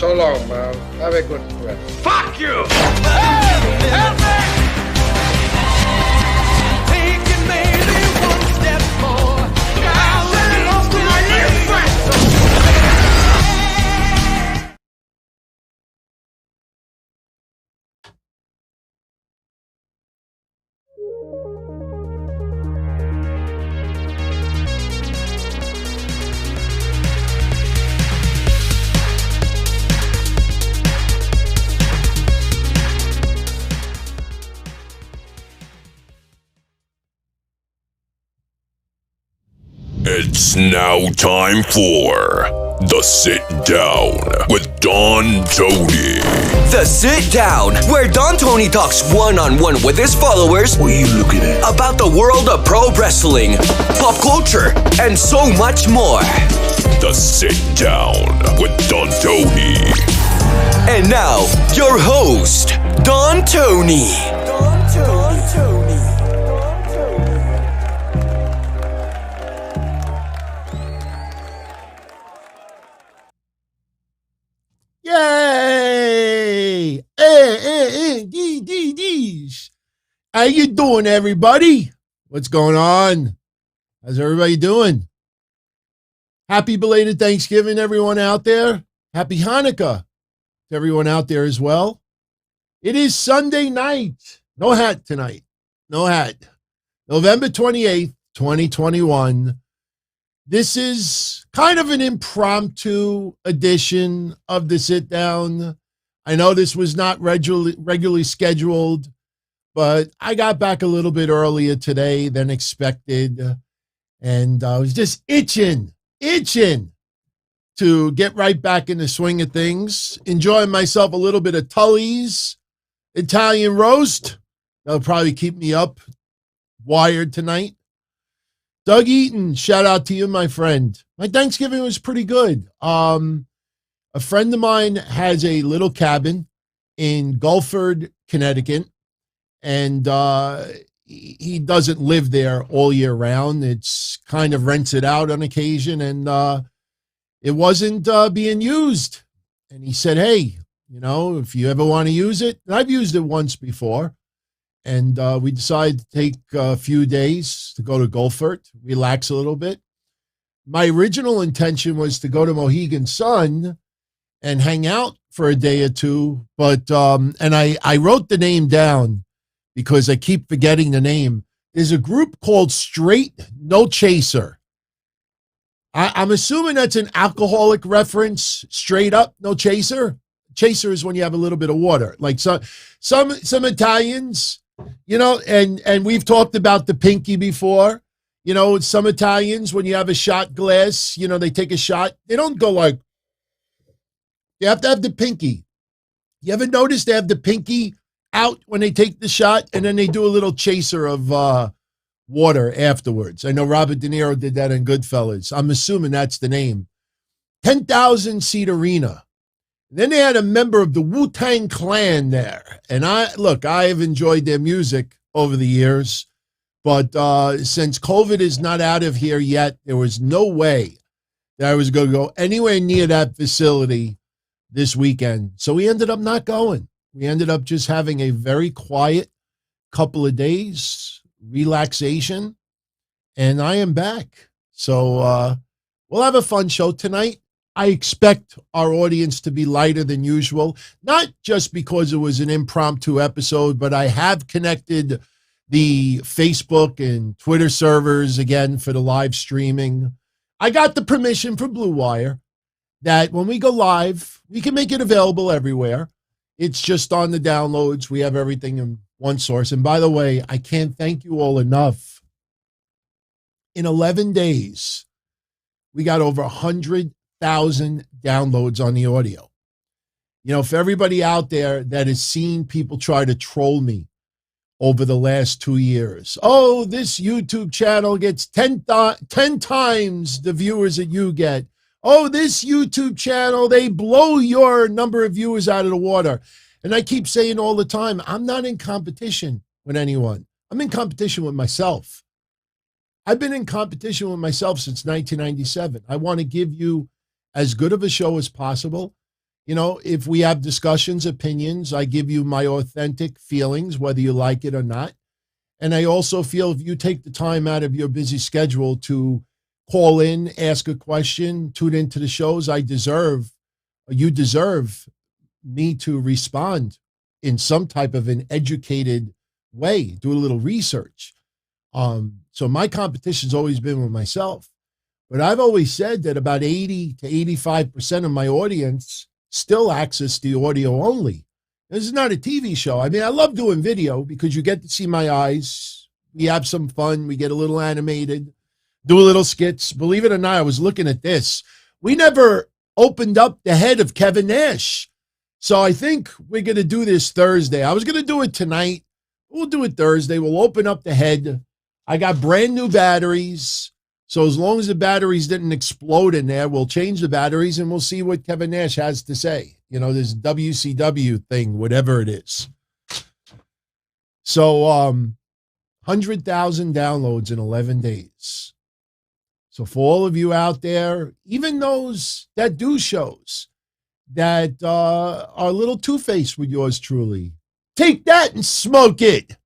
So long, man. Have a good rest. Fuck you! Hey! Help me! Taking maybe one step more. I'll let it off to my little friend. It's now time for The Sit Down with Don Tony. The Sit Down, where Don Tony talks one-on-one with his followers. What are you looking at? About the world of pro wrestling, pop culture, and so much more. The Sit Down with Don Tony. And now, your host, Don Tony. Yay! How you doing, everybody? What's going on? How's everybody doing? Happy belated Thanksgiving, everyone out there. Happy Hanukkah to everyone out there as well. It is Sunday night. No hat tonight. No hat. November 28th, 2021. This is kind of an impromptu edition of the Sit Down. I know this was not regularly scheduled, but I got back a little bit earlier today than expected, and I was just itching to get right back in the swing of things, enjoying myself a little bit of Tully's Italian roast. That'll probably keep me up wired tonight. Doug Eaton, shout out to you, my friend. My Thanksgiving was pretty good. A friend of mine has a little cabin in Gulford, Connecticut, and he doesn't live there all year round. It's kind of rents it out on occasion, and it wasn't being used. And he said, hey, you know, if you ever want to use it, and I've used it once before. And we decided to take a few days to go to Gulford, relax a little bit. My original intention was to go to Mohegan Sun and hang out for a day or two. But, and I wrote the name down because I keep forgetting the name. There's a group called Straight No Chaser. I'm assuming that's an alcoholic reference. Straight up, no chaser. Chaser is when you have a little bit of water. Like some Italians, you know, and we've talked about the pinky before. You know, some Italians, when you have a shot glass, you know, they take a shot. They don't go like, you have to have the pinky. You ever notice they have the pinky out when they take the shot, and then they do a little chaser of water afterwards? I know Robert De Niro did that in Goodfellas. I'm assuming that's the name. 10,000 seat arena. Then they had a member of the Wu-Tang Clan there. And I have enjoyed their music over the years, but since COVID is not out of here yet, there was no way that I was going to go anywhere near that facility this weekend. So we ended up not going. We ended up just having a very quiet couple of days, relaxation, and I am back. So we'll have a fun show tonight. I expect our audience to be lighter than usual, not just because it was an impromptu episode, but I have connected the Facebook and Twitter servers again for the live streaming. I got the permission from Blue Wire that when we go live, we can make it available everywhere. It's just on the downloads. We have everything in one source. And by the way, I can't thank you all enough. In 11 days, we got over 100,000 downloads on the audio. You know, for everybody out there that has seen people try to troll me over the last 2 years, oh, this YouTube channel gets 10 times the viewers that you get. Oh, this YouTube channel, they blow your number of viewers out of the water. And I keep saying all the time, I'm not in competition with anyone. I'm in competition with myself. I've been in competition with myself since 1997. I want to give you as good of a show as possible. If we have discussions, opinions, I give you my authentic feelings, whether you like it or not. And I also feel if you take the time out of your busy schedule to call in, ask a question, tune into the shows, you deserve me to respond in some type of an educated way, do a little research. So my competition's always been with myself. But I've always said that about 80 to 85% of my audience still access the audio only. This is not a TV show. I mean, I love doing video because you get to see my eyes. We have some fun. We get a little animated, do a little skits. Believe it or not, I was looking at this. We never opened up the head of Kevin Nash. So I think we're going to do this Thursday. I was going to do it tonight. We'll do it Thursday. We'll open up the head. I got brand new batteries. So as long as the batteries didn't explode in there, we'll change the batteries and we'll see what Kevin Nash has to say. This WCW thing, whatever it is. So 100,000 downloads in 11 days. So for all of you out there, even those that do shows that are a little two-faced with yours truly, take that and smoke it.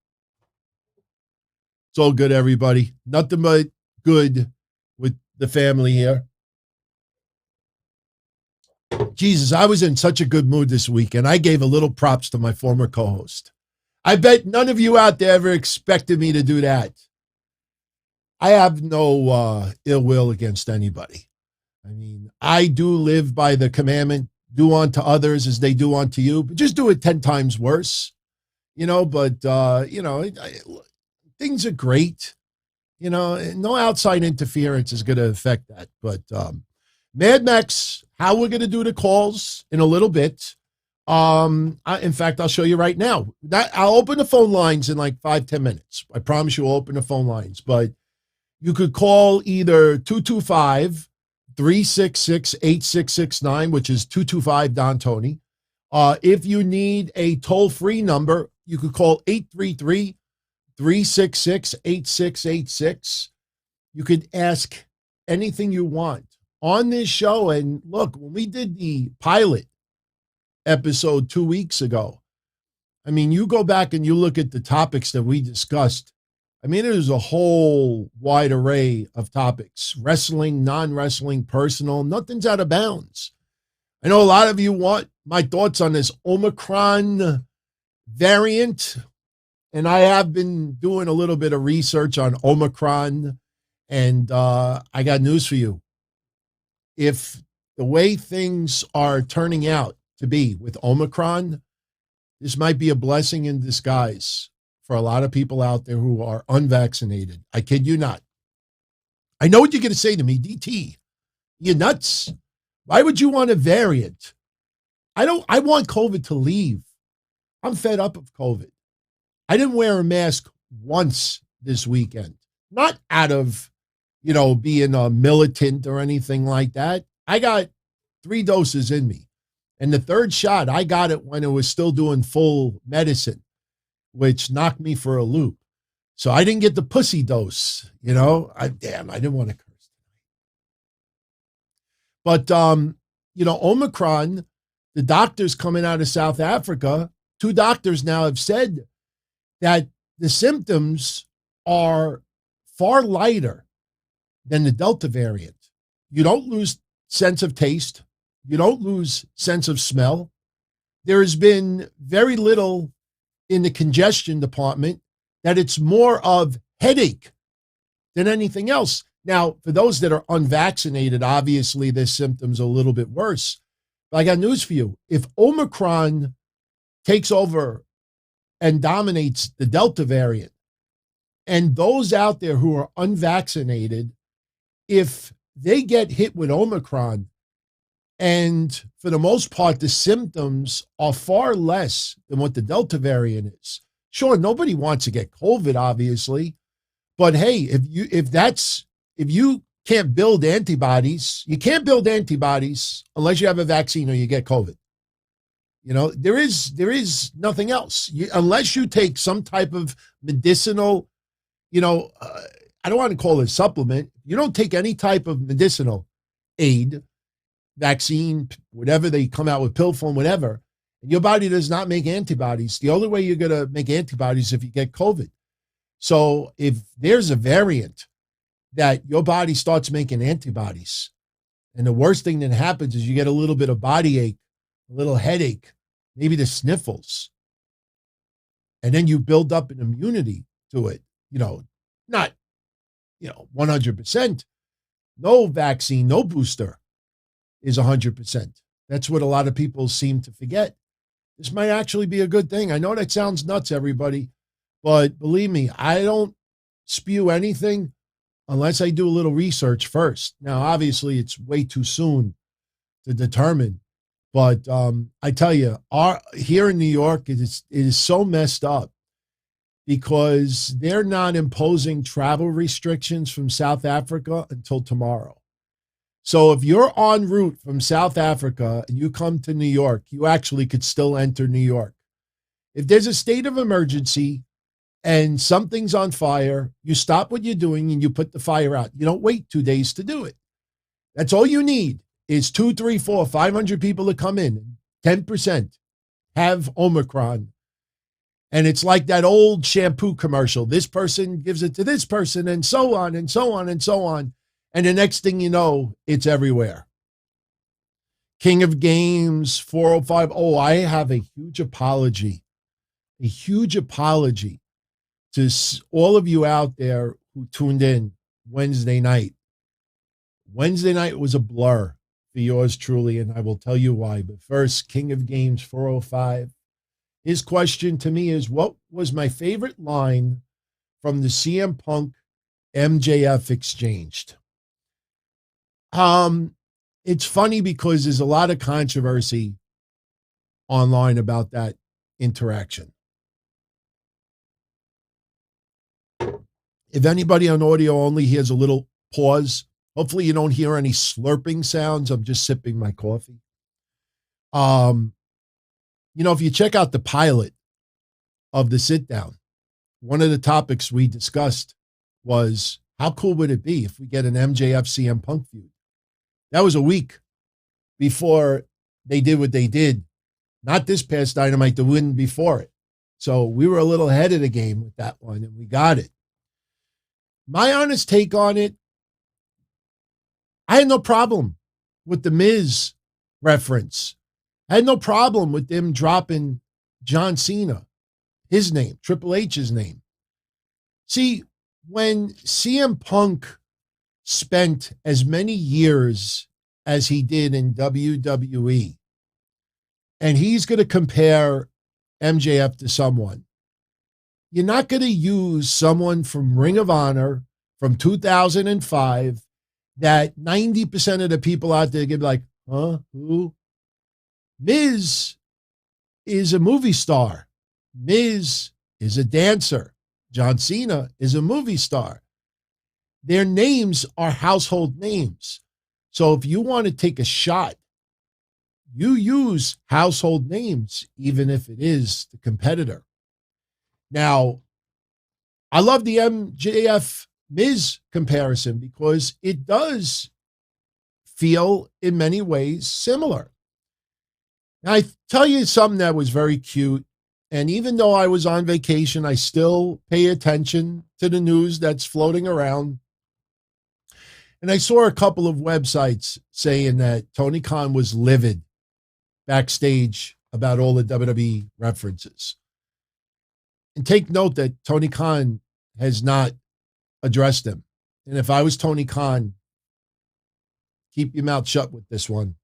It's all good, everybody. Nothing but good with the family here. Jesus, I was in such a good mood this week, and I gave a little props to my former co-host. I bet none of you out there ever expected me to do that. I have no ill will against anybody. I mean, I do live by the commandment, do unto others as they do unto you, but just do it 10 times worse. Things are great. No outside interference is going to affect that. But Mad Max, how we're going to do the calls in a little bit. In fact, I'll show you right now. I'll open the phone lines in like 5-10 minutes. I promise you I'll open the phone lines. But you could call either 225-366-8669, which is 225 Don Tony. If you need a toll-free number, you could call 833-366-8686. You could ask anything you want on this show. And look, when we did the pilot episode 2 weeks ago, I mean, you go back and you look at the topics that we discussed. I mean, there's a whole wide array of topics, wrestling, non-wrestling, personal, nothing's out of bounds. I know a lot of you want my thoughts on this Omicron variant, and I have been doing a little bit of research on Omicron, and I got news for you. If the way things are turning out to be with Omicron, this might be a blessing in disguise for a lot of people out there who are unvaccinated. I kid you not. I know what you're going to say to me, DT. You nuts? Why would you want a variant? I want COVID to leave. I'm fed up of COVID. I didn't wear a mask once this weekend. Not out of, being a militant or anything like that. I got 3 doses in me. And the third shot, I got it when it was still doing full medicine, which knocked me for a loop. So I didn't get the pussy dose, I didn't want to curse. But, Omicron, the doctors coming out of South Africa, 2 doctors now have said that the symptoms are far lighter than the Delta variant. You don't lose sense of taste. You don't lose sense of smell. There has been very little in the congestion department, that it's more of headache than anything else. Now, for those that are unvaccinated, obviously their symptoms are a little bit worse. But I got news for you. If Omicron takes over and dominates the Delta variant, and those out there who are unvaccinated, if they get hit with Omicron, and for the most part, the symptoms are far less than what the Delta variant is. Sure, nobody wants to get COVID, obviously, but hey, if you can't build antibodies, you can't build antibodies unless you have a vaccine or you get COVID. There is nothing else unless you take some type of medicinal. I don't want to call it a supplement. You don't take any type of medicinal aid. vaccine, whatever they come out with, pill form, whatever, and your body does not make antibodies, the only way you're going to make antibodies is if you get COVID. So if there's a variant that your body starts making antibodies, and the worst thing that happens is you get a little bit of body ache, a little headache, maybe the sniffles, and then you build up an immunity to it, not, 100%. No vaccine, no booster is 100%. That's what a lot of people seem to forget. This might actually be a good thing. I know that sounds nuts, everybody, but believe me, I don't spew anything unless I do a little research first. Now, obviously, it's way too soon to determine, but I tell you, here in New York, it is so messed up because they're not imposing travel restrictions from South Africa until tomorrow. So if you're en route from South Africa and you come to New York, you actually could still enter New York. If there's a state of emergency and something's on fire, you stop what you're doing and you put the fire out. You don't wait 2 days to do it. That's all you need is 2, 3, 4, 500 people to come in. 10% have Omicron. And it's like that old shampoo commercial. This person gives it to this person and so on and so on and so on. And the next thing you know, it's everywhere. King of Games, 405. Oh, I have a huge apology to all of you out there who tuned in Wednesday night. Wednesday night was a blur for yours truly, and I will tell you why. But first, King of Games, 405. His question to me is, what was my favorite line from the CM Punk MJF exchanged? It's funny because there's a lot of controversy online about that interaction. If anybody on audio only hears a little pause, hopefully you don't hear any slurping sounds. I'm just sipping my coffee. If you check out the pilot of the sit down, one of the topics we discussed was how cool would it be if we get an MJF CM Punk feud? That was a week before they did what they did. Not this past Dynamite, the win before it. So we were a little ahead of the game with that one, and we got it. My honest take on it, I had no problem with the Miz reference. I had no problem with them dropping John Cena, his name, Triple H's name. See, when CM Punk spent as many years as he did in WWE, and he's going to compare MJF to someone, you're not going to use someone from Ring of Honor from 2005 that 90% of the people out there get like, huh, who? Miz is a movie star. Miz is a dancer. John Cena is a movie star. Their names are household names. So if you want to take a shot, you use household names, even if it is the competitor. Now, I love the MJF Miz comparison because it does feel in many ways similar. Now, I tell you something that was very cute. And even though I was on vacation, I still pay attention to the news that's floating around. And I saw a couple of websites saying that Tony Khan was livid backstage about all the WWE references. And take note that Tony Khan has not addressed them. And if I was Tony Khan, keep your mouth shut with this one.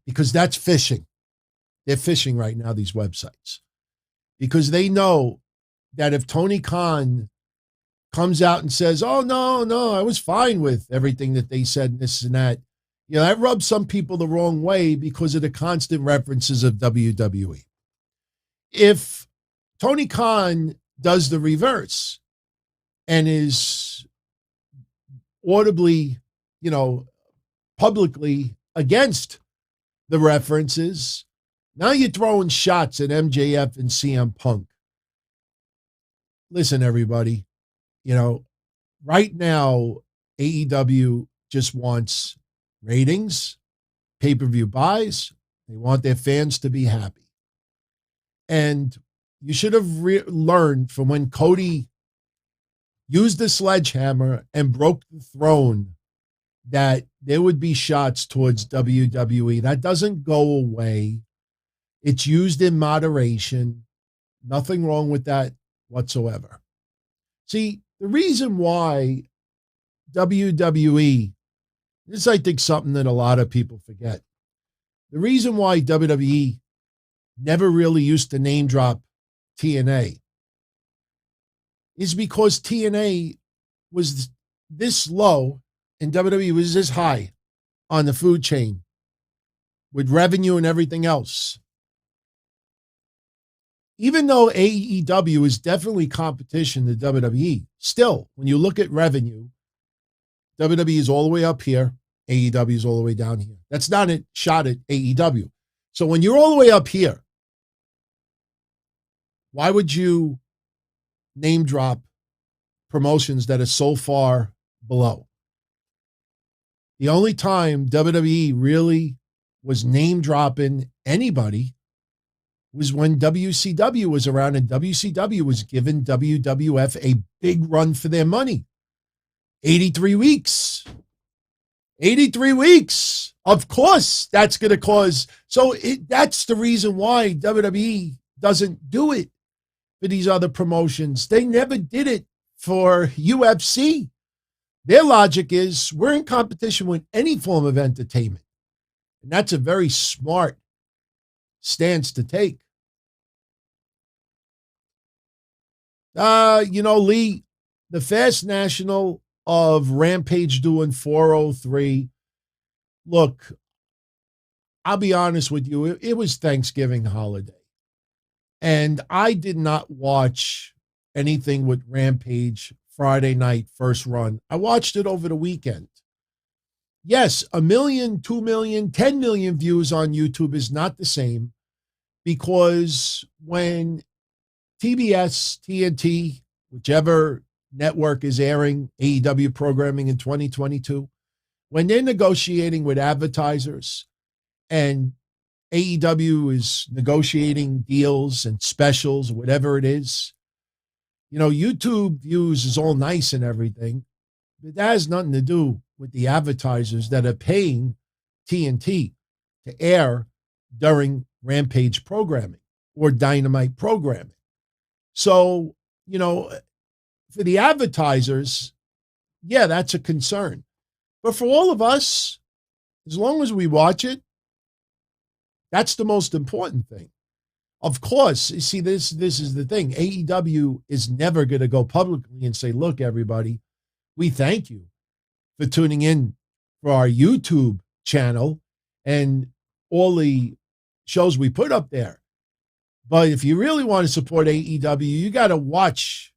Because that's fishing. They're fishing right now, these websites. Because they know that if Tony Khan comes out and says, oh, no, I was fine with everything that they said, and this and that, that rubs some people the wrong way because of the constant references of WWE. If Tony Khan does the reverse and is audibly, publicly against the references, now you're throwing shots at MJF and CM Punk. Listen, everybody, right now, AEW just wants ratings, pay-per-view buys. They want their fans to be happy. And you should have learned from when Cody used the sledgehammer and broke the throne that there would be shots towards WWE. That doesn't go away. It's used in moderation. Nothing wrong with that whatsoever. See, the reason why WWE, this I think something that a lot of people forget. The reason why WWE never really used to name drop TNA is because TNA was this low and WWE was this high on the food chain with revenue and everything else. Even though AEW is definitely competition to WWE, still, when you look at revenue, WWE is all the way up here, AEW is all the way down here. That's not a shot at AEW. So when you're all the way up here, why would you name drop promotions that are so far below? The only time WWE really was name dropping anybody was when WCW was around, and WCW was giving WWF a big run for their money. 83 weeks. 83 weeks. Of course, that's going to cause. So that's the reason why WWE doesn't do it for these other promotions. They never did it for UFC. Their logic is we're in competition with any form of entertainment. And that's a very smart stance to take. Lee, the Fast National of Rampage doing 403. Look, I'll be honest with you. It was Thanksgiving holiday. And I did not watch anything with Rampage Friday night first run. I watched it over the weekend. Yes, 1 million, 2 million, 10 million views on YouTube is not the same, because when TBS, TNT, whichever network is airing AEW programming in 2022, when they're negotiating with advertisers and AEW is negotiating deals and specials, whatever it is, YouTube views is all nice and everything, but that has nothing to do with the advertisers that are paying TNT to air during Rampage programming or Dynamite programming. So, for the advertisers, yeah, that's a concern. But for all of us, as long as we watch it, that's the most important thing. Of course, you see, this is the thing. AEW is never going to go publicly and say, look, everybody, we thank you for tuning in for our YouTube channel and all the shows we put up there. But if you really want to support AEW, you got to watch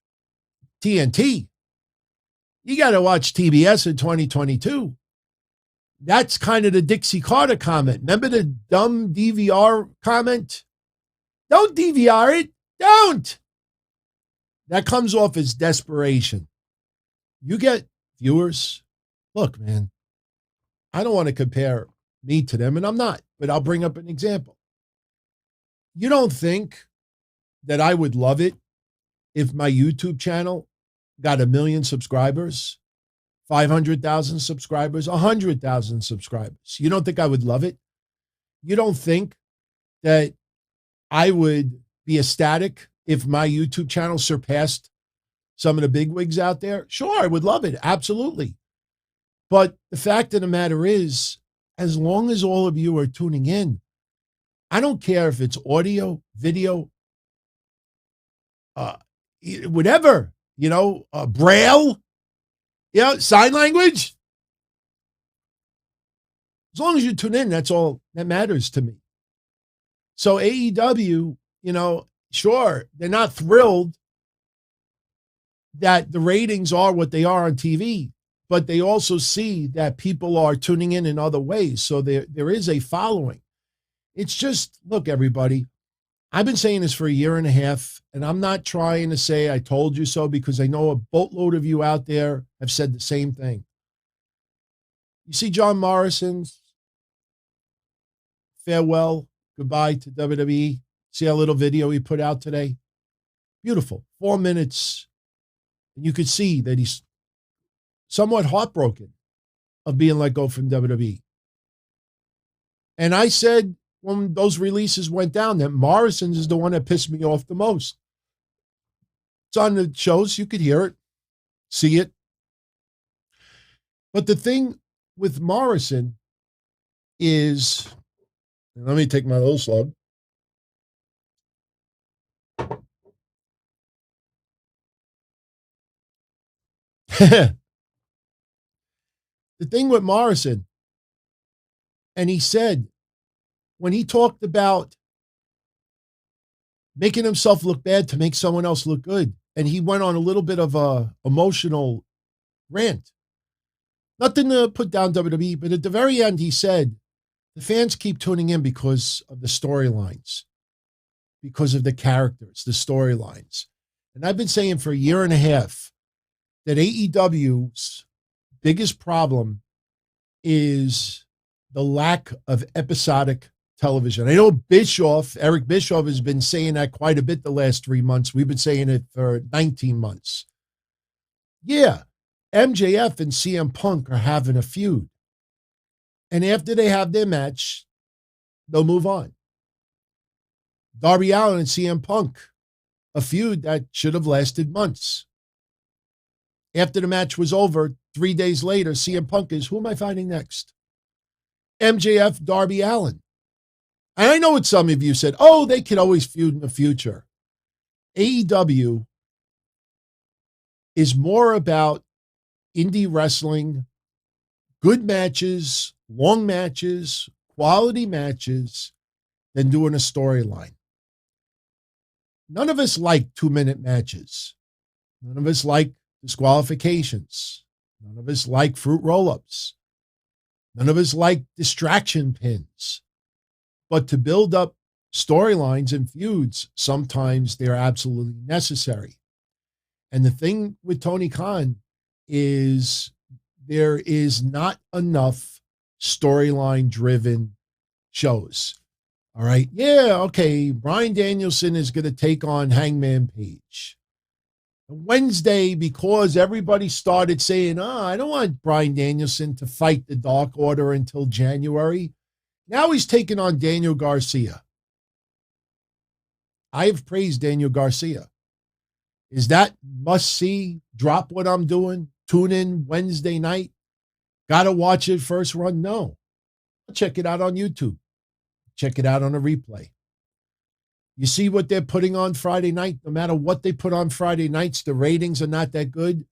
TNT. You got to watch TBS in 2022. That's kind of the Dixie Carter comment. Remember the dumb DVR comment? Don't DVR it. Don't. That comes off as desperation. You get viewers. Look, man, I don't want to compare me to them, and I'm not, but I'll bring up an example. You don't think that I would love it if my YouTube channel got 1 million subscribers, 500,000 subscribers, 100,000 subscribers? You don't think I would love it? You don't think that I would be ecstatic if my YouTube channel surpassed some of the bigwigs out there? Sure, I would love it. Absolutely. But the fact of the matter is, as long as all of you are tuning in, I don't care if it's audio, video, whatever, Braille, sign language. As long as you tune in, that's all that matters to me. So AEW, sure, they're not thrilled that the ratings are what they are on TV, but they also see that people are tuning in other ways. So there is a following. It's just, look, everybody, I've been saying this for 1.5 years, and I'm not trying to say I told you so, because I know a boatload of you out there have said the same thing. You see John Morrison's farewell, goodbye to WWE. See a little video he put out today? Beautiful. 4 minutes. And you could see that he's somewhat heartbroken of being let go from WWE. And I said when those releases went down that Morrison's is the one that pissed me off the most. It's on the shows. You could hear it, see it. But the thing with Morrison is, let me take my little slug. The thing with Morrison, and he said, when he talked about making himself look bad to make someone else look good, and he went on a little bit of a emotional rant. Nothing to put down WWE, but at the very end, he said, the fans keep tuning in because of the storylines, because of the characters, the storylines. And I've been saying for a year and a half that AEW's biggest problem is the lack of episodic television. I know Eric Bischoff has been saying that quite a bit the last 3 months. We've been saying it for 19 months. Yeah, MJF and CM Punk are having a feud. And after they have their match, they'll move on. Darby Allin and CM Punk, a feud that should have lasted months. After the match was over, 3 days later, CM Punk is, who am I fighting next? MJF, Darby Allin. And I know what some of you said, oh, they could always feud in the future. AEW is more about indie wrestling, good matches, long matches, quality matches, than doing a storyline. None of us like 2-minute matches. None of us like disqualifications. None of us like fruit roll-ups. None of us like distraction pins. But to build up storylines and feuds, sometimes they're absolutely necessary. And the thing with Tony Khan is there is not enough storyline-driven shows. All right? Yeah, okay, Bryan Danielson is going to take on Hangman Page. Wednesday, because everybody started saying, I don't want Bryan Danielson to fight the Dark Order until January. Now he's taking on Daniel Garcia. I have praised Daniel Garcia. Is that must-see, drop what I'm doing, tune in Wednesday night? Got to watch it first run? No. Check it out on YouTube. Check it out on a replay. You see what they're putting on Friday night? No matter what they put on Friday nights, the ratings are not that good.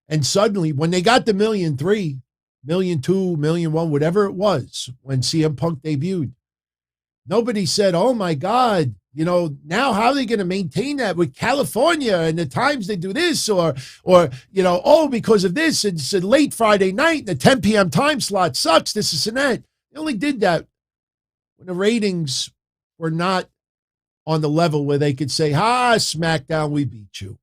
And suddenly, when they got the 1,300,000, 1,200,000, 1,100,000, whatever it was, when CM Punk debuted, nobody said, oh my God, now how are they going to maintain that with California and the times they do this or because of this, it's a late Friday night, the 10 p.m. time slot sucks, this and that. They only did that when the ratings were not on the level where they could say, SmackDown, we beat you.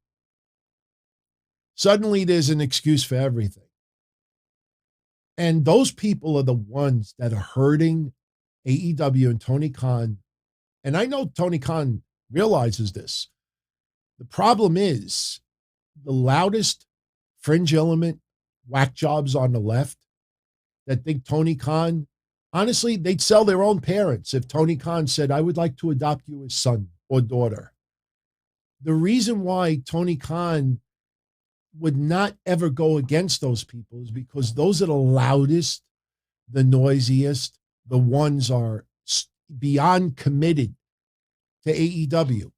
Suddenly there's an excuse for everything. And those people are the ones that are hurting AEW and Tony Khan. And I know Tony Khan realizes this. The problem is the loudest fringe element whack jobs on the left that think Tony Khan, honestly, they'd sell their own parents if Tony Khan said, I would like to adopt you as son or daughter. The reason why Tony Khan would not ever go against those people is because those are the loudest, the noisiest, the ones are beyond committed to AEW.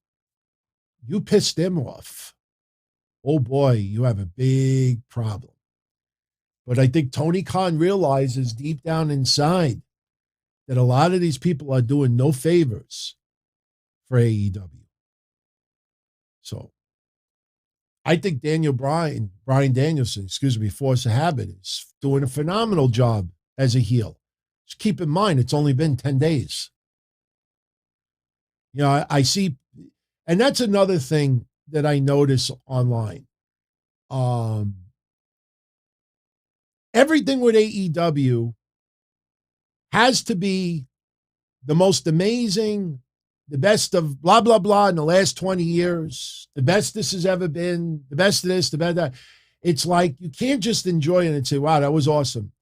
You piss them off, oh boy, you have a big problem. But I think Tony Khan realizes deep down inside that a lot of these people are doing no favors for AEW. So I think Bryan Danielson, Force of Habit, is doing a phenomenal job as a heel. Just keep in mind, it's only been 10 days. I see, and that's another thing that I notice online. everything with AEW has to be the most amazing, the best of blah, blah, blah in the last 20 years, the best this has ever been, the best of this, the best of that. It's like you can't just enjoy it and say, wow, that was awesome.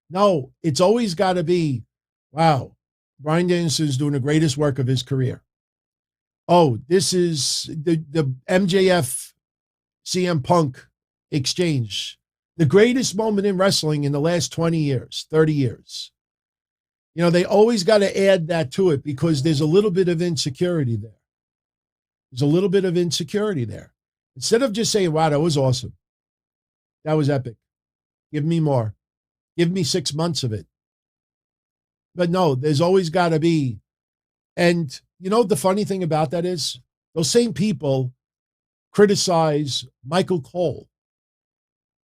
No, it's always got to be, wow, Bryan Danielson is doing the greatest work of his career. Oh, this is the MJF CM Punk exchange, the greatest moment in wrestling in the last 20 years, 30 years. You know, they always got to add that to it because there's a little bit of insecurity there. There's a little bit of insecurity there. Instead of just saying, wow, that was awesome. That was epic. Give me more. Give me 6 months of it. But no, there's always got to be. And you know, the funny thing about that is those same people criticize Michael Cole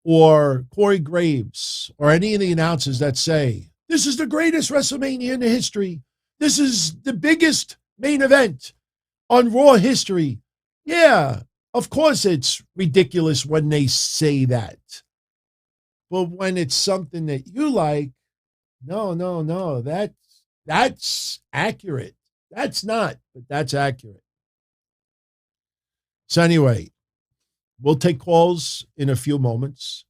or Corey Graves or any of the announcers that say, this is the greatest WrestleMania in the history. This is the biggest main event on Raw history. Yeah, of course it's ridiculous when they say that. But when it's something that you like, no, that's accurate. That's not, but that's accurate. So anyway, we'll take calls in a few moments.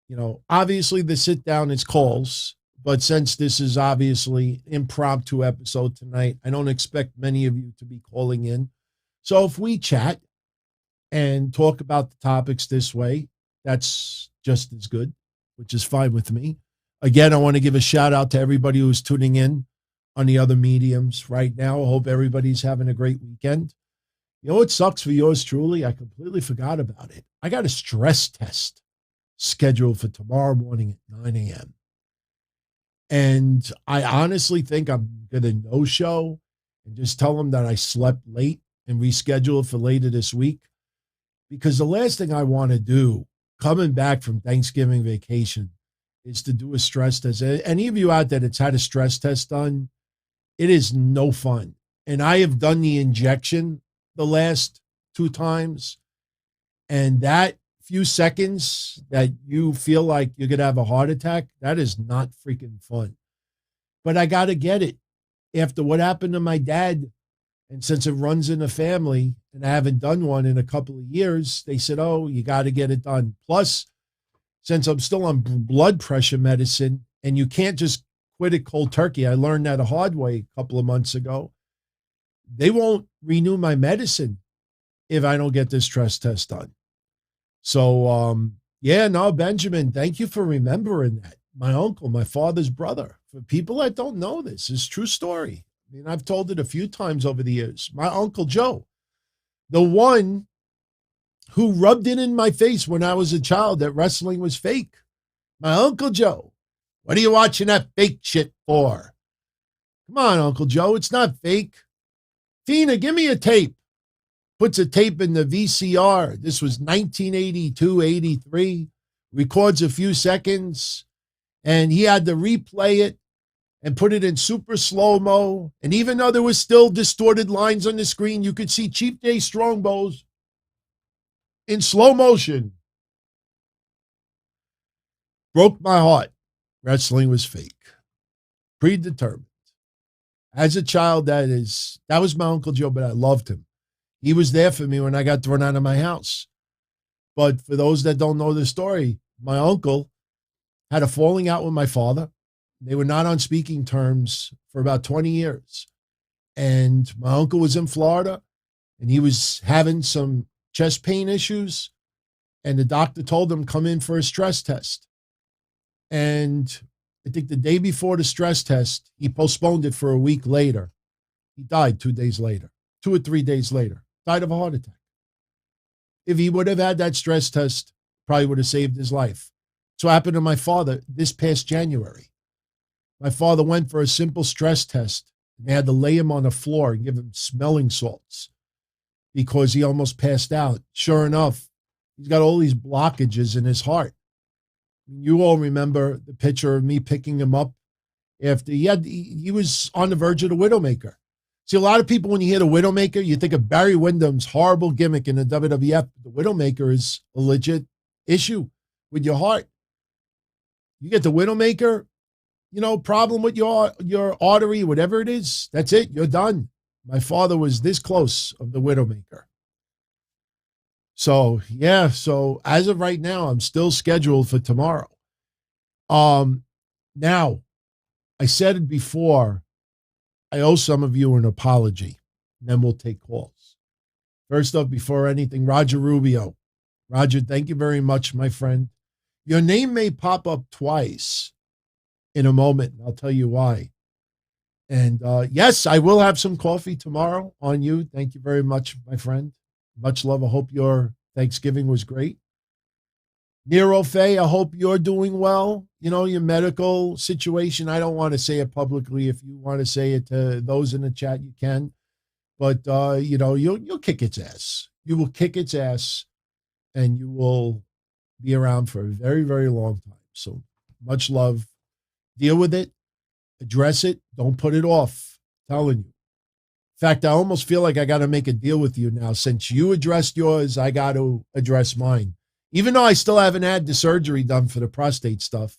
You know, obviously the sit down is calls, but since this is obviously impromptu episode tonight, I don't expect many of you to be calling in. So if we chat and talk about the topics this way, that's just as good, which is fine with me. Again, I want to give a shout out to everybody who's tuning in on the other mediums right now. I hope everybody's having a great weekend. You know what sucks for yours truly? I completely forgot about it. I got a stress test scheduled for tomorrow morning at 9 a.m. And I honestly think I'm going to no-show and just tell them that I slept late and reschedule it for later this week. Because the last thing I want to do coming back from Thanksgiving vacation is to do a stress test. Any of you out there that's had a stress test done, it is no fun. And I have done the injection the last 2 times. And that few seconds that you feel like you're going to have a heart attack, that is not freaking fun. But I got to get it. After what happened to my dad, and since it runs in the family, and I haven't done one in a couple of years, they said, oh, you got to get it done. Plus, since I'm still on blood pressure medicine, and you can't just quit it cold turkey, I learned that a hard way a couple of months ago, they won't renew my medicine if I don't get this stress test done. So, Benjamin, thank you for remembering that. My uncle, my father's brother. For people that don't know this, it's a true story. I mean, I've told it a few times over the years. My Uncle Joe, the one who rubbed it in my face when I was a child that wrestling was fake. My Uncle Joe, what are you watching that fake shit for? Come on, Uncle Joe, it's not fake. Tina, give me a tape. Puts a tape in the VCR. This was 1982, 83. Records a few seconds. And he had to replay it and put it in super slow-mo. And even though there was still distorted lines on the screen, you could see Chief Jay Strongbows in slow motion. Broke my heart. Wrestling was fake. Predetermined. As a child, that was my Uncle Joe, but I loved him. He was there for me when I got thrown out of my house. But for those that don't know the story, my uncle had a falling out with my father. They were not on speaking terms for about 20 years. And my uncle was in Florida, and he was having some chest pain issues. And the doctor told him, come in for a stress test. And I think the day before the stress test, he postponed it for a week later. He died 2 days later, 2 or 3 days later. Died of a heart attack. If he would have had that stress test, probably would have saved his life. So what happened to my father this past January. My father went for a simple stress test, and they had to lay him on the floor and give him smelling salts because he almost passed out. Sure enough, he's got all these blockages in his heart. You all remember the picture of me picking him up after he was on the verge of the Widowmaker. See, a lot of people, when you hear the Widowmaker, you think of Barry Windham's horrible gimmick in the WWF. The Widowmaker is a legit issue with your heart. You get the Widowmaker, problem with your artery, whatever it is, that's it. You're done. My father was this close of the Widowmaker. So, yeah. So as of right now, I'm still scheduled for tomorrow. Now, I said it before, I owe some of you an apology, and then we'll take calls. First up, before anything, Roger Rubio. Roger, thank you very much, my friend. Your name may pop up twice in a moment, and I'll tell you why. And yes, I will have some coffee tomorrow on you. Thank you very much, my friend. Much love. I hope your Thanksgiving was great. Nero Faye, I hope you're doing well. Your medical situation, I don't want to say it publicly. If you want to say it to those in the chat, you can. But, you'll kick its ass. You will kick its ass, and you will be around for a very, very long time. So much love. Deal with it. Address it. Don't put it off. I'm telling you. In fact, I almost feel like I got to make a deal with you now. Since you addressed yours, I got to address mine. Even though I still haven't had the surgery done for the prostate stuff,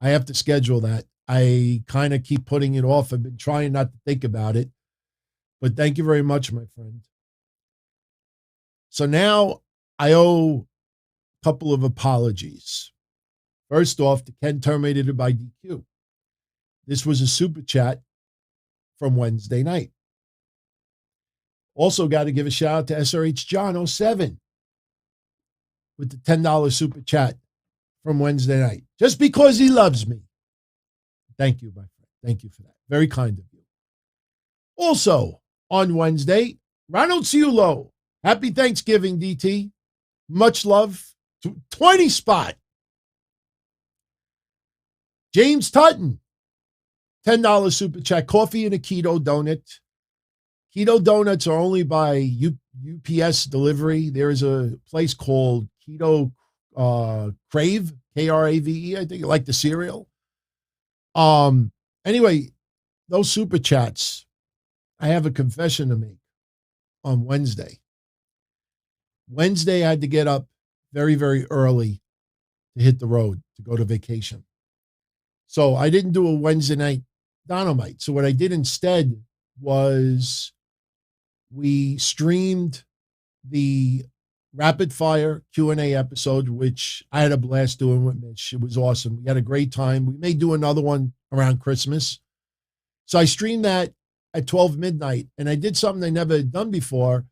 I have to schedule that. I kind of keep putting it off. I've been trying not to think about it. But thank you very much, my friend. So now I owe a couple of apologies. First off, to Ken Terminated by DQ. This was a super chat from Wednesday night. Also got to give a shout out to SRH John 07 with the $10 super chat from Wednesday night, just because he loves me. Thank you, my friend. Thank you for that. Very kind of you. Also, on Wednesday, Ronald Ciulo. Happy Thanksgiving, DT. Much love. 20 spot. James Tutton. $10 super chat. Coffee and a keto donut. Keto donuts are only by UPS delivery. There is a place called Keto Crave, Krave, I think, like the cereal. Anyway, those super chats, I have a confession to make on Wednesday. Wednesday, I had to get up very, very early to hit the road to go to vacation. So I didn't do a Wednesday night Don-O-Mite. So what I did instead was we streamed the rapid fire Q&A episode, which I had a blast doing with Mitch. It was awesome. We had a great time. We may do another one around Christmas. So I streamed that at 12 midnight, and I did something I never had done before.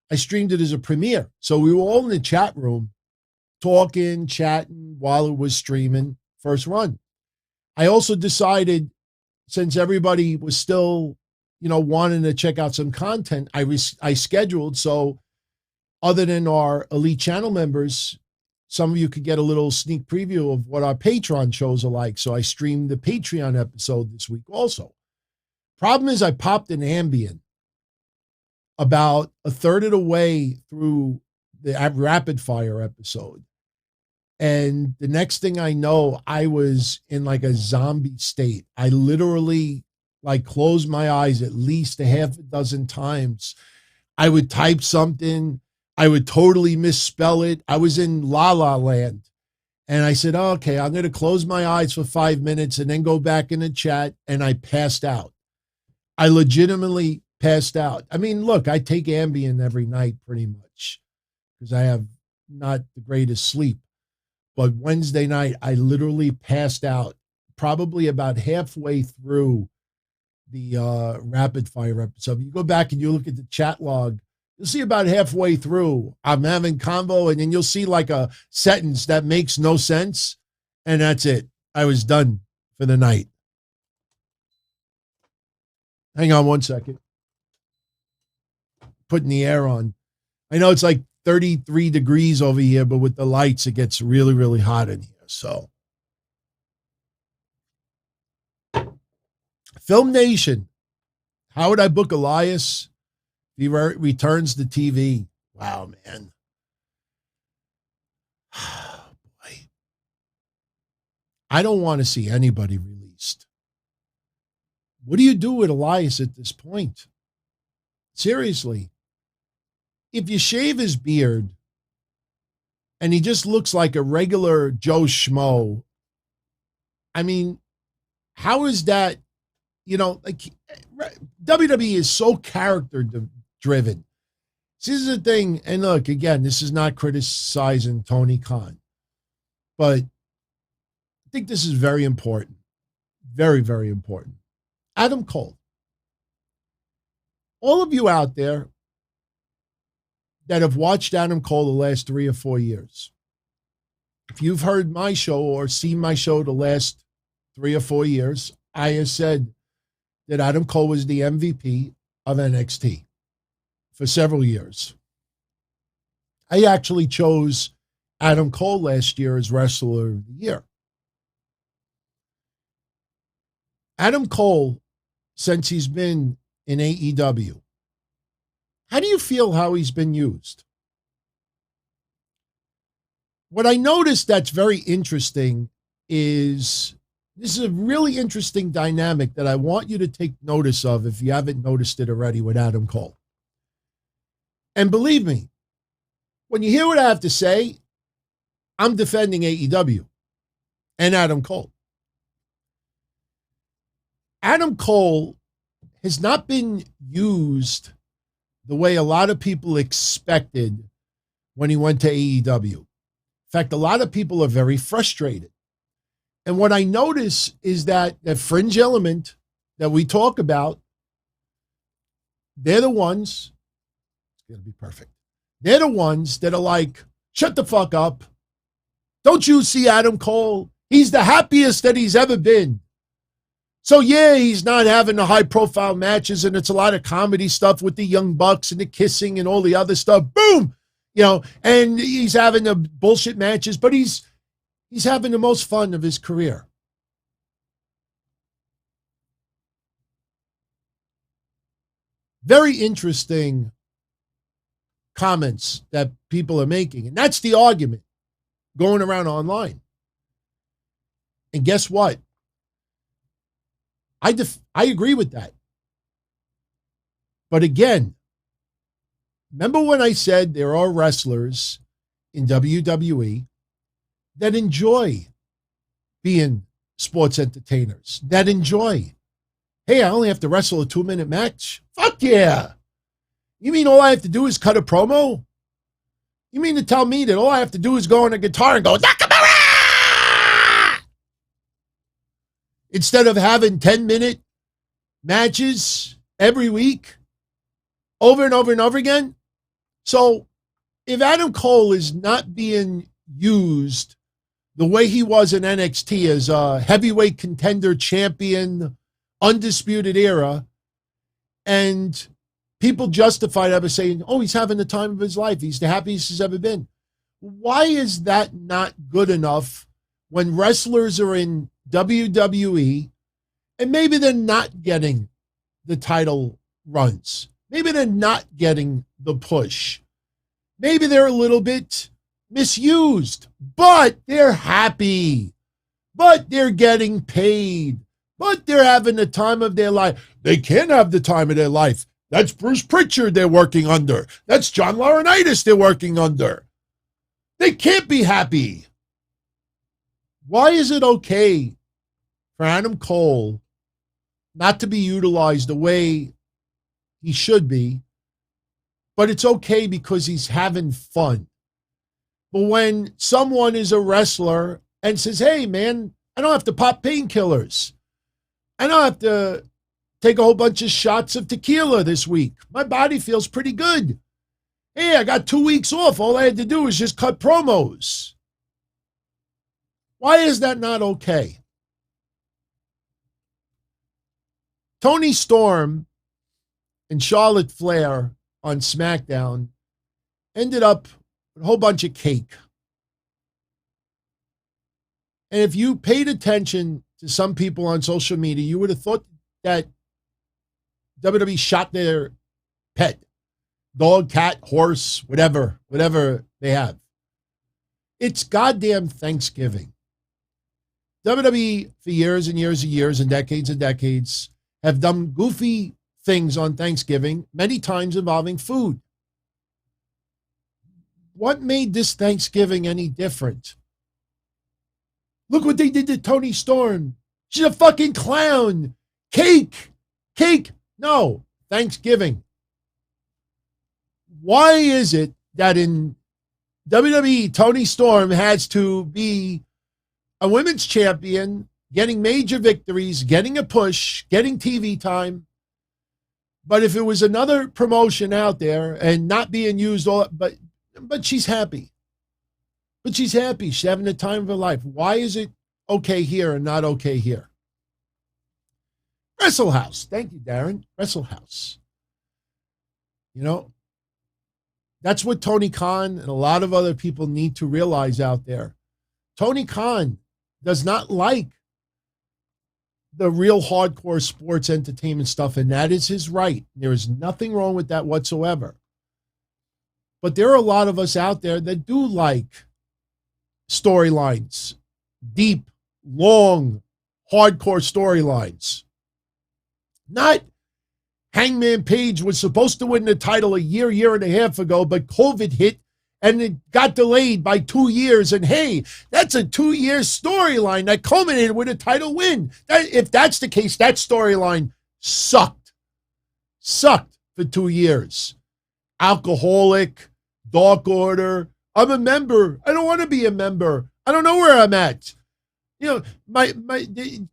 I streamed it as a premiere. So we were all in the chat room talking, chatting while it was streaming first run. I also decided, since everybody was still, wanting to check out some content, I scheduled so other than our elite channel members, some of you could get a little sneak preview of what our Patreon shows are like. So I streamed the Patreon episode this week also. Problem is, I popped an Ambien about a third of the way through the rapid fire episode. And the next thing I know, I was in like a zombie state. I literally closed my eyes at least a half a dozen times. I would type something. I would totally misspell it. I was in La La Land. And I said, oh, okay, I'm going to close my eyes for 5 minutes and then go back in the chat. And I passed out. I legitimately passed out. I mean, look, I take Ambien every night pretty much because I have not the greatest sleep. But Wednesday night, I literally passed out probably about halfway through the rapid fire episode. You go back and you look at the chat log, you'll see about halfway through, I'm having convo, and then you'll see like a sentence that makes no sense. And that's it. I was done for the night. Hang on one second. Putting the air on. I know it's like 33 degrees over here, but with the lights, it gets really, really hot in here. So, Film Nation. How would I book Elias? He returns to TV. Wow, man. Boy. I don't want to see anybody released. What do you do with Elias at this point? Seriously. If you shave his beard and he just looks like a regular Joe Schmo, I mean, how is that, like WWE is so character driven. This is the thing, and look, again, this is not criticizing Tony Khan, but I think this is very important. Very, very important. Adam Cole. All of you out there that have watched Adam Cole the last 3 or 4 years, if you've heard my show or seen my show the last 3 or 4 years, I have said that Adam Cole was the MVP of NXT for several years. I actually chose Adam Cole last year as Wrestler of the Year. Adam Cole, since he's been in AEW, how do you feel how he's been used? What I noticed that's very interesting is this is a really interesting dynamic that I want you to take notice of if you haven't noticed it already with Adam Cole. And believe me, when you hear what I have to say, I'm defending AEW and Adam Cole. Adam Cole has not been used the way a lot of people expected when he went to AEW. In fact, a lot of people are very frustrated. And what I notice is that the fringe element that we talk about, they're the ones, it's going to be perfect. They're the ones that are like, shut the fuck up. Don't you see Adam Cole? He's the happiest that he's ever been. So yeah, he's not having the high profile matches and it's a lot of comedy stuff with the Young Bucks and the kissing and all the other stuff. Boom! And he's having the bullshit matches, but he's having the most fun of his career. Very interesting comments that people are making. And that's the argument going around online. And guess what? I agree with that. But again, remember when I said there are wrestlers in WWE that enjoy being sports entertainers, that enjoy, hey, I only have to wrestle a 2-minute match? Fuck yeah. You mean all I have to do is cut a promo? You mean to tell me that all I have to do is go on a guitar and go, Nakamura! Instead of having 10-minute matches every week over and over and over again? So if Adam Cole is not being used the way he was in NXT as a heavyweight contender champion, undisputed era, and people justify that by saying, oh, he's having the time of his life. He's the happiest he's ever been. Why is that not good enough when wrestlers are in WWE and maybe they're not getting the title runs? Maybe they're not getting the push. Maybe they're a little bit misused, but they're happy, but they're getting paid, but they're having the time of their life. They can't have the time of their life. That's Bruce Pritchard they're working under. That's John Laurinaitis they're working under. They can't be happy. Why is it okay for Adam Cole not to be utilized the way he should be, but it's okay because he's having fun? But when someone is a wrestler and says, hey, man, I don't have to pop painkillers. I don't have to take a whole bunch of shots of tequila this week. My body feels pretty good. Hey, I got 2 weeks off. All I had to do was just cut promos. Why is that not okay? Tony Storm and Charlotte Flair on SmackDown ended up with a whole bunch of cake. And if you paid attention to some people on social media, you would have thought that WWE shot their pet. Dog, cat, horse, whatever they have. It's goddamn Thanksgiving. WWE for years and years and years and decades have done goofy things on Thanksgiving, many times involving food. What made this Thanksgiving any different? Look what they did to Tony Storm. She's a fucking clown. Cake. No, Thanksgiving. Why is it that in WWE, Tony Storm has to be a women's champion, getting major victories, getting a push, getting TV time? But if it was another promotion out there and not being used all, but she's happy. But she's happy. She's having the time of her life. Why is it okay here and not okay here? Wrestle House. Thank you, Darren. Wrestle House. You know, that's what Tony Khan and a lot of other people need to realize out there. Tony Khan does not like the real hardcore sports entertainment stuff, and that is his right. There is nothing wrong with that whatsoever. But there are a lot of us out there that do like storylines, deep, long, hardcore storylines. Not Hangman Page was supposed to win the title a year and a half ago, but COVID hit and it got delayed by 2 years. And hey, that's a 2-year storyline that culminated with a title win. If that's the case, that storyline sucked for 2 years. Alcoholic, Dark Order. I'm a member. I don't want to be a member. I don't know where I'm at. You know, my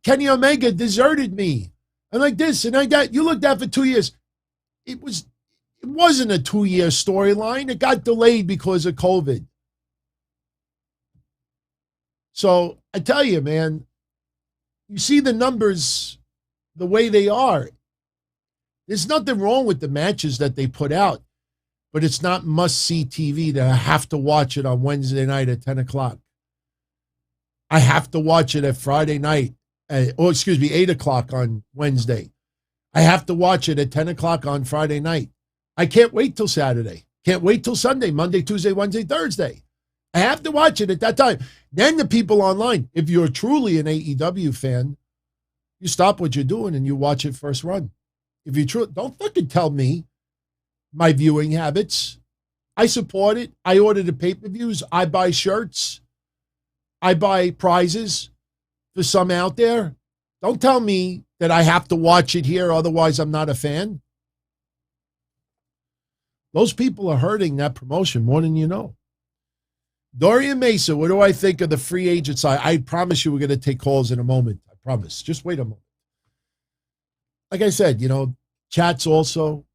Kenny Omega deserted me. And like this and like that. You looked at for 2 years. It wasn't a 2-year storyline. It got delayed because of COVID. So I tell you, man, you see the numbers the way they are. There's nothing wrong with the matches that they put out, but it's not must-see TV that I have to watch it on Wednesday night at 10 o'clock. I have to watch it at Friday night, 8 o'clock on Wednesday. I have to watch it at 10 o'clock on Friday night. I can't wait till Saturday. Can't wait till Sunday, Monday, Tuesday, Wednesday, Thursday. I have to watch it at that time. Then the people online, if you're truly an AEW fan, you stop what you're doing and you watch it first run. If you truly, don't fucking tell me my viewing habits. I support it. I order the pay-per-views. I buy shirts. I buy prizes for some out there. Don't tell me that I have to watch it here, otherwise I'm not a fan. Those people are hurting that promotion more than you know. Dorian Mesa, what do I think of the free agent side? I promise you we're going to take calls in a moment. I promise. Just wait a moment. Like I said, you know, chats also.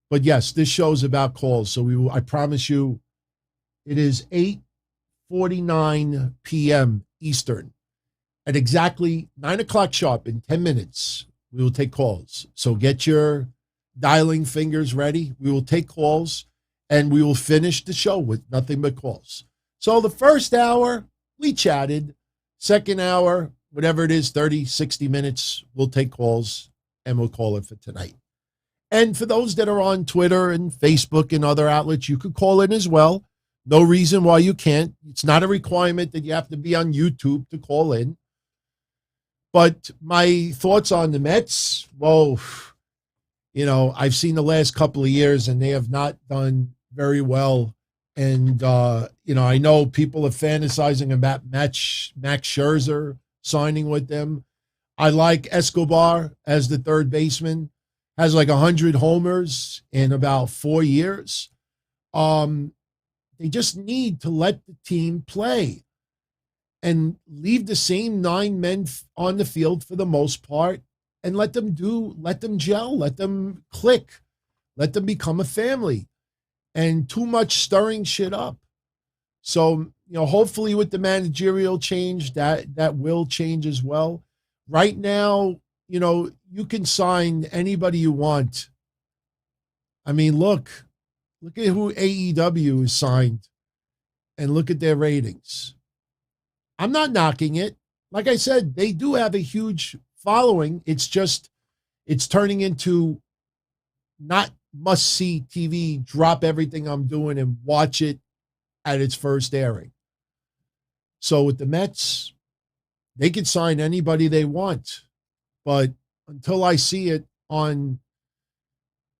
But yes, this show's about calls. So I promise you it is 8:49 p.m. Eastern. At exactly 9 o'clock sharp, in 10 minutes, we will take calls. So get your dialing fingers ready. We will take calls, and we will finish the show with nothing but calls. So the first hour, we chatted. Second hour, whatever it is, 30, 60 minutes, we'll take calls, and we'll call it for tonight. And for those that are on Twitter and Facebook and other outlets, you could call in as well. No reason why you can't. It's not a requirement that you have to be on YouTube to call in. But my thoughts on the Mets, well, you know, I've seen the last couple of years and they have not done very well. And, you know, I know people are fantasizing about Max Scherzer signing with them. I like Escobar as the third baseman. Has like 100 homers in about 4 years. They just need to let the team play and leave the same 9 men on the field for the most part and let them gel, let them click, let them become a family, and too much stirring shit up. So, you know, hopefully with the managerial change, that will change as well. Right now, you know, you can sign anybody you want. I mean, look at who AEW is signed and look at their ratings. I'm not knocking it. Like I said, they do have a huge following. It's just, it's turning into not must-see TV, drop everything I'm doing and watch it at its first airing. So with the Mets, they can sign anybody they want. But until I see it on,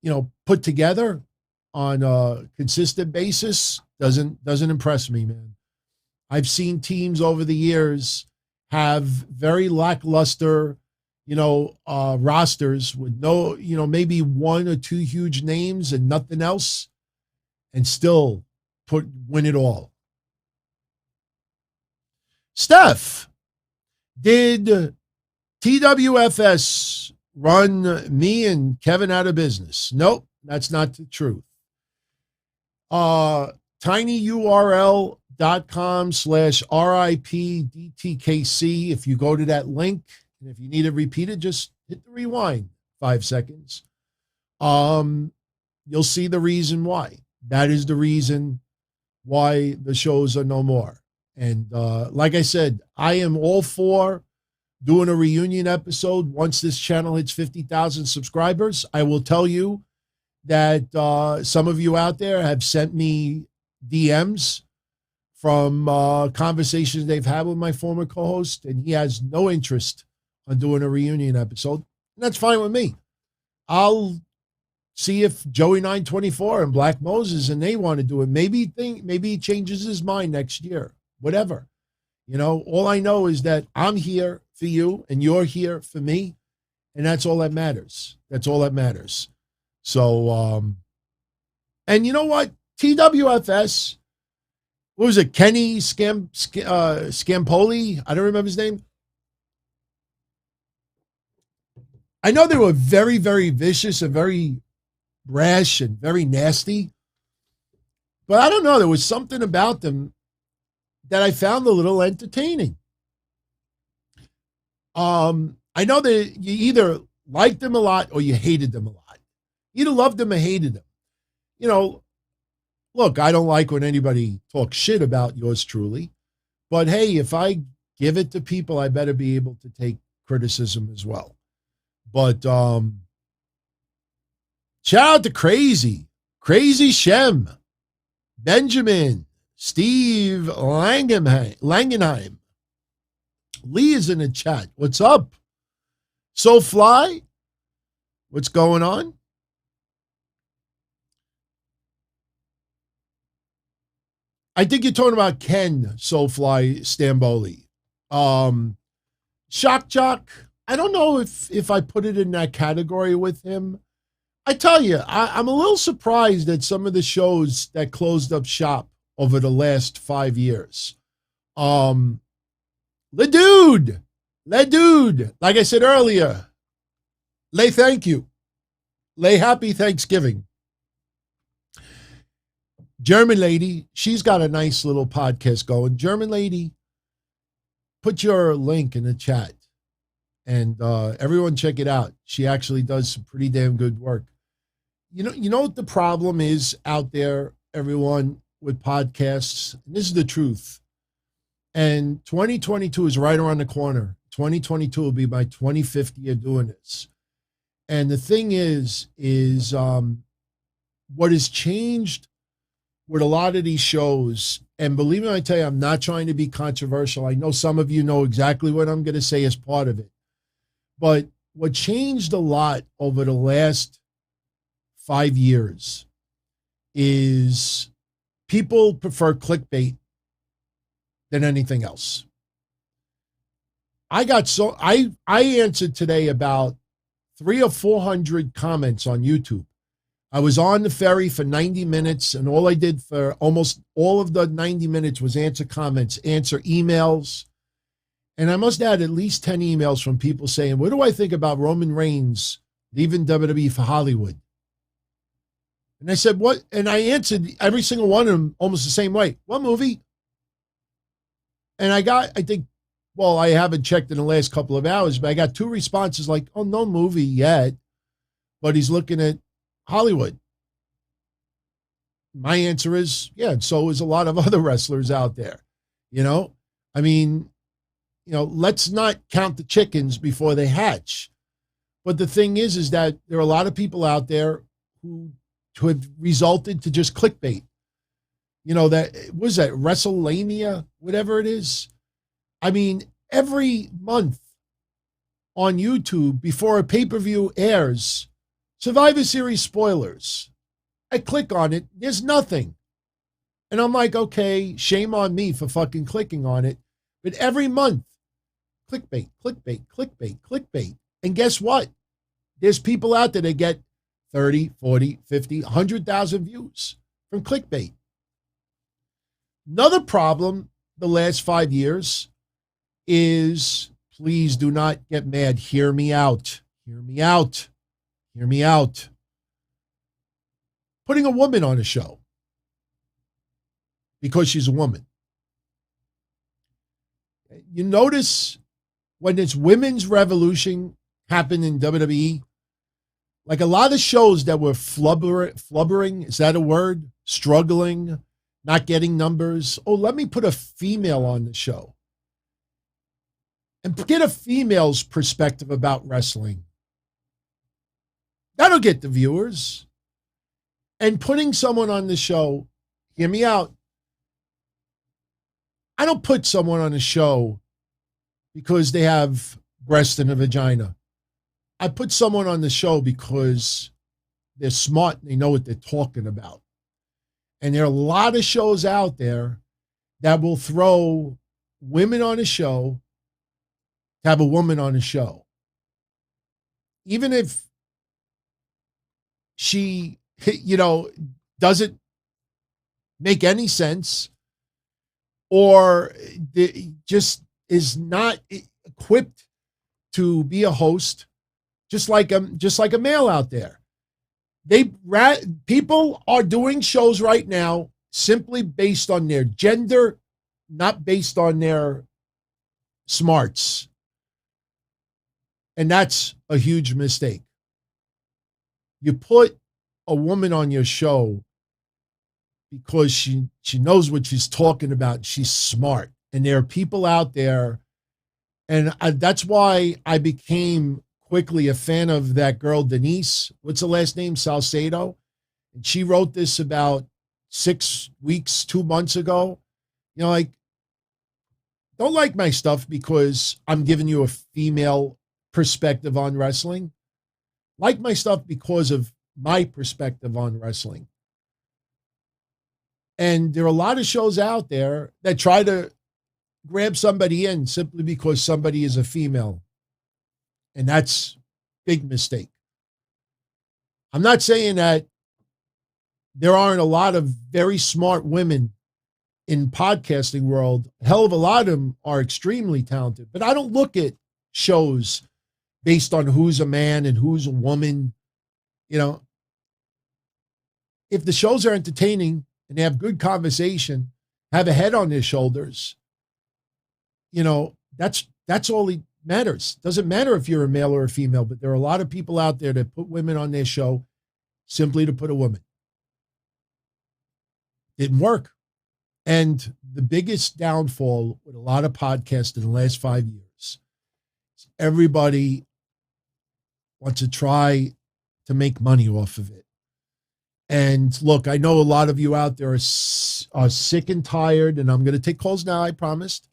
you know, put together on a consistent basis, doesn't impress me, man. I've seen teams over the years have very lackluster, rosters with no, maybe one or two huge names and nothing else, and still win it all. Steph, did TWFS run me and Kevin out of business? Nope, that's not the truth. tinyurl.com/RIPDTKC. If you go to that link, and if you need it repeated, just hit the rewind 5 seconds. You'll see the reason why. That is the reason why the shows are no more. And like I said, I am all for doing a reunion episode once this channel hits 50,000 subscribers. I will tell you that some of you out there have sent me DMs from conversations they've had with my former co-host, and he has no interest on doing a reunion episode. And that's fine with me. I'll see if Joey 924 and Black Moses and they want to do it. Maybe he changes his mind next year. Whatever. All I know is that I'm here for you and you're here for me. And that's all that matters. That's all that matters. So, and you know what? TWFS, what was it? Kenny Scampoli? I don't remember his name. I know they were very, very vicious and very brash and very nasty. But I don't know. There was something about them that I found a little entertaining. I know that you either liked them a lot or you hated them a lot. You either loved them or hated them. Look, I don't like when anybody talks shit about yours truly. But hey, if I give it to people, I better be able to take criticism as well. But shout out to Crazy Shem, Benjamin, Steve Langenheim. Lee is in the chat. What's up? So Fly, what's going on? I think you're talking about Ken Soulfly Stamboli. Shock Jock, I don't know if I put it in that category with him. I tell you, I'm a little surprised at some of the shows that closed up shop over the last 5 years. Le Dude, like I said earlier, Lay thank you. Lay happy Thanksgiving. German Lady, she's got a nice little podcast going. German Lady, put your link in the chat and everyone check it out. She actually does some pretty damn good work. You know what the problem is out there, everyone, with podcasts? And this is the truth. And 2022 is right around the corner. 2022 will be my 25th year doing this. And the thing is what has changed with a lot of these shows, and believe me when I tell you, I'm not trying to be controversial. I know some of you know exactly what I'm going to say as part of it. But what changed a lot over the last 5 years is people prefer clickbait than anything else. I answered today about 300 or 400 comments on YouTube. I was on the ferry for 90 minutes, and all I did for almost all of the 90 minutes was answer comments, answer emails. And I must add at least 10 emails from people saying, what do I think about Roman Reigns leaving WWE for Hollywood? And I said, what? And I answered every single one of them almost the same way. What movie? And I haven't checked in the last couple of hours, but I got 2 responses like, oh, no movie yet, but he's looking at Hollywood. My answer is, yeah, and so is a lot of other wrestlers out there. Let's not count the chickens before they hatch. But the thing is that there are a lot of people out there who have resulted to just clickbait. That was that WrestleMania, whatever it is. I mean, every month on YouTube before a pay-per-view airs, Survivor Series spoilers. I click on it. There's nothing. And I'm like, okay, shame on me for fucking clicking on it. But every month Clickbait, clickbait, clickbait, clickbait. And guess what? There's people out there that get 30, 40, 50, 100,000 views from clickbait. Another problem the last 5 years is, please do not get mad. Hear me out. Hear me out. Hear me out. Putting a woman on a show because she's a woman. You notice when this women's revolution happened in WWE, like a lot of shows that were flubbering, is that a word? Struggling, not getting numbers. Oh, let me put a female on the show and get a female's perspective about wrestling. That'll get the viewers. And putting someone on the show, hear me out. I don't put someone on a show because they have breast and a vagina. I put someone on the show because they're smart and they know what they're talking about. And there are a lot of shows out there that will throw women on a show to have a woman on a show. Even if she, doesn't make any sense or just is not equipped to be a host, just like a male out there. People are doing shows right now simply based on their gender, not based on their smarts. And that's a huge mistake. You put a woman on your show because she knows what she's talking about. She's smart. And there are people out there. And that's why I became quickly a fan of that girl, Denise. What's the last name? Salcedo. And she wrote this about 6 weeks, 2 months ago. Don't like my stuff because I'm giving you a female perspective on wrestling. Like my stuff because of my perspective on wrestling. And there are a lot of shows out there that try to grab somebody in simply because somebody is a female. And that's a big mistake. I'm not saying that there aren't a lot of very smart women in podcasting world. A hell of a lot of them are extremely talented. But I don't look at shows based on who's a man and who's a woman. If the shows are entertaining and they have good conversation, have a head on their shoulders, that's all it matters. Doesn't matter if you're a male or a female, but there are a lot of people out there that put women on their show simply to put a woman. Didn't work. And the biggest downfall with a lot of podcasts in the last 5 years is everybody wants to try to make money off of it. And look, I know a lot of you out there are sick and tired, and I'm going to take calls now, I promised.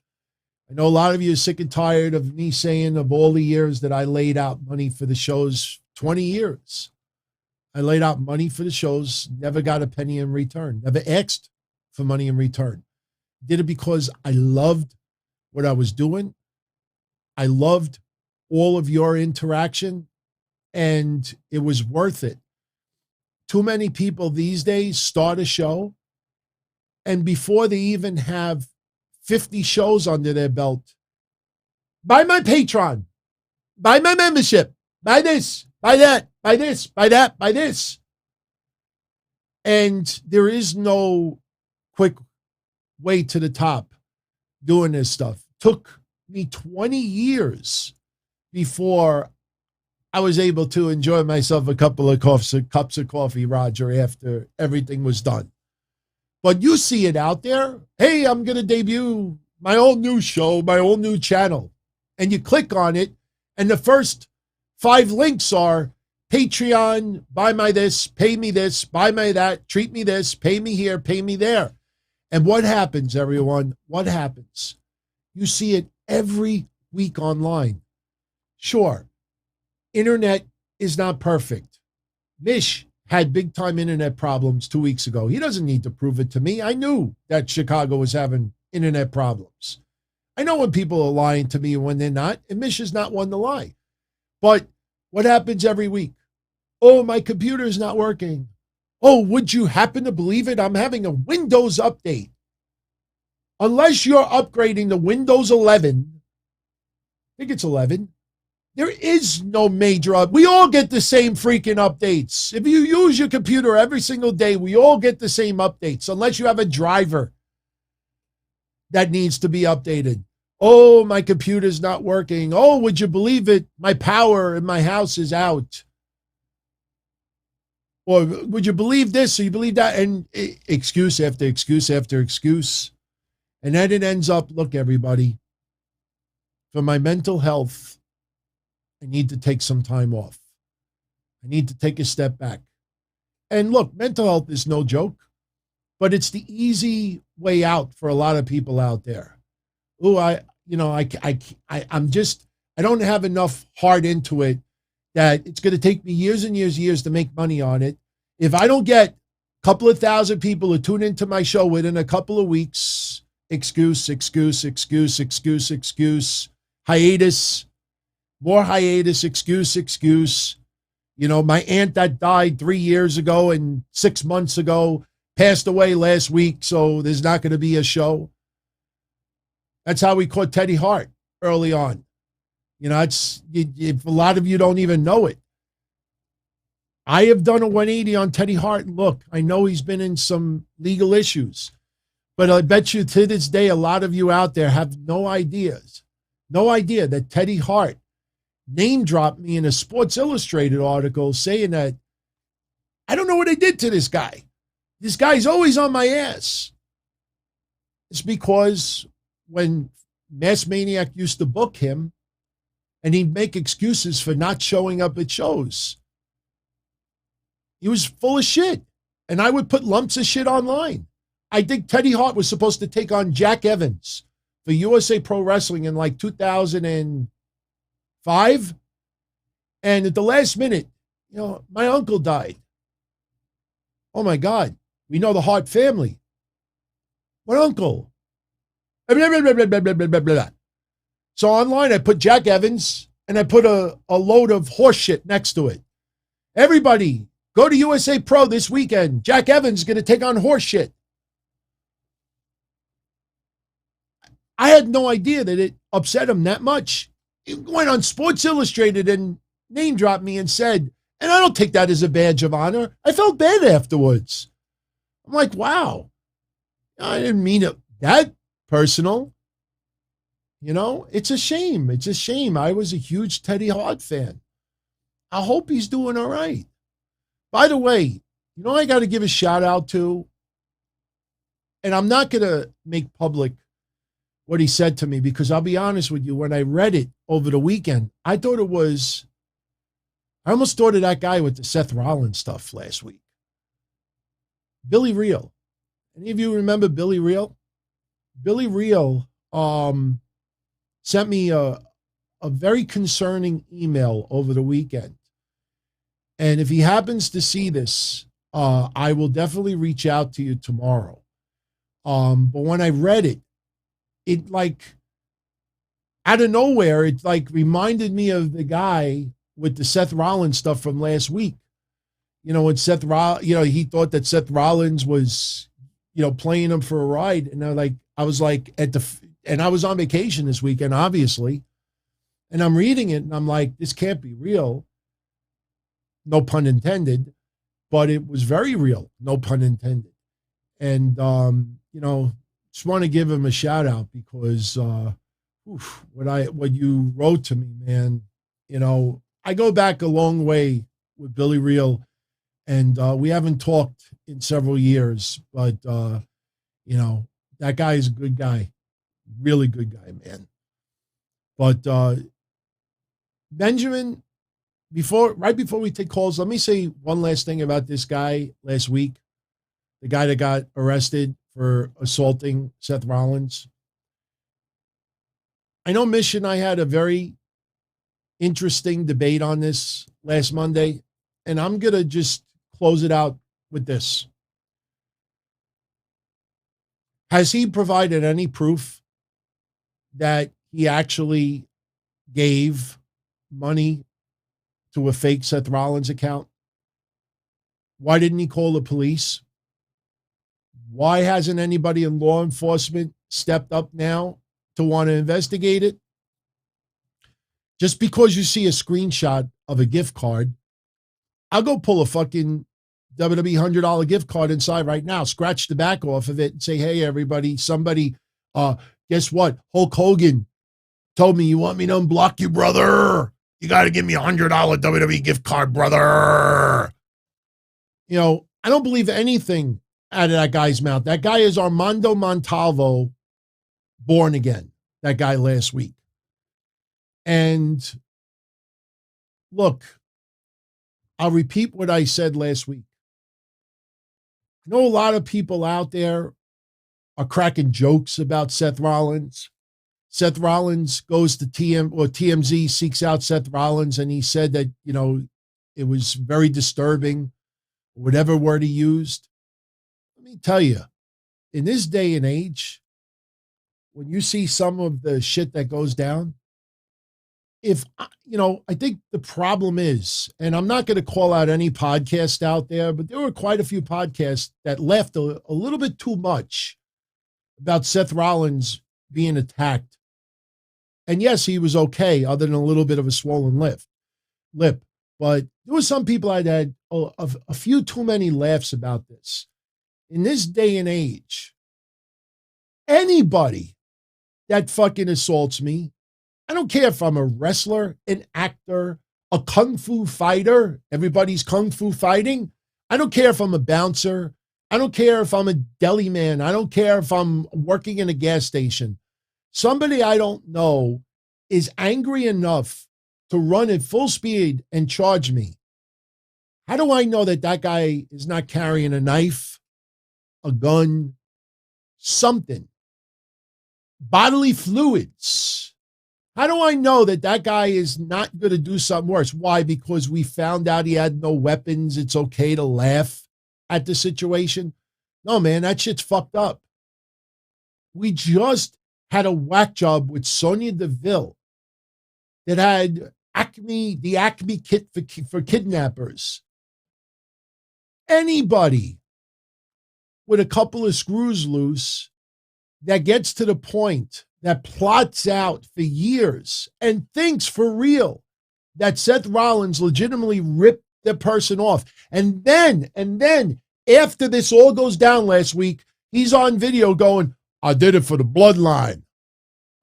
I know a lot of you are sick and tired of me saying of all the years that I laid out money for the shows, 20 years. I laid out money for the shows, never got a penny in return, never asked for money in return. Did it because I loved what I was doing. I loved all of your interaction, and it was worth it. Too many people these days start a show, and before they even have 50 shows under their belt, buy my Patreon, buy my membership, buy this, buy that, buy this, buy that, buy this. And there is no quick way to the top doing this stuff. Took me 20 years before I was able to enjoy myself a couple of cups of coffee, Roger, after everything was done. But you see it out there. Hey, I'm going to debut my own new show, my own new channel. And you click on it, and the first 5 links are Patreon, buy my this, pay me this, buy my that, treat me this, pay me here, pay me there. And what happens, everyone? What happens? You see it every week online. Sure, internet is not perfect. Mish had big-time internet problems 2 weeks ago. He doesn't need to prove it to me. I knew that Chicago was having internet problems. I know when people are lying to me and when they're not, and Mish is not one to lie. But what happens every week? Oh, my computer is not working. Oh, would you happen to believe it? I'm having a Windows update. Unless you're upgrading to Windows 11, I think it's 11, there is no major update. We all get the same freaking updates. If you use your computer every single day, we all get the same updates, unless you have a driver that needs to be updated. Oh, my computer's not working. Oh, would you believe it? My power in my house is out. Or would you believe this or you believe that? And excuse after excuse after excuse. And then it ends up, look, everybody, for my mental health, I need to take some time off. I need to take a step back. And look, mental health is no joke, but it's the easy way out for a lot of people out there. Oh, I don't have enough heart into it that it's going to take me years and years to make money on it. If I don't get a couple of thousand people who tune into my show within a couple of weeks, excuse, hiatus, more hiatus, excuse. You know, my aunt that died 3 years ago and 6 months ago passed away last week, so there's not going to be a show. That's how we caught Teddy Hart early on. You know, if a lot of you don't even know it. I have done a 180 on Teddy Hart. And look, I know he's been in some legal issues, but I bet you to this day, a lot of you out there have no idea that Teddy Hart name dropped me in a Sports Illustrated article saying that I don't know what I did to this guy. This guy's always on my ass. It's because when Mass Maniac used to book him and he'd make excuses for not showing up at shows, he was full of shit. And I would put lumps of shit online. I think Teddy Hart was supposed to take on Jack Evans for USA Pro Wrestling in like 2005. And at the last minute, you know, my uncle died. Oh my God. We know the Hart family. What uncle? So online, I put Jack Evans and I put a load of horse shit next to it. Everybody, go to USA Pro this weekend. Jack Evans is going to take on horse shit. I had no idea that it upset him that much. He went on Sports Illustrated and name dropped me and said, and I don't take that as a badge of honor. I felt bad afterwards. I'm like, wow. I didn't mean it that personal. You know, it's a shame. It's a shame. I was a huge Teddy Hart fan. I hope he's doing all right. By the way, you know, I got to give a shout out to, and I'm not going to make public what he said to me because I'll be honest with you, when I read it over the weekend, I almost thought of that guy with the Seth Rollins stuff last week. Billy Real. Any of you remember Billy Real? Billy Real sent me a very concerning email over the weekend. And if he happens to see this, I will definitely reach out to you tomorrow. But when I read it, it like out of nowhere, it like reminded me of the guy with the Seth Rollins stuff from last week. You know, when he thought that Seth Rollins was, playing him for a ride. And I was on vacation this weekend, obviously. And I'm reading it and I'm like, this can't be real. No pun intended, but it was very real. No pun intended. And, just want to give him a shout out because, what you wrote to me, man, I go back a long way with Billy Real and, we haven't talked in several years, but, that guy is a good guy, really good guy, man. But, Benjamin, right before we take calls, let me say one last thing about this guy last week, the guy that got arrested for assaulting Seth Rollins. I know Mish and I had a very interesting debate on this last Monday, and I'm going to just close it out with this. Has he provided any proof that he actually gave money to a fake Seth Rollins account? Why didn't he call the police? Why hasn't anybody in law enforcement stepped up now to want to investigate it? Just because you see a screenshot of a gift card, I'll go pull a fucking WWE $100 gift card inside right now, scratch the back off of it and say, hey, everybody, somebody, guess what? Hulk Hogan told me, you want me to unblock you, brother? You got to give me a $100 WWE gift card, brother. You know, I don't believe anything out of that guy's mouth. That guy is Armando Montalvo born again, that guy last week. And look, I'll repeat what I said last week. I know a lot of people out there are cracking jokes about Seth Rollins. Seth Rollins goes to TMZ seeks out Seth Rollins, and he said that, you know, it was very disturbing, whatever word he used. Let me tell you, in this day and age, when you see some of the shit that goes down, I think the problem is, and I'm not going to call out any podcast out there, but there were quite a few podcasts that left a little bit too much about Seth Rollins being attacked. And yes, he was okay, other than a little bit of a swollen lip. But there were some people that had a few too many laughs about this. In this day and age, anybody that fucking assaults me, I don't care if I'm a wrestler, an actor, a kung fu fighter. Everybody's kung fu fighting. I don't care if I'm a bouncer. I don't care if I'm a deli man. I don't care if I'm working in a gas station. Somebody I don't know is angry enough to run at full speed and charge me. How do I know that that guy is not carrying a knife, a gun, something? Bodily fluids. How do I know that that guy is not going to do something worse? Why? Because we found out he had no weapons. It's okay to laugh at the situation. No, man, that shit's fucked up. We just had a whack job with Sonya Deville that had the Acme kit for kidnappers. Anybody with a couple of screws loose that gets to the point that plots out for years and thinks for real that Seth Rollins legitimately ripped the person off. And then after this all goes down last week, he's on video going, I did it for the bloodline.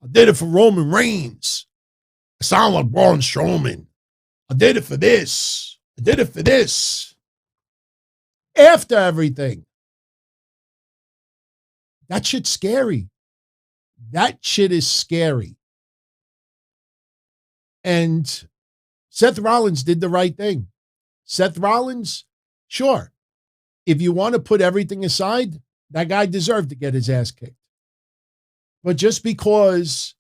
I did it for Roman Reigns. I sound like Braun Strowman. I did it for this. I did it for this. After everything. That shit's scary. That shit is scary. And Seth Rollins did the right thing. Seth Rollins, sure. If you want to put everything aside, that guy deserved to get his ass kicked. But just because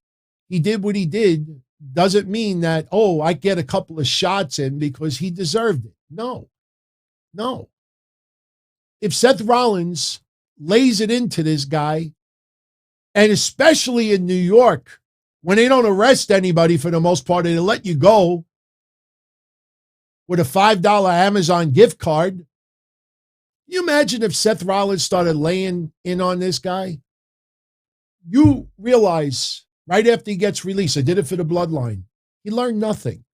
he did what he did doesn't mean that, I get a couple of shots in because he deserved it. No. If Seth Rollins lays it into this guy, and especially in New York, when they don't arrest anybody for the most part, they let you go with a $5 Amazon gift card. Can you imagine if Seth Rollins started laying in on this guy? You realize right after he gets released, I did it for the bloodline. He learned nothing.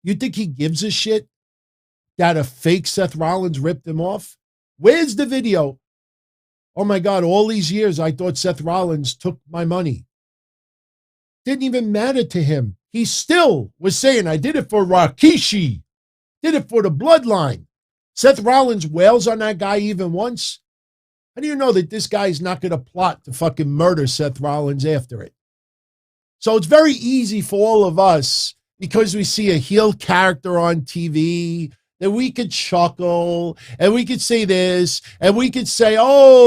You think he gives a shit that a fake Seth Rollins ripped him off? Where's the video? Oh my God, all these years I thought Seth Rollins took my money. Didn't even matter to him. He still was saying, I did it for Rikishi. Did it for the bloodline. Seth Rollins wails on that guy even once. How do you know that this guy's not going to plot to fucking murder Seth Rollins after it? So it's very easy for all of us, because we see a heel character on TV, that we could chuckle and we could say this and we could say,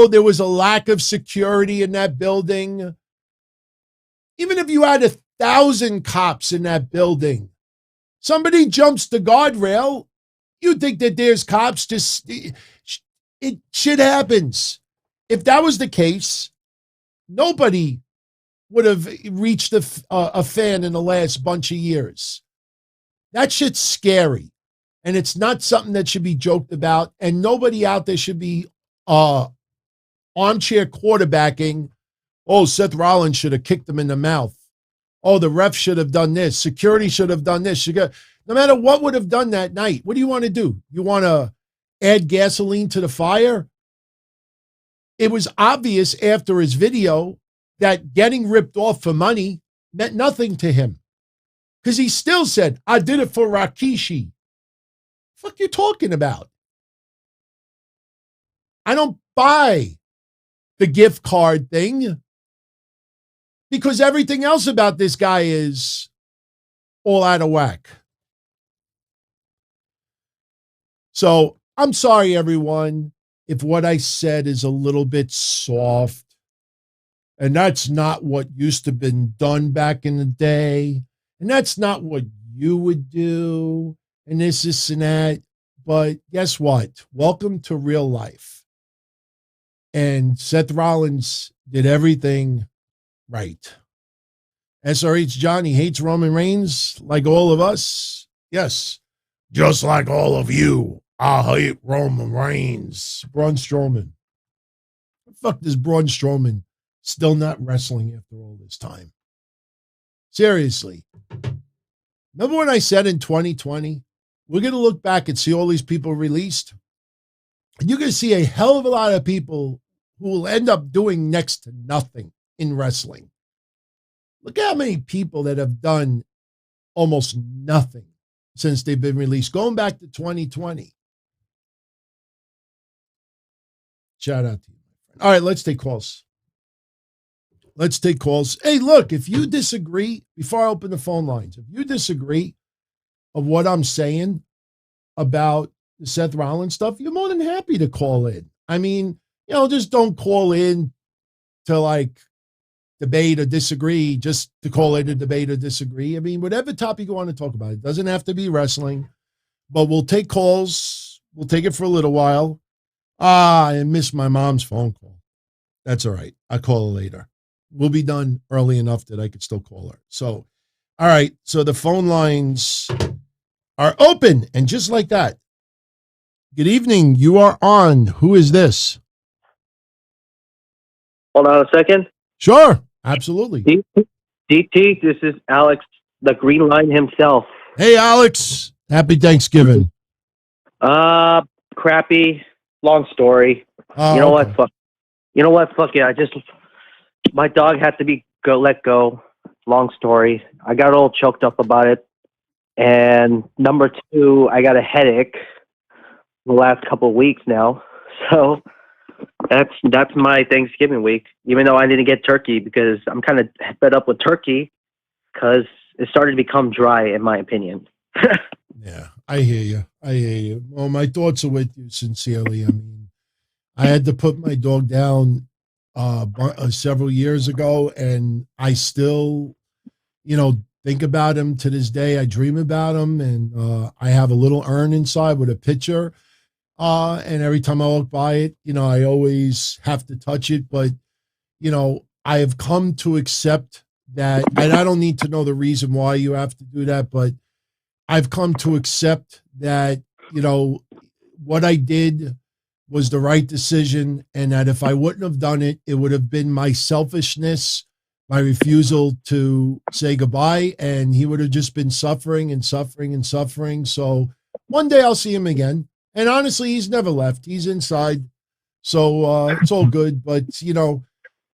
there was a lack of security in that building. Even if you had 1,000 cops in that building, somebody jumps the guardrail, you think that there's cops. Shit happens. If that was the case, nobody would have reached a fan in the last bunch of years. That shit's scary. And it's not something that should be joked about. And nobody out there should be armchair quarterbacking. Oh, Seth Rollins should have kicked him in the mouth. Oh, the ref should have done this. Security should have done this. No matter what would have done that night, what do you want to do? You want to add gasoline to the fire? It was obvious after his video that getting ripped off for money meant nothing to him. Because he still said, I did it for Rikishi. Fuck you talking about? I don't buy the gift card thing because everything else about this guy is all out of whack. So I'm sorry, everyone, if what I said is a little bit soft. And that's not what used to have been done back in the day. And that's not what you would do. And this and that. But guess what? Welcome to real life. And Seth Rollins did everything right. SRH Johnny hates Roman Reigns like all of us. Yes, just like all of you. I hate Roman Reigns. Braun Strowman. What the fuck does Braun Strowman still not wrestling after all this time? Seriously. Remember when I said in 2020, we're going to look back and see all these people released? And you're going to see a hell of a lot of people who will end up doing next to nothing in wrestling. Look at how many people that have done almost nothing since they've been released, going back to 2020. Shout out to you, my friend. All right, let's take calls. Let's take calls. Hey, look, if you disagree, before I open the phone lines, if you disagree of what I'm saying about the Seth Rollins stuff, you're more than happy to call in. I mean, just don't call in to like debate or disagree, just to call it a debate or disagree. I mean, whatever topic you want to talk about, it doesn't have to be wrestling, but we'll take calls. We'll take it for a little while. I missed my mom's phone call. That's all right. I'll call her later. We'll be done early enough that I could still call her. So, all right. So the phone lines are open. And just like that, good evening. You are on. Who is this? Hold on a second. Sure. Absolutely. DT, this is Alex, the Green Line himself. Hey, Alex. Happy Thanksgiving. Crappy. Long story. Oh, you know okay. what? Fuck. You know what? Fuck it. My dog had to be let go. Long story. I got all choked up about it. And number two, I got a headache the last couple of weeks now. So that's my Thanksgiving week. Even though I didn't get turkey because I'm kind of fed up with turkey because it started to become dry, in my opinion. Yeah, I hear you. Well, my thoughts are with you sincerely. I mean, I had to put my dog down several years ago, and I still, think about him to this day. I dream about him, and I have a little urn inside with a picture. And every time I walk by it, I always have to touch it. But, I have come to accept that, and I don't need to know the reason why you have to do that, but I've come to accept that, what I did was the right decision, and that if I wouldn't have done it, it would have been my selfishness, my refusal to say goodbye, and he would have just been suffering and suffering and suffering. So one day I'll see him again. And honestly, he's never left. He's inside. So it's all good. But,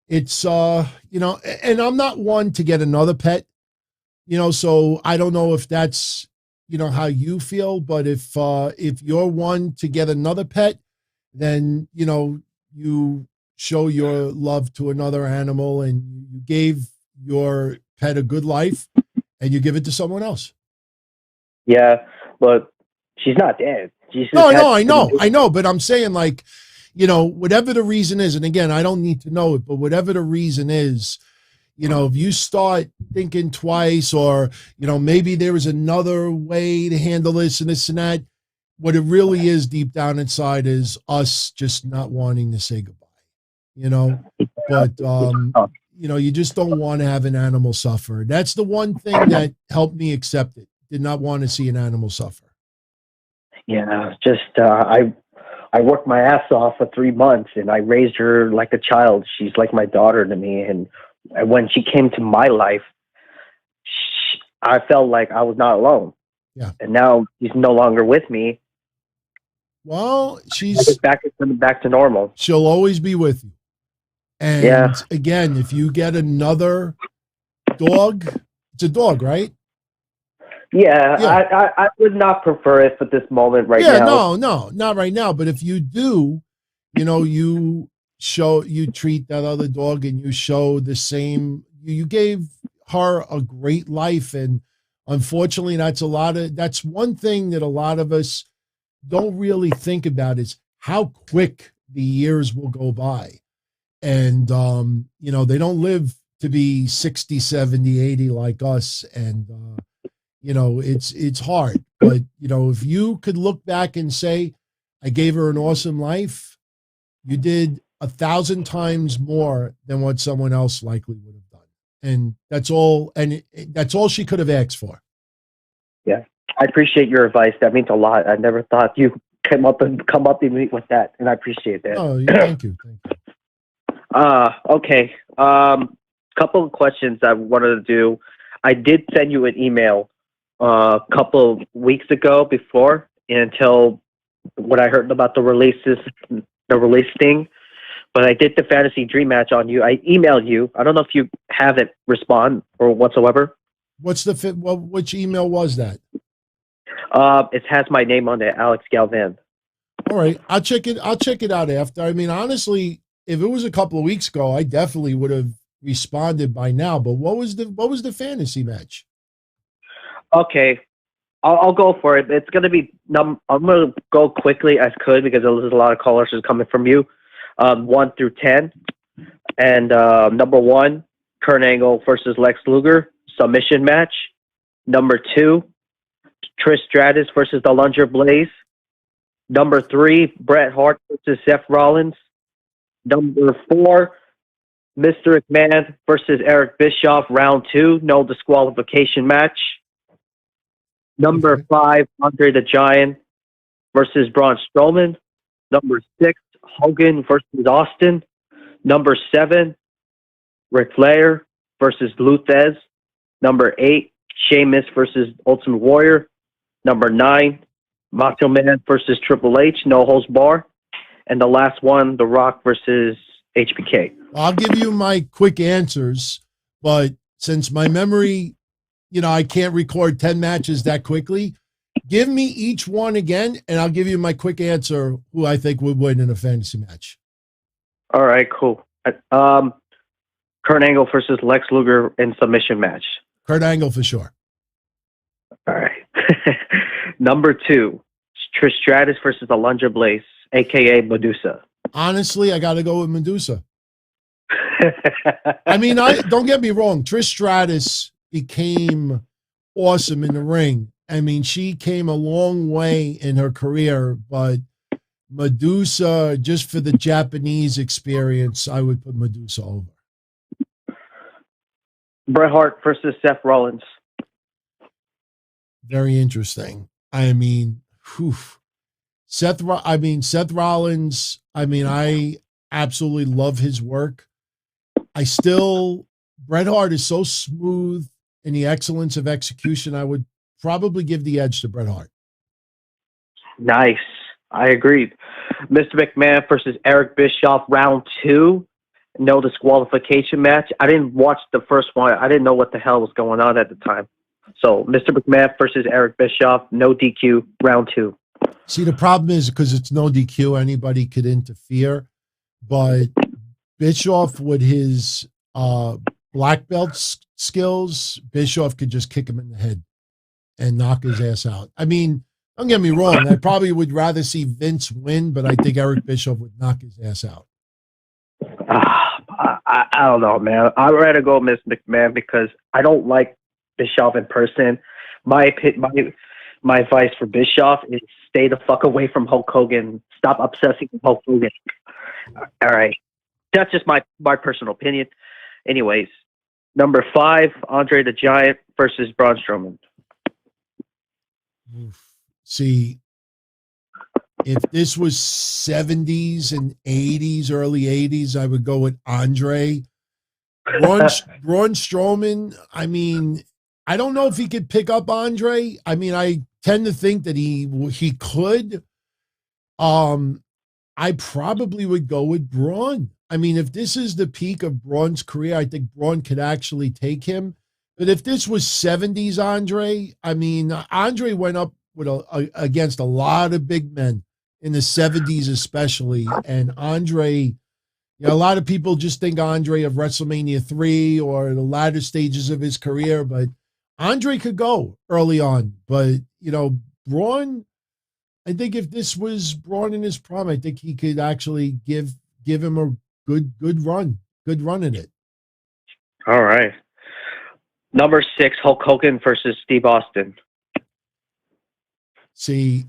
it's, and I'm not one to get another pet, so I don't know if that's, how you feel. But if you're one to get another pet, then, you show your love to another animal and you gave your pet a good life and you give it to someone else. Yeah, but she's not dead. No, I know. But I'm saying, like, whatever the reason is, and again, I don't need to know it, but whatever the reason is, if you start thinking twice or, maybe there is another way to handle this and this and that, what it really is deep down inside is us just not wanting to say goodbye, but, you just don't want to have an animal suffer. That's the one thing that helped me accept it. Did not want to see an animal suffer. Yeah, just I worked my ass off for 3 months, and I raised her like a child. She's like my daughter to me, and when she came to my life, I felt like I was not alone. Yeah. And now she's no longer with me. Well, It's coming back to normal. She'll always be with you. And again, if you get another dog, it's a dog, right? Yeah. I would not prefer it for this moment now. No, not right now. But if you do, you treat that other dog and you show the same, you gave her a great life. And unfortunately, that's one thing that a lot of us don't really think about is how quick the years will go by. And, they don't live to be 60, 70, 80 like us. And, it's hard. But, if you could look back and say, I gave her an awesome life, you did 1,000 times more than what someone else likely would have done. And that's all. And that's all she could have asked for. Yeah. I appreciate your advice. That means a lot. I never thought you come up and meet with that. And I appreciate that. Oh, thank you. Okay. Couple of questions I wanted to do. I did send you an email a couple of weeks ago before until when I heard about the release thing. But I did the fantasy dream match on you. I emailed you. I don't know if you haven't respond or whatsoever. Which email was that? It has my name on it, Alex Galvan. All right. I'll check it out after. I mean, honestly, if it was a couple of weeks ago, I definitely would have responded by now. But what was the fantasy match? Okay, I'll go for it. It's going to be. I'm going to go quickly as could because there's a lot of callers coming from you. 1 through 10, and number 1, Kurt Angle versus Lex Luger submission match. Number 2, Trish Stratus versus the Lunger Blaze. Number 3, Bret Hart versus Seth Rollins. Number 4, Mr. McMahon versus Eric Bischoff, round 2, no disqualification match. Number 5, Andre the Giant versus Braun Strowman. Number 6, Hogan versus Austin. Number 7, Ric Flair versus Luthez. Number 8, Sheamus versus Ultimate Warrior. Number 9, Macho Man versus Triple H, no holds bar. And the last one, The Rock versus HBK. I'll give you my quick answers, but since my memory, I can't record 10 matches that quickly, give me each one again, and I'll give you my quick answer who I think would win in a fantasy match. All right, cool. Kurt Angle versus Lex Luger in submission match. Kurt Angle for sure. All right. Number 2, Trish Stratus versus the Lunger Blaze, a.k.a. Madusa. Honestly, I got to go with Madusa. I mean, don't get me wrong. Trish Stratus became awesome in the ring. I mean, she came a long way in her career, but Madusa, just for the Japanese experience, I would put Madusa over. Bret Hart versus Seth Rollins. Very interesting. I mean, Seth Rollins, I absolutely love his work. Bret Hart is so smooth in the excellence of execution. I would probably give the edge to Bret Hart. Nice. I agreed. Mr. McMahon versus Eric Bischoff, round 2. No disqualification match. I didn't watch the first one. I didn't know what the hell was going on at the time. So, Mr. McMahon versus Eric Bischoff, no DQ, round 2. See, the problem is because it's no DQ, anybody could interfere. But Bischoff, with his black belt skills, Bischoff could just kick him in the head and knock his ass out. I mean, don't get me wrong. I probably would rather see Vince win, but I think Eric Bischoff would knock his ass out. I don't know, man. I'd rather go Miss McMahon because I don't like Bischoff in person. My advice for Bischoff is stay the fuck away from Hulk Hogan. Stop obsessing with Hulk Hogan. All right. That's just my personal opinion. Anyways, number 5, Andre the Giant versus Braun Strowman. See, if this was 70s and 80s, early 80s, I would go with Andre. Braun Strowman, I mean, I don't know if he could pick up Andre. I mean, I tend to think that he could. I probably would go with Braun. I mean, if this is the peak of Braun's career, I think Braun could actually take him. But if this was 70s Andre, I mean, Andre went up with against a lot of big men in the 70s especially. And Andre, you know, a lot of people just think Andre of WrestleMania 3 or the latter stages of his career, but Andre could go early on. But, you know, Braun, I think if this was Braun in his prime, I think he could actually give him a good run in it. All right. Number 6, Hulk Hogan versus Steve Austin. See,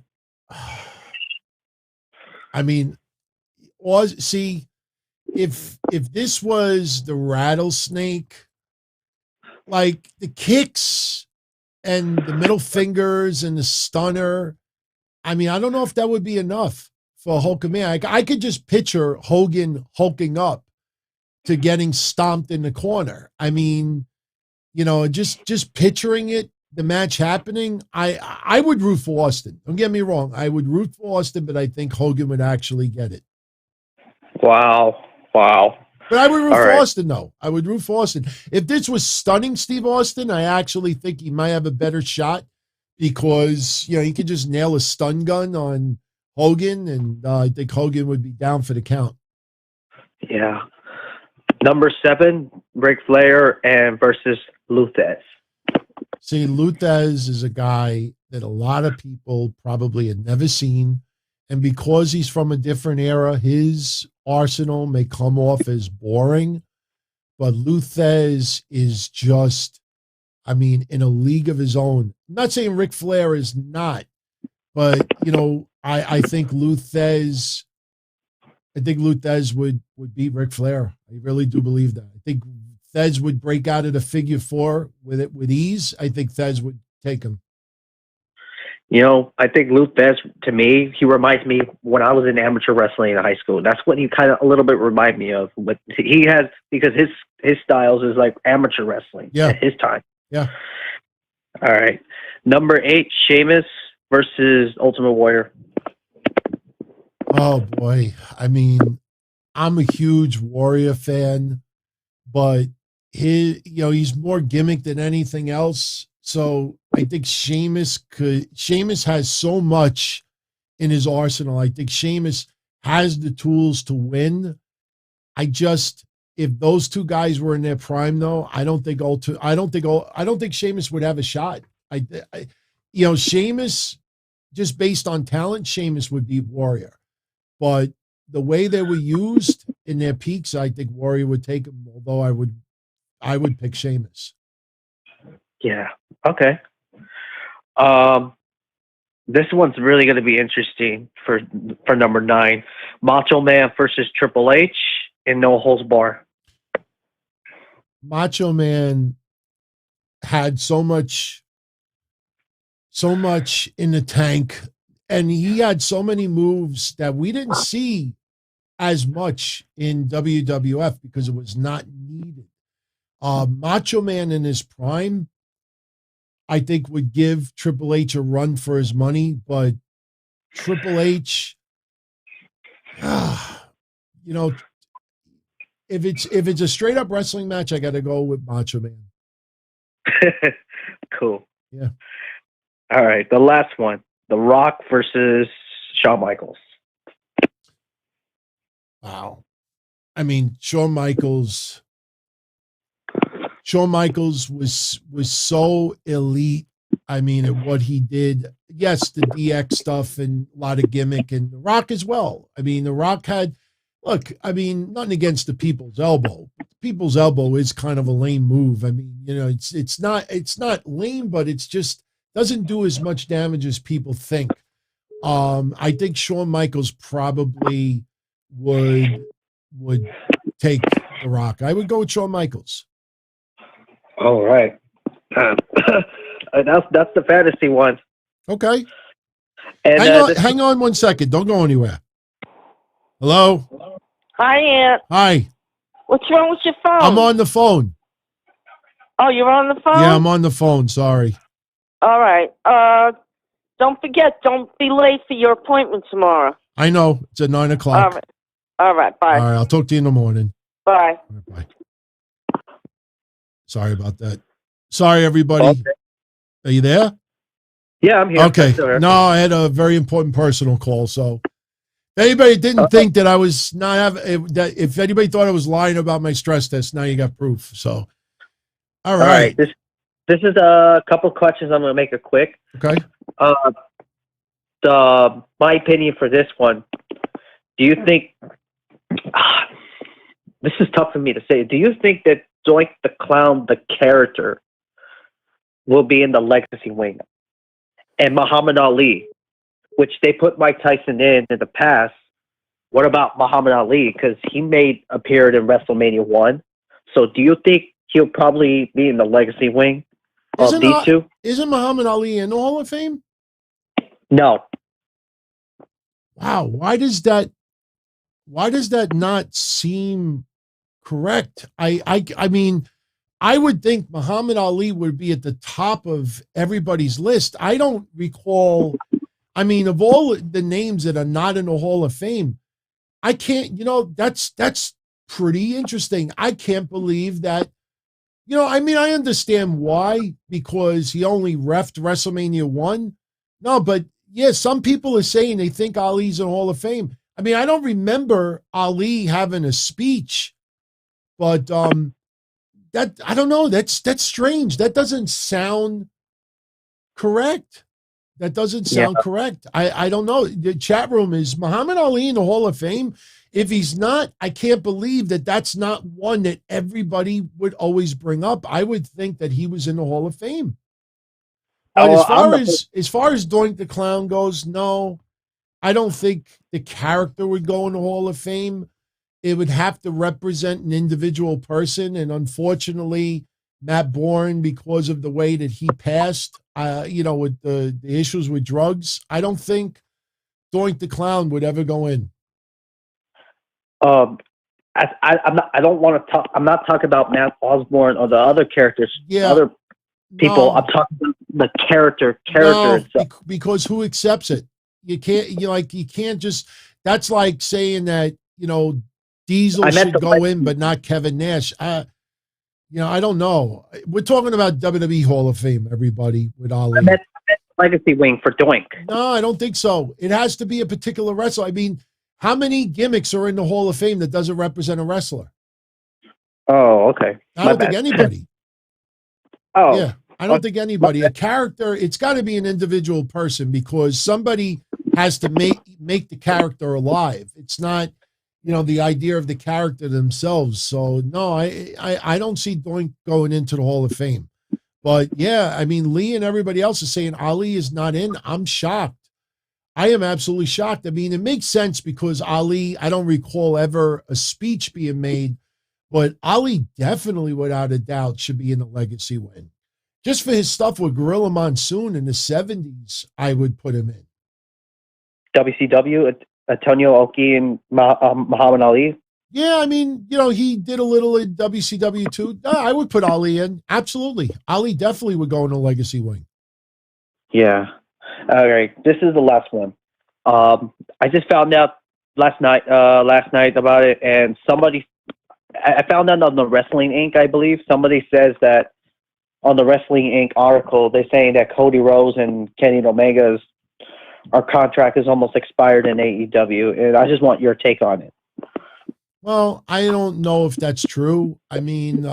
I mean, if this was the rattlesnake, like the kicks and the middle fingers and the stunner, I mean, I don't know if that would be enough for Hulkamania. I could just picture Hogan hulking up to getting stomped in the corner. I mean, you know, just picturing it, the match happening, I would root for Austin. Don't get me wrong. I would root for Austin, but I think Hogan would actually get it. Wow. But I would root for right. Austin, though. I would root for Austin. If this was stunning Steve Austin, I actually think he might have a better shot because, you know, he could just nail a stun gun on Hogan, and I think Hogan would be down for the count. Yeah. Number 7, Ric Flair and versus Luthez. See, Luthez is a guy that a lot of people probably had never seen. And because he's from a different era, his arsenal may come off as boring. But Luthez is just, I mean, in a league of his own. I'm not saying Ric Flair is not, but, you know, I think Luthez would beat Ric Flair. I really do believe that. I think Thez would break out of the figure 4 with ease. I think Thez would take him. You know, I think Luthez, to me, he reminds me when I was in amateur wrestling in high school. That's what he kind of a little bit remind me of. But he has, because his styles is like amateur wrestling at his time. Yeah. All right. Number 8, Sheamus versus Ultimate Warrior. Oh boy. I mean, I'm a huge Warrior fan, but he's more gimmick than anything else. So I think Sheamus has so much in his arsenal. I think Sheamus has the tools to win. If those two guys were in their prime though, I don't think Sheamus would have a shot. Sheamus, just based on talent, Sheamus would beat Warrior. But the way they were used in their peaks, I think Warrior would take them, although I would pick Sheamus. Yeah. Okay. This one's really going to be interesting for number 9, Macho Man versus Triple H in No Holds Bar. Macho Man had so much in the tank, and he had so many moves that we didn't see as much in WWF because it was not needed. Macho Man in his prime, I think, would give Triple H a run for his money, but Triple H, if it's a straight up wrestling match, I got to go with Macho Man. Cool. Yeah. All right, the last one, The Rock versus Shawn Michaels. Wow. I mean, Shawn Michaels was so elite. I mean, at what he did. Yes, the DX stuff and a lot of gimmick, and The Rock as well. I mean, The Rock had, nothing against the People's Elbow. The People's Elbow is kind of a lame move. I mean, it's not lame, but it's just doesn't do as much damage as people think. I think Shawn Michaels probably would take The Rock. I would go with Shawn Michaels. All right. That's the fantasy one. Okay. And Hang on 1 second. Don't go anywhere. Hello? Hi, Aunt. Hi. What's wrong with your phone? I'm on the phone. Oh, you're on the phone? Yeah, I'm on the phone. Sorry. All right. Don't forget, don't be late for your appointment tomorrow. I know. It's at 9 o'clock. All right. All right. Bye. All right. I'll talk to you in the morning. Bye. All right, bye. Sorry about that. Sorry, everybody. Okay. Are you there? Yeah, I'm here. Okay. No, I had a very important personal call. So if anybody didn't think that I was not having, that if anybody thought I was lying about my stress test, now you got proof. So, all right. This is a couple questions. I'm going to make it quick. Okay. My opinion for this one, do you think, this is tough for me to say, do you think that Doink the Clown, the character, will be in the legacy wing? And Muhammad Ali, which they put Mike Tyson in the past, what about Muhammad Ali? Because he appeared in WrestleMania 1. So do you think he'll probably be in the legacy wing of these two? Isn't Muhammad Ali in the Hall of Fame? No. Wow. Why does that not seem correct? I mean, I would think Muhammad Ali would be at the top of everybody's list. I don't recall. I mean, of all the names that are not in the Hall of Fame, I can't, that's pretty interesting. I can't believe that, I mean, I understand why, because he only reffed WrestleMania 1. No, but yeah, some people are saying they think Ali's in the Hall of Fame. I mean, I don't remember Ali having a speech, but that, I don't know. That's strange. That doesn't sound correct. That doesn't sound correct. I don't know. The chat room, is Muhammad Ali in the Hall of Fame? If he's not, I can't believe that that's not one that everybody would always bring up. I would think that he was in the Hall of Fame. But as far as Doink the Clown goes, no, I don't think the character would go in the Hall of Fame. It would have to represent an individual person. And unfortunately, Matt Bourne, because of the way that he passed, with the issues with drugs, I don't think Doink the Clown would ever go in. I'm not talking about Matt Osborne or the other characters. Yeah. Other people. No. I'm talking about the character No, itself. Because who accepts it? You can't just, that's like saying that, Diesel should go in, but not Kevin Nash. I don't know. We're talking about WWE Hall of Fame, everybody, with Ali. I meant legacy wing for Doink. No, I don't think so. It has to be a particular wrestler. I mean, how many gimmicks are in the Hall of Fame that doesn't represent a wrestler? Oh, okay. I don't think anybody. Oh. Yeah, I don't think anybody. A character, it's got to be an individual person, because somebody has to make the character alive. It's not, the idea of the character themselves. So no, I don't see Doink going into the Hall of Fame. But yeah, I mean, Lee and everybody else is saying Ali is not in. I'm shocked. I am absolutely shocked. I mean, it makes sense because Ali, I don't recall ever a speech being made, but Ali definitely, without a doubt, should be in the legacy win. Just for his stuff with Gorilla Monsoon in the 70s, I would put him in. WCW, Antonio Oki and Muhammad Ali. Yeah, I mean, he did a little in WCW too. I would put Ali in. Absolutely. Ali definitely would go in the legacy wing. Yeah. All right. This is the last one. I just found out last night about it, and I found out on the Wrestling Inc., I believe. Somebody says that on the Wrestling Inc. article, they're saying that Cody Rhodes and Kenny Omega's our contract is almost expired in AEW, and I just want your take on it. Well, I don't know if that's true. I mean,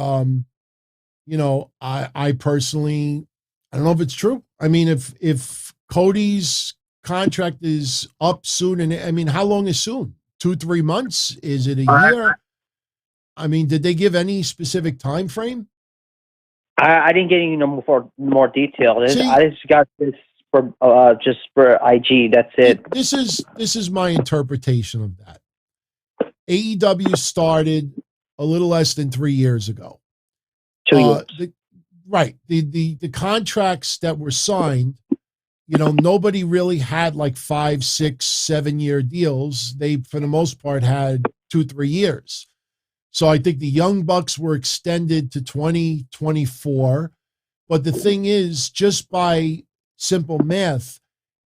I personally, I don't know if it's true. I mean, if Cody's contract is up soon, and I mean, how long is soon? 2-3 months? Is it a year? I mean, did they give any specific time frame? I didn't get any more detail. See, I just got this for IG. That's it. This is my interpretation of that. AEW started a little less than 3 years ago. 2 years. The contracts that were signed, nobody really had like 5, 6, 7 year deals. They, for the most part, had 2-3 years. So I think the Young Bucks were extended to 2024. But the thing is, just by simple math,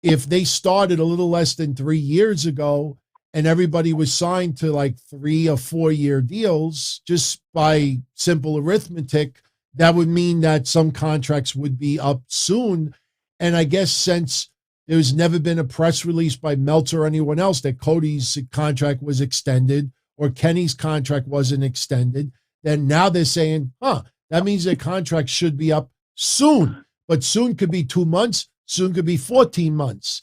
if they started a little less than 3 years ago and everybody was signed to like 3 or 4 year deals, just by simple arithmetic, that would mean that some contracts would be up soon. And I guess since there's never been a press release by Meltzer or anyone else that Cody's contract was extended or Kenny's contract wasn't extended, then now they're saying, that means their contract should be up soon. But soon could be 2 months, soon could be 14 months.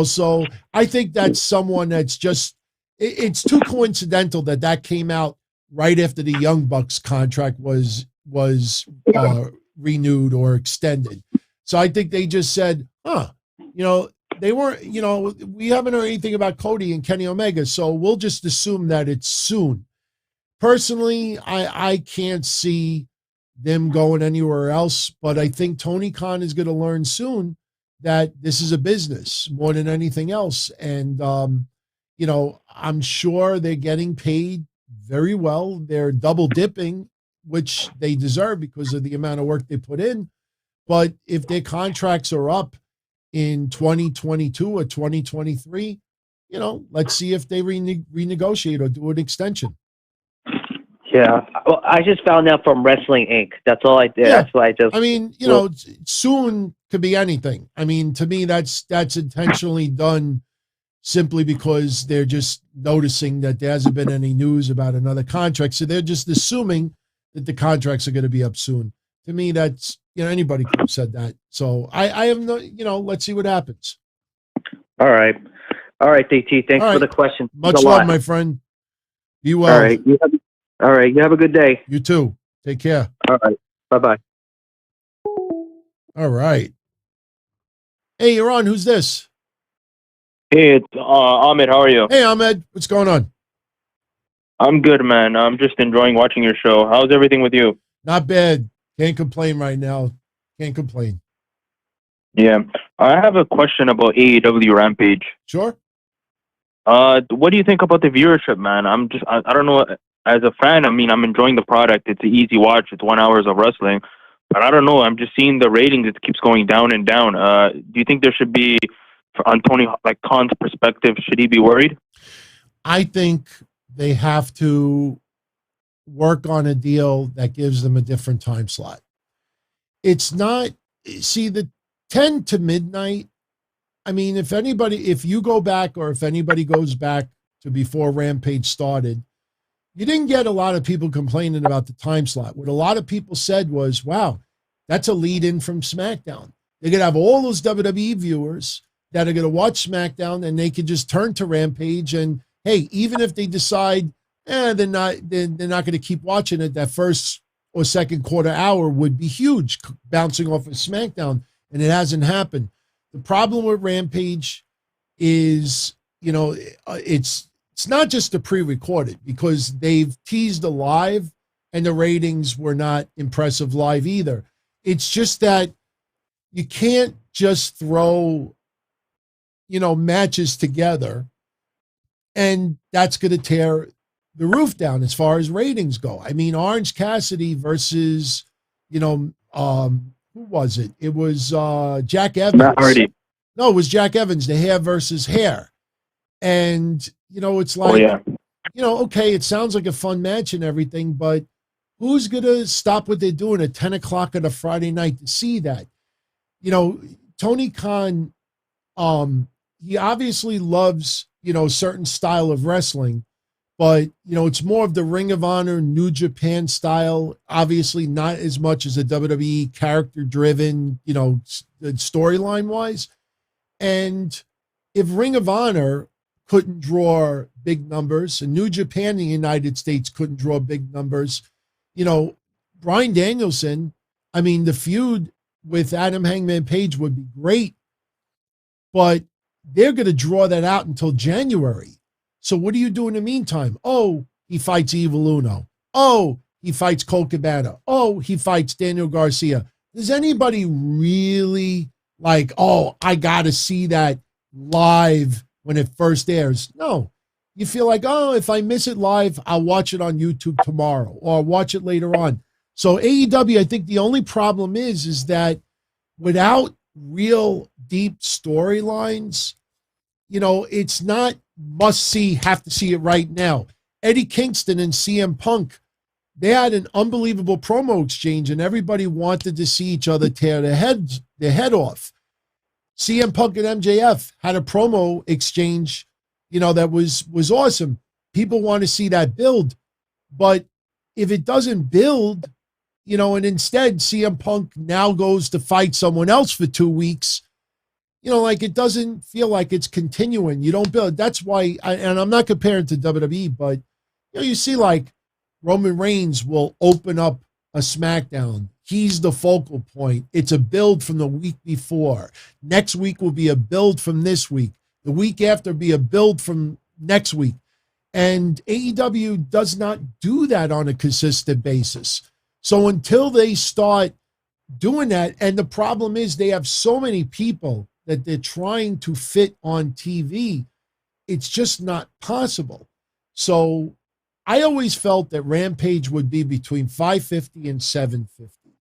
So I think that's someone that's just, it's too coincidental that came out right after the Young Bucks contract was renewed or extended. So I think they just said, they weren't, we haven't heard anything about Cody and Kenny Omega, so we'll just assume that it's soon. Personally, I can't see them going anywhere else, but I think Tony Khan is going to learn soon that this is a business more than anything else. And, I'm sure they're getting paid very well. They're double dipping, which they deserve because of the amount of work they put in. But if their contracts are up in 2022 or 2023, let's see if they renegotiate or do an extension. Yeah. Well, I just found out from Wrestling Inc. That's all I did. Yeah. That's why I just. I mean, soon could be anything. I mean, to me, that's intentionally done simply because they're just noticing that there hasn't been any news about another contract. So they're just assuming that the contracts are going to be up soon. To me, that's, anybody could have said that. So I have no, let's see what happens. All right, DT. Thanks for the question. Much love, my friend. Be well. All right. You have a good day. You too. Take care. All right. Bye-bye. All right. Hey, you're on. Who's this? Hey, it's Ahmed. How are you? Hey, Ahmed. What's going on? I'm good, man. I'm just enjoying watching your show. How's everything with you? Not bad. Can't complain right now. Can't complain. Yeah. I have a question about AEW Rampage. Sure. What do you think about the viewership, man? I don't know. As a fan, I'm enjoying the product. It's an easy watch. It's 1 hour of wrestling. But I don't know. I'm just seeing the ratings. It keeps going down and down. Do you think there should be, on Tony Khan's perspective, should he be worried? I think they have to work on a deal that gives them a different time slot. It's not, the 10 to midnight. I mean, if you go back or if anybody goes back to before Rampage started, you didn't get a lot of people complaining about the time slot. What a lot of people said was, wow, that's a lead in from SmackDown. They're going to have all those WWE viewers that are going to watch SmackDown and they can just turn to Rampage. And hey, even if they decide they're not going to keep watching it, that first or second quarter hour would be huge, bouncing off of SmackDown. And it hasn't happened. The problem with Rampage is, it's not just the pre-recorded, because they've teased the live and the ratings were not impressive live either. It's just that you can't just throw, matches together and that's going to tear the roof down as far as ratings go. I mean, Orange Cassidy versus, who was it? It was Jack Evans. Matt Hardy. No, it was Jack Evans, the hair versus hair. And, it's like, okay, it sounds like a fun match and everything, but who's going to stop what they're doing at 10 o'clock on a Friday night to see that? Tony Khan, he obviously loves, certain style of wrestling, but, it's more of the Ring of Honor, New Japan style, obviously not as much as a WWE character-driven, storyline-wise. And if Ring of Honor couldn't draw big numbers, and New Japan in the United States couldn't draw big numbers, Bryan Danielson, the feud with Adam Hangman Page would be great, but they're going to draw that out until January. So what do you do in the meantime? Oh, he fights Evil Uno. Oh, he fights Colt Cabana. Oh, he fights Daniel Garcia. Does anybody really like, oh, I got to see that live when it first airs? No. You feel like, oh, if I miss it live, I'll watch it on YouTube tomorrow or I'll watch it later on. So AEW, I think the only problem is that without real deep storylines, it's not must see, have to see it right now. Eddie Kingston and CM Punk, they had an unbelievable promo exchange and everybody wanted to see each other tear their head off. CM Punk and MJF had a promo exchange, that was awesome. People want to see that build, but if it doesn't build, and instead CM Punk now goes to fight someone else for 2 weeks, like it doesn't feel like it's continuing. You don't build. That's why, and I'm not comparing to WWE, but you see like Roman Reigns will open up a SmackDown. He's the focal point. It's a build from the week before. Next week will be a build from this week. The week after be a build from next week. And AEW does not do that on a consistent basis. So until they start doing that, and the problem is they have so many people that they're trying to fit on TV, it's just not possible. So I always felt that Rampage would be between 550 and 750.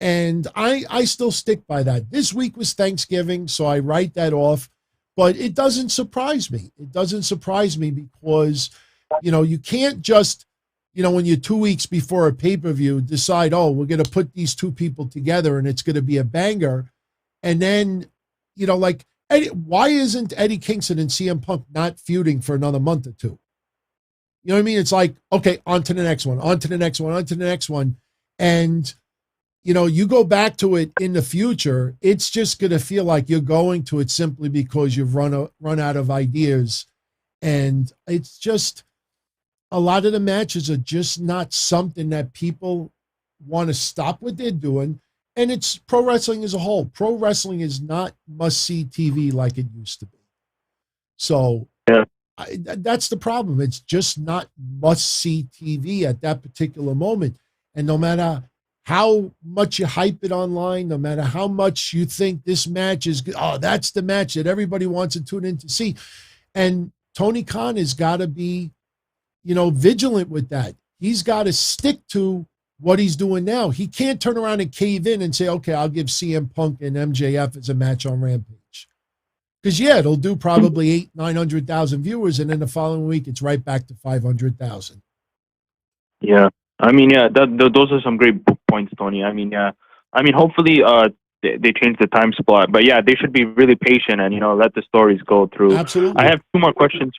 And I still stick by that. This week was Thanksgiving, so I write that off. But it doesn't surprise me. It doesn't surprise me because, you can't just, when you're 2 weeks before a pay-per-view, decide, oh, we're going to put these two people together and it's going to be a banger. And then, like, why isn't Eddie Kingston and CM Punk not feuding for another month or two? You know what I mean? It's like, okay, on to the next one, on to the next one, on to the next one. And, you go back to it in the future, it's just going to feel like you're going to it simply because you've run out of ideas. And it's just, a lot of the matches are just not something that people want to stop what they're doing. And it's pro wrestling as a whole. Pro wrestling is not must-see TV like it used to be. So yeah. That's the problem. It's just not must-see TV at that particular moment. And no matter how much you hype it online, no matter how much you think this match is good, oh, that's the match that everybody wants to tune in to see. And Tony Khan has got to be, vigilant with that. He's got to stick to what he's doing now. He can't turn around and cave in and say, okay, I'll give CM Punk and MJF as a match on Rampage. Because, it'll do probably 900,000 viewers, and then the following week, it's right back to 500,000. Yeah. I mean, those are some great points, Tony. I mean, hopefully they change the time slot. But, they should be really patient and, let the stories go through. Absolutely. I have two more questions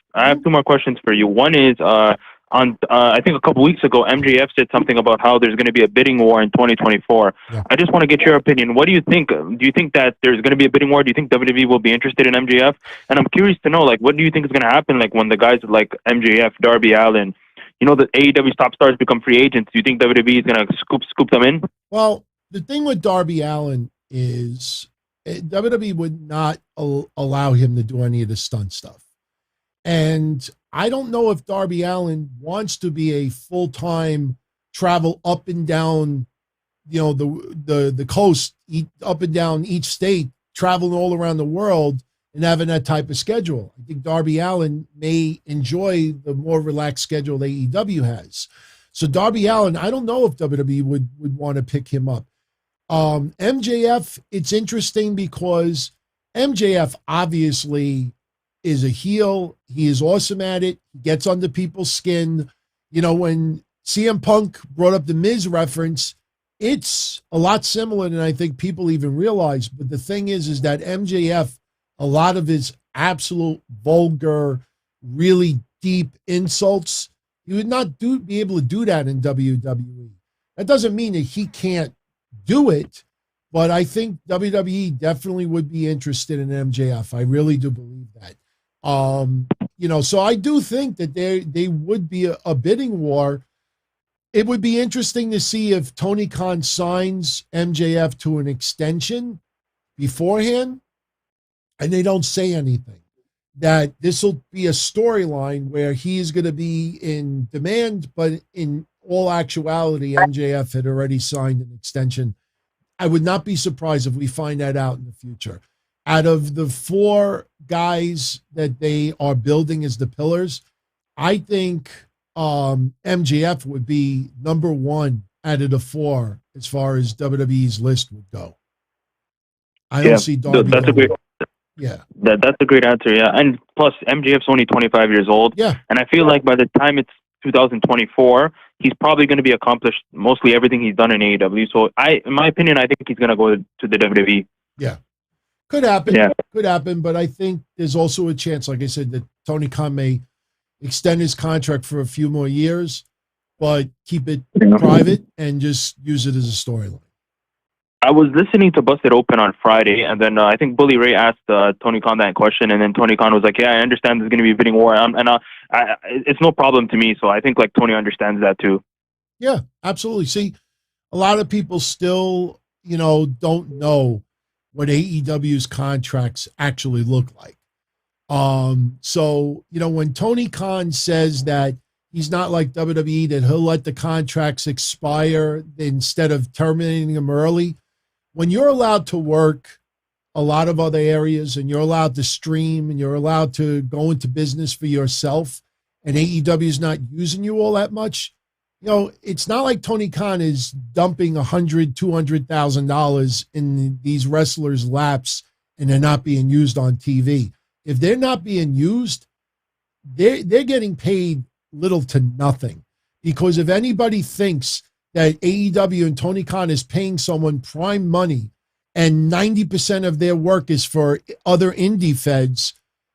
for you. One is, I think a couple weeks ago, MJF said something about how there's going to be a bidding war in 2024. Yeah. I just want to get your opinion. What do you think? Do you think that there's going to be a bidding war? Do you think WWE will be interested in MJF? And I'm curious to know, like, what do you think is going to happen, like, when the guys like MJF, Darby Allin, the AEW top stars become free agents? Do you think WWE is going to scoop them in? Well, the thing with Darby Allin is WWE would not allow him to do any of the stunt stuff. And I don't know if Darby Allin wants to be a full-time travel up and down, the coast, up and down each state, traveling all around the world and having that type of schedule. I think Darby Allin may enjoy the more relaxed schedule AEW has. So Darby Allin, I don't know if WWE would want to pick him up. MJF, it's interesting because MJF obviously is a heel. He is awesome at it. He gets under people's skin. When CM Punk brought up the Miz reference, it's a lot similar than I think people even realize. But the thing is that MJF, a lot of his absolute vulgar, really deep insults, he would not be able to do that in WWE. That doesn't mean that he can't do it, but I think WWE definitely would be interested in MJF. I really do believe that. So I do think that they would be a bidding war. It would be interesting to see if Tony Khan signs MJF to an extension beforehand and they don't say anything, that this will be a storyline where he is going to be in demand, but in all actuality, MJF had already signed an extension. I would not be surprised if we find that out in the future. Out of the 4 guys that they are building as the pillars, I think MJF would be number 1 out of the 4 as far as WWE's list would go. I don't see Darby. That's a great. Yeah, that's a great answer. Yeah, and plus MJF's only 25 years old. Yeah, and I feel like by the time it's 2024, he's probably going to be accomplished mostly everything he's done in AEW. So in my opinion, I think he's going to go to the WWE. Yeah, could happen. Yeah, could happen. But I think there's also a chance, like I said, that Tony Khan may extend his contract for a few more years, but keep it private and just use it as a storyline. I was listening to Busted Open on Friday, and then I think Bully Ray asked Tony Khan that question, and then Tony Khan was like, "Yeah, I understand there's going to be a bidding war, and it's no problem to me." So I think like Tony understands that too. Yeah, absolutely. See, a lot of people still, don't know what AEW's contracts actually look like. So when Tony Khan says that he's not like WWE, that he'll let the contracts expire instead of terminating them early. When you're allowed to work a lot of other areas and you're allowed to stream and you're allowed to go into business for yourself and AEW is not using you all that much, it's not like Tony Khan is dumping $100,000, $200,000 in these wrestlers' laps and they're not being used on TV. If they're not being used, they're getting paid little to nothing. Because if anybody thinks that AEW and Tony Khan is paying someone prime money and 90% of their work is for other indie feds,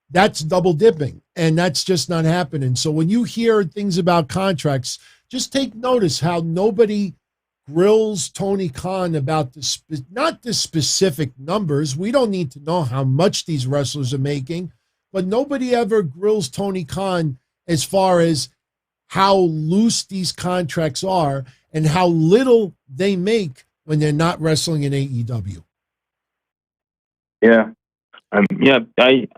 that's double dipping. And that's just not happening. So when you hear things about contracts, just take notice how nobody grills Tony Khan about not the specific numbers. We don't need to know how much these wrestlers are making, but nobody ever grills Tony Khan as far as how loose these contracts are and how little they make when they're not wrestling in AEW. Yeah.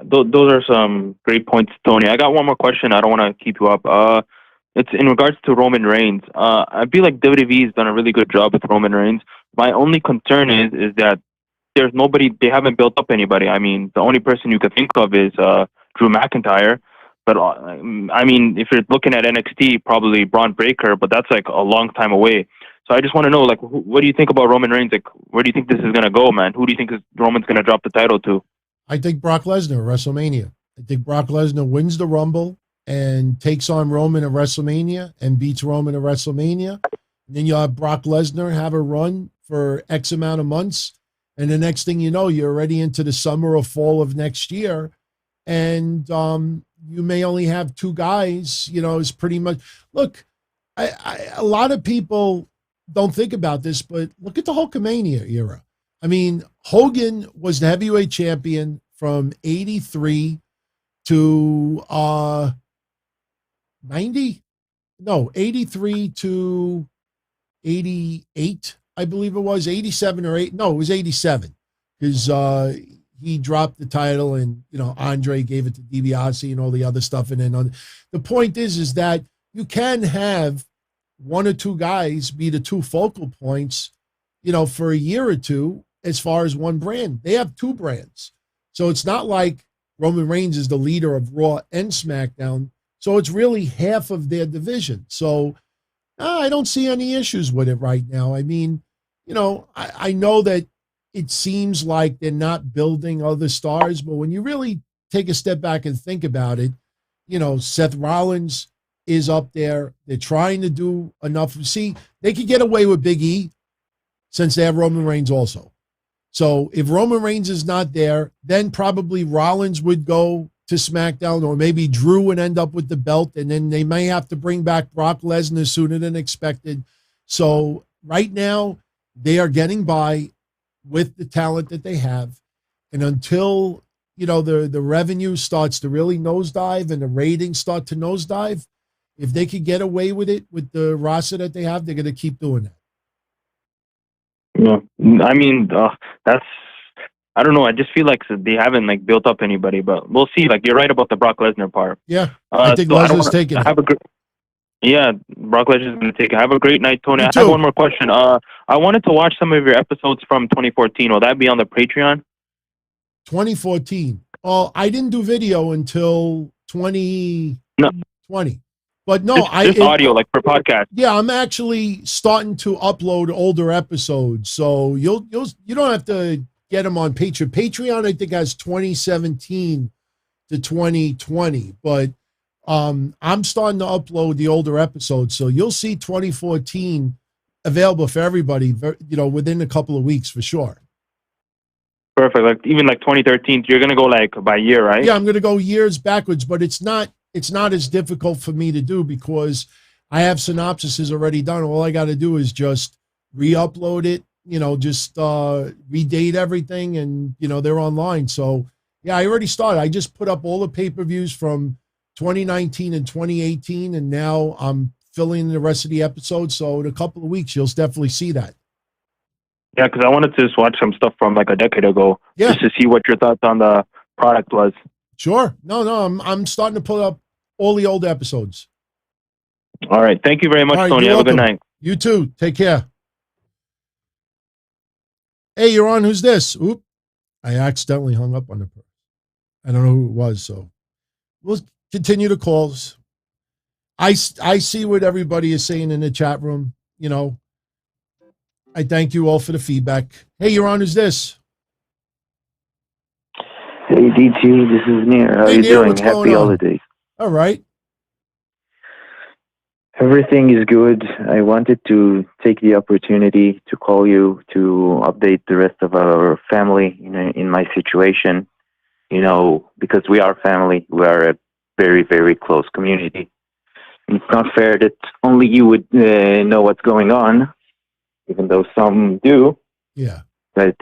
Those are some great points, Tony. I got one more question. I don't want to keep you up. It's in regards to Roman Reigns. I feel like WWE has done a really good job with Roman Reigns. My only concern is that there's nobody, they haven't built up anybody. I mean, the only person you could think of is Drew McIntyre. But I mean, if you're looking at NXT, probably Braun Breaker, but that's like a long time away. So I just want to know, like, what do you think about Roman Reigns? Like, where do you think this is going to go, man? Who do you think Roman's going to drop the title to? I think Brock Lesnar, WrestleMania. I think Brock Lesnar wins the Rumble and takes on Roman at WrestleMania and beats Roman at WrestleMania. And then you'll have Brock Lesnar have a run for X amount of months. And the next thing you know, you're already into the summer or fall of next year. And you may only have 2 guys, is pretty much. Look, a lot of people don't think about this, but look at the Hulkamania era. I mean, Hogan was the heavyweight champion from 83 to 90? No, 83 to 88, I believe it was. 87 or 8. No, it was 87. Because he dropped the title and, Andre gave it to DiBiase and all the other stuff. And then the point is that you can have 1 or 2 guys be the 2 focal points, for a year or 2 as far as one brand. They have 2 brands. So it's not like Roman Reigns is the leader of Raw and SmackDown. So it's really half of their division. So I don't see any issues with it right now. I mean, I know that it seems like they're not building other stars, but when you really take a step back and think about it, Seth Rollins is up there. They're trying to do enough. See, they could get away with Big E since they have Roman Reigns also. So if Roman Reigns is not there, then probably Rollins would go to SmackDown, or maybe Drew would end up with the belt, and then they may have to bring back Brock Lesnar sooner than expected. So right now, they are getting by with the talent that they have. And until, the revenue starts to really nosedive and the ratings start to nosedive, if they could get away with it with the roster that they have, they're going to keep doing that. Yeah, I mean, I don't know. I just feel like they haven't built up anybody, but we'll see. Like, you're right about the Brock Lesnar part. Yeah, I think Lesnar's taking it. Yeah, Brock Lesnar's going to take it. Have a great night, Tony. You I have too. one more question. I wanted to watch some of your episodes from 2014. Will that be on the Patreon? 2014. Oh, I didn't do video until 2020. No, But no, just audio, like for podcast. Yeah, I'm actually starting to upload older episodes, so you don't have to get them on Patreon. Patreon, I think, has 2017 to 2020, but I'm starting to upload the older episodes, so you'll see 2014 available for everybody, within a couple of weeks for sure. Perfect. Like even like 2013, you're gonna go like by year, right? Yeah, I'm gonna go years backwards, but it's not as difficult for me to do because I have synopsises already done. All I got to do is just re-upload it, just redate everything, and they're online. So yeah, I already started. I just put up all the pay-per-views from 2019 and 2018, and now I'm filling in the rest of the episodes. So in a couple of weeks, you'll definitely see that. Yeah, because I wanted to just watch some stuff from like a decade ago, just to see what your thoughts on the product was. Sure. No, I'm starting to put up all the old episodes. All right. Thank you very much, Tony. Have a good night. You too. Take care. Hey, you're on. Who's this? Oop. I accidentally hung up on the person. I don't know who it was, so we'll continue the calls. I see what everybody is saying in the chat room. I thank you all for the feedback. Hey, you're on. Who's this? Hey, DT, this is Nir. How Hey, you Nir, doing? what's going Happy on? holidays. All right. Everything is good. I wanted to take the opportunity to call you to update the rest of our family in my situation. Because we are family, we are a very, very close community. And it's not fair that only you would know what's going on, even though some do. Yeah. But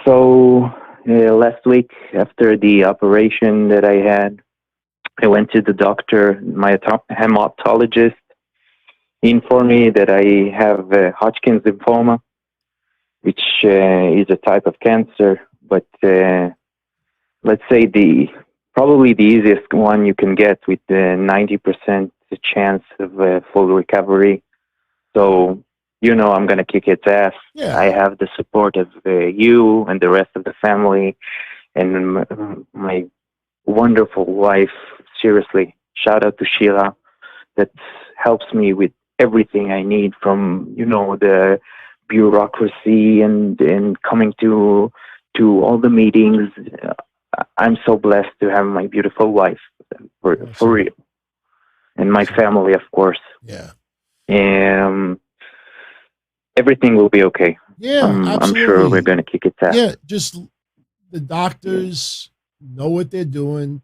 so last week after the operation that I had, I went to the doctor, my hematologist. He informed me that I have Hodgkin's lymphoma, which is a type of cancer, but let's say probably the easiest one you can get with 90% chance of full recovery. So, I'm going to kick its ass. Yeah. I have the support of you and the rest of the family and my wonderful wife. Seriously, shout out to Sheila that helps me with everything I need from, the bureaucracy and coming to all the meetings. I'm so blessed to have my beautiful wife for real. And my family, of course. Yeah. Everything will be okay. Yeah, I'm sure we're going to kick its ass. Yeah, just the doctors know what they're doing.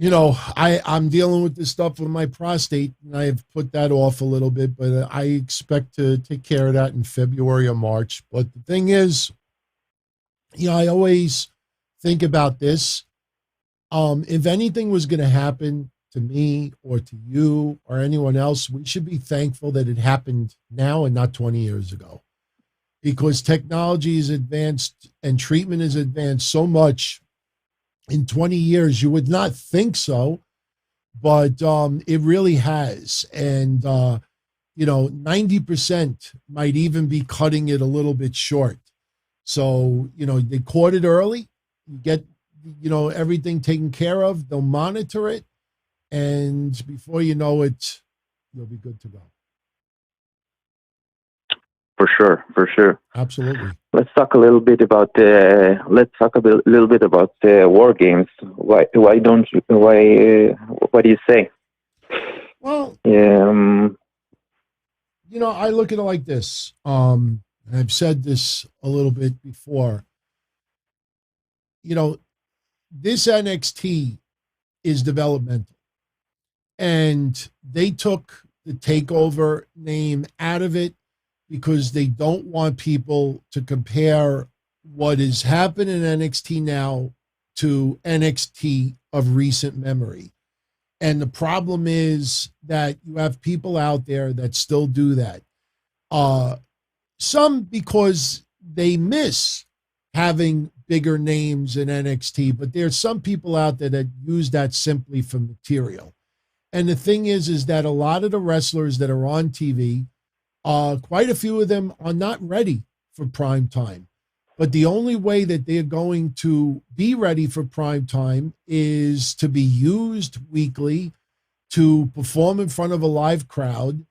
I'm dealing with this stuff with my prostate, and I've put that off a little bit, but I expect to take care of that in February or March. But the thing is, I always think about this. If anything was going to happen to me or to you or anyone else, we should be thankful that it happened now and not 20 years ago, because technology is advanced and treatment is advanced so much in 20 years. You would not think so, but it really has. And, 90% might even be cutting it a little bit short. So, they caught it early, you get, everything taken care of, they'll monitor it. And before you know it, you'll be good to go. For sure. Absolutely. Let's talk a little bit about war games. Why don't you? What do you say? Well, I look at it like this. I've said this a little bit before. This NXT is developmental, and they took the takeover name out of it because they don't want people to compare what is happening in NXT now to NXT of recent memory. And the problem is that you have people out there that still do that. Some because they miss having bigger names in NXT, but there's some people out there that use that simply for material. And the thing is that a lot of the wrestlers that are on TV, quite a few of them are not ready for prime time. But the only way that they're going to be ready for prime time is to be used weekly, to perform in front of a live crowd,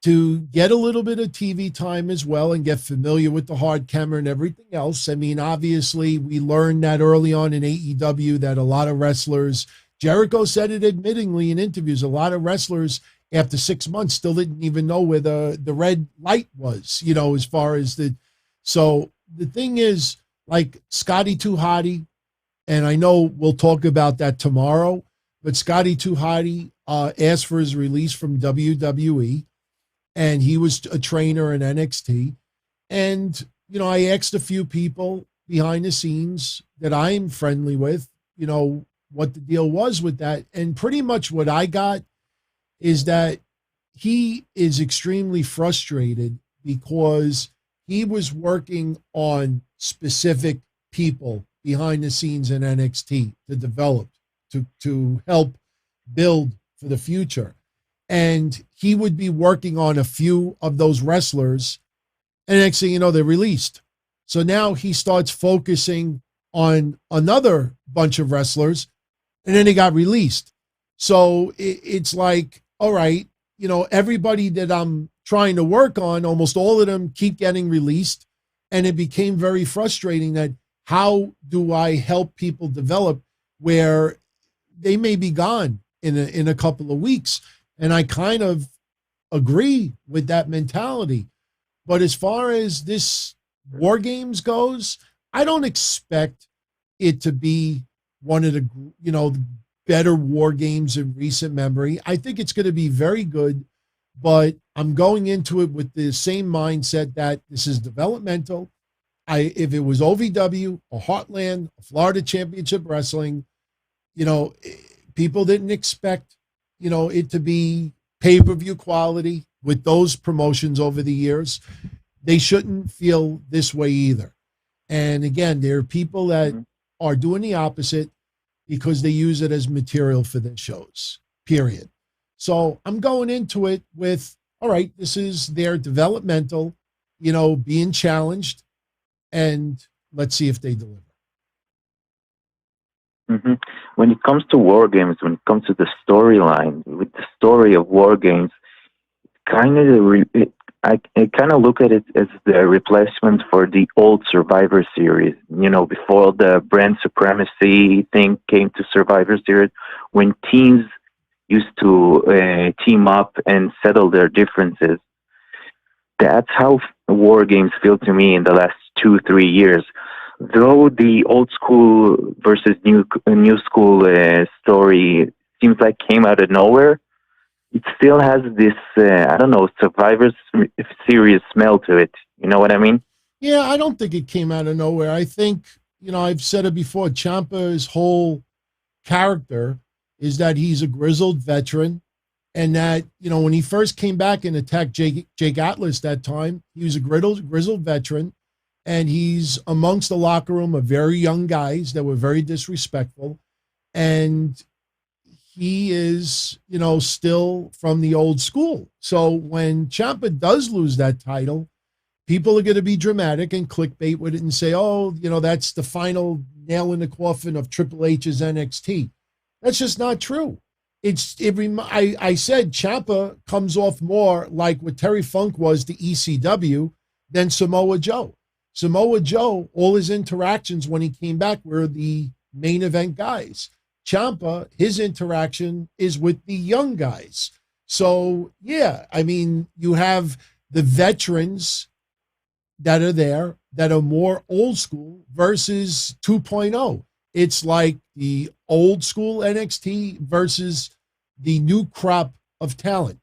to get a little bit of TV time as well and get familiar with the hard camera and everything else. I mean, obviously, we learned that early on in AEW that a lot of wrestlers, Jericho said it admittingly in interviews, a lot of wrestlers after 6 months still didn't even know where the red light was, you know, as far as the, so the thing is, like Scotty 2 Hotty, and I know we'll talk about that tomorrow, but Scotty 2 Hotty asked for his release from WWE, and he was a trainer in NXT. And, you know, I asked a few people behind the scenes that I'm friendly with, you know, what the deal was with that. And pretty much what I got is that he is extremely frustrated because he was working on specific people behind the scenes in NXT to develop, to help build for the future. And he would be working on a few of those wrestlers, and next thing you know, they're released. So now he starts focusing on another bunch of wrestlers, and then he got released. So it's like, all right, you know, everybody that I'm trying to work on, almost all of them keep getting released. And it became very frustrating that how do I help people develop where they may be gone in a couple of weeks? And I kind of agree with that mentality. But as far as this War Games goes, I don't expect it to be one of the, you know, better War Games in recent memory. I think it's going to be very good, but I'm going into it with the same mindset that this is developmental. If it was OVW or Heartland, or Florida Championship Wrestling, you know, people didn't expect, you know, it to be pay-per-view quality with those promotions over the years. They shouldn't feel this way either. And again, there are people that are doing the opposite because they use it as material for their shows, period. So I'm going into it with, all right, this is their developmental, you know, being challenged, and let's see if they deliver. Mm-hmm. When it comes to War Games, when it comes to the storyline, with the story of War Games, I kind of look at it as the replacement for the old Survivor Series. You know, before the brand supremacy thing came to Survivor Series, when teams used to team up and settle their differences. That's how War Games feel to me in the last 2-3 years. Though the old school versus new school story seems like came out of nowhere, it still has this, I don't know, Survivor Series smell to it. You know what I mean? Yeah, I don't think it came out of nowhere. I think, you know, I've said it before, Ciampa's whole character is that he's a grizzled veteran, and that, you know, when he first came back and attacked Jake Atlas that time, he was a grizzled veteran, and he's amongst the locker room of very young guys that were very disrespectful, and he is, you know, still from the old school. So when Ciampa does lose that title, people are going to be dramatic and clickbait with it and say, oh, you know, that's the final nail in the coffin of Triple H's NXT. That's just not true. I said Ciampa comes off more like what Terry Funk was to ECW than Samoa Joe. Samoa Joe, all his interactions when he came back were the main event guys. Ciampa, his interaction is with the young guys. So, yeah, I mean, you have the veterans that are there that are more old school versus 2.0. It's like the old school NXT versus the new crop of talent.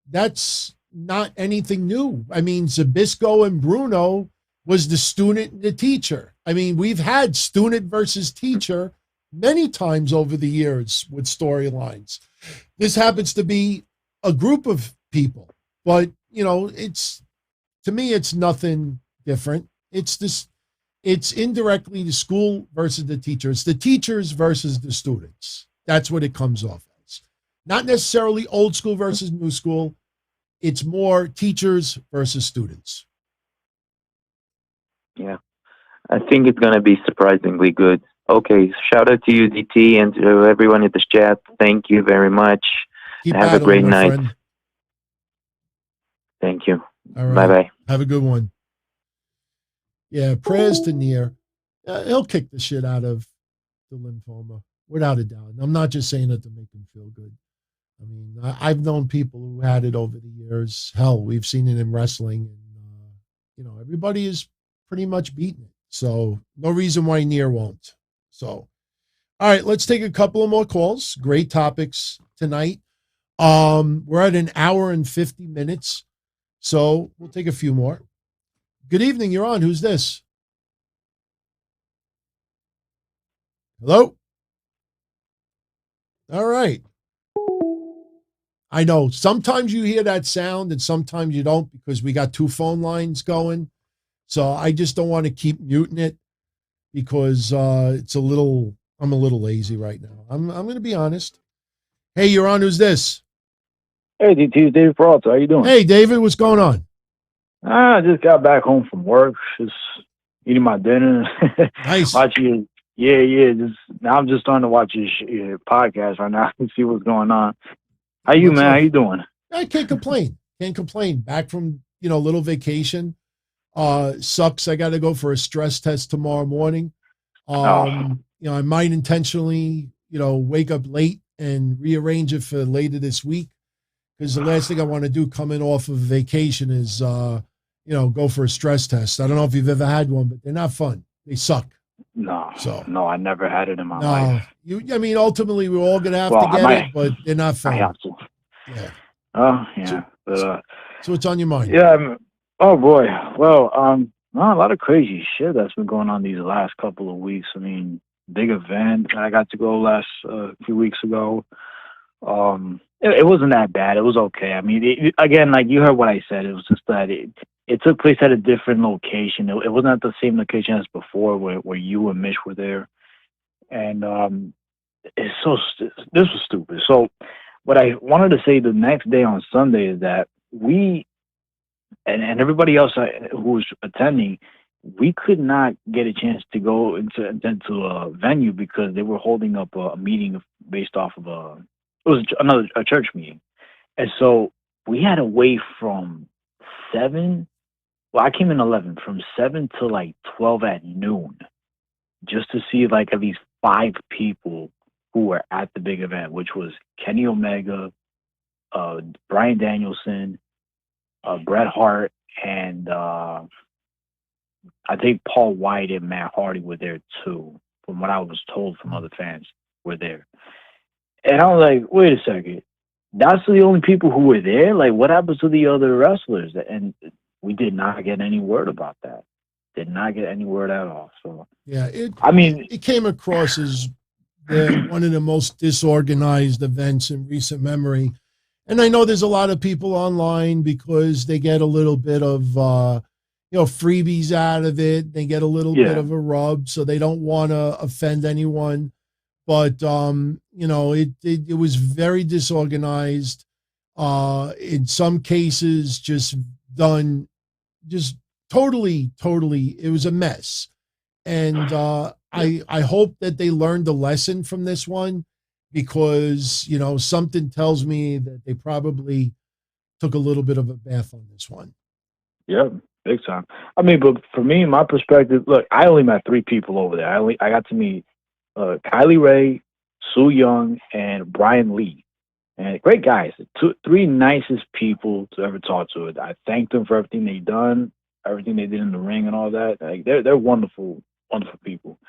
That's not anything new. I mean, Zbyszko and Bruno was the student and the teacher. I mean, we've had student versus teacher many times over the years with storylines. This happens to be a group of people, but, you know, it's, to me, it's nothing different. It's indirectly the school versus the teacher. It's the teachers versus the students. That's what it comes off as. Not necessarily old school versus new school. It's more teachers versus students. Yeah. I think it's going to be surprisingly good. Okay, shout out to you, DT, and to everyone in the chat. Thank you very much. Keep Have a battling, great my night. friend. Thank you. All right. Bye-bye. Have a good one. Yeah, prayers to Near. He'll kick the shit out of the lymphoma, without a doubt. And I'm not just saying it to make him feel good. I mean, I've known people who had it over the years. Hell, we've seen it in wrestling. And, everybody is pretty much beaten it. So no reason why Near won't. So, all right, let's take a couple of more calls. Great topics tonight. We're at an hour and 50 minutes. So we'll take a few more. Good evening. You're on. Who's this? Hello? All right. I know sometimes you hear that sound and sometimes you don't because we got two phone lines going. So I just don't want to keep muting it because I'm a little lazy right now. I'm going to be honest. Hey, you're on. Who's this? Hey, DT, David Peralta. How you doing? Hey, David, what's going on? I just got back home from work, just eating my dinner. Nice. Watching Just now, I'm just starting to watch your podcast right now and see what's going on. How you, man? How you doing? I can't complain. Can't complain. Back from a little vacation. Sucks. I got to go for a stress test tomorrow morning. I might intentionally, wake up late and rearrange it for later this week. Because the last thing I want to do coming off of vacation is, go for a stress test. I don't know if you've ever had one, but they're not fun. They suck. No, I never had it in my life. Ultimately, we're all going to have to get it, but they're not fun. I have to. Yeah. Oh, yeah. So what's on your mind? Yeah. Oh, boy. Well, a lot of crazy shit that's been going on these last couple of weeks. I mean, big event. I got to go last few weeks ago. It wasn't that bad. It was okay. I mean, again, like you heard what I said. It was just that it took place at a different location. It wasn't at the same location as before, where you and Mitch were there. And this was stupid. So, what I wanted to say the next day on Sunday is that we and everybody else who was attending, we could not get a chance to go into a venue because they were holding up a meeting based off of a church meeting. And so we had to wait from 7. Well, I came in 11, from 7 to like 12 at noon, just to see like at least 5 people who were at the big event, which was Kenny Omega, Bryan Danielson, Bret Hart, and I think Paul White and Matt Hardy were there too, from what I was told from other fans were there. And I was like, wait a second, that's the only people who were there? Like, what happens to the other wrestlers? And we did not get any word about that. Did not get any word at all. So yeah, it came across as one of the most disorganized events in recent memory. And I know there's a lot of people online because they get a little bit of freebies out of it. They get a little bit of a rub, so they don't want to offend anyone. But it was very disorganized. In some cases, just totally. It was a mess. And I hope that they learned a lesson from this one, because something tells me that they probably took a little bit of a bath on this one. Yeah, big time. I mean, but for me, my perspective, look, I only met 3 people over there. I got to meet Kylie Ray, Sue Young, and Brian Lee. And great guys. 3 nicest people to ever talk to. I thanked them for everything they done, everything they did in the ring and all that. Like, they're wonderful, wonderful people.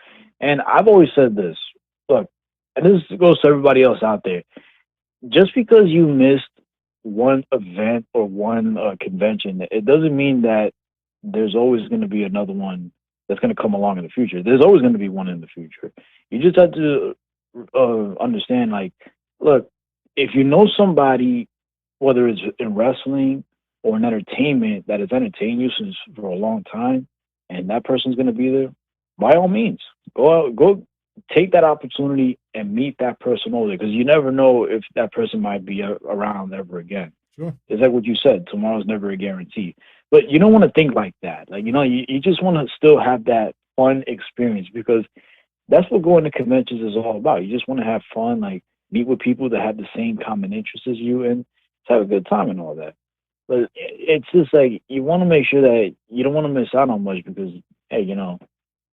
And I've always said this. Look, and this goes to everybody else out there. Just because you missed one event or one convention, it doesn't mean that there's always going to be another one that's going to come along in the future. There's always going to be one in the future. You just have to understand, like, look, if you know somebody, whether it's in wrestling or in entertainment, that has entertained you for a long time, and that person's going to be there, by all means, go take that opportunity and meet that person over there, because you never know if that person might be around ever again. Sure. It's like what you said, tomorrow's never a guarantee. But you don't want to think like that. Like, you just want to still have that fun experience, because that's what going to conventions is all about. You just want to have fun, like meet with people that have the same common interests as you and have a good time and all that. But it's just like, you want to make sure that you don't want to miss out on much, because, hey,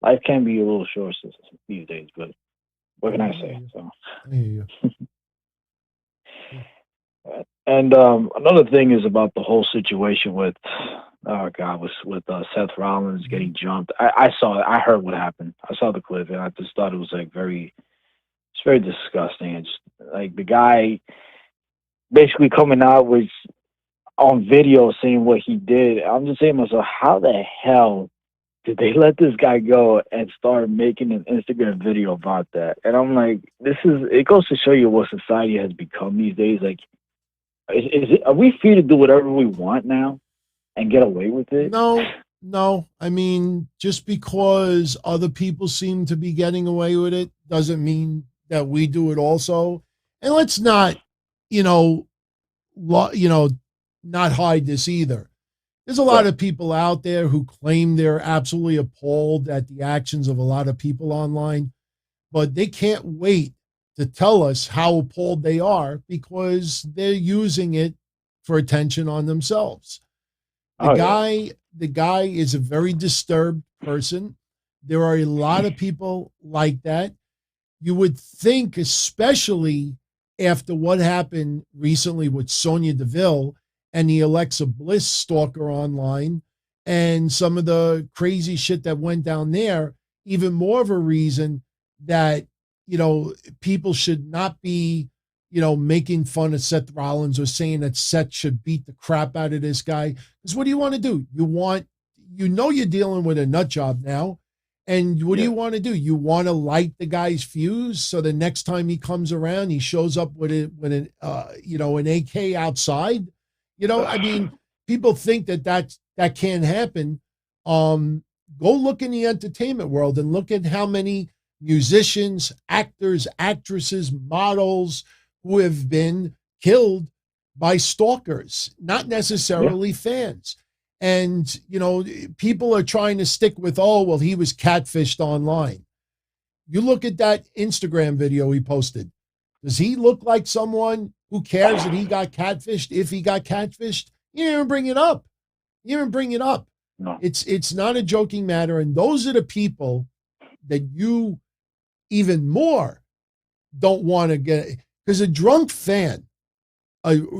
life can be a little short these days, but what can I say? So. I hear you. And another thing is about the whole situation with Seth Rollins getting jumped. I saw it. I heard what happened. I saw the clip, and I just thought it was it's very disgusting. It's like the guy basically coming out with on video saying what he did. I'm just saying to myself, how the hell did they let this guy go and start making an Instagram video about that? And I'm like, it goes to show you what society has become these days. Like, are we free to do whatever we want now and get away with it? No. I mean, just because other people seem to be getting away with it doesn't mean that we do it also. And let's not, not hide this either. There's a lot of people out there who claim they're absolutely appalled at the actions of a lot of people online, but they can't wait to tell us how appalled they are, because they're using it for attention on themselves. The guy is a very disturbed person. There are a lot of people like that. You would think, especially after what happened recently with Sonya Deville and the Alexa Bliss stalker online and some of the crazy shit that went down there, even more of a reason that, people should not be, making fun of Seth Rollins or saying that Seth should beat the crap out of this guy. Because what do you want to do? You're dealing with a nut job now. And what do you want to do? You want to light the guy's fuse so the next time he comes around, he shows up with an AK outside. I mean, people think that can't happen. Go look in the entertainment world and look at how many musicians, actors, actresses, models who have been killed by stalkers, not necessarily fans. And, people are trying to stick with, he was catfished online. You look at that Instagram video he posted. Does he look like someone who cares that he got catfished? If he got catfished, you didn't even bring it up. No. It's not a joking matter. And those are the people that you even more don't want to get, because a drunk fan,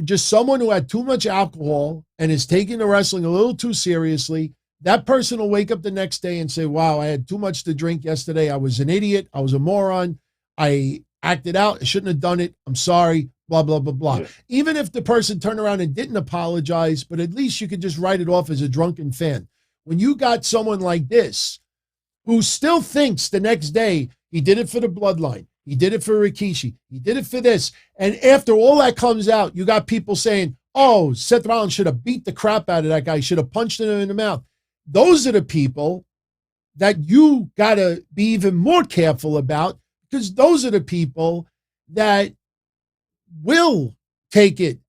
just someone who had too much alcohol and is taking the wrestling a little too seriously, that person will wake up the next day and say, wow, I had too much to drink yesterday. I was an idiot. I was a moron. I acted out. I shouldn't have done it. I'm sorry, blah, blah, blah, blah. Yeah. Even if the person turned around and didn't apologize, but at least you could just write it off as a drunken fan. When you got someone like this who still thinks the next day he did it for the bloodline, he did it for Rikishi, he did it for this, and after all that comes out, you got people saying, Seth Rollins should have beat the crap out of that guy, should have punched him in the mouth. Those are the people that you got to be even more careful about, because those are the people that will take it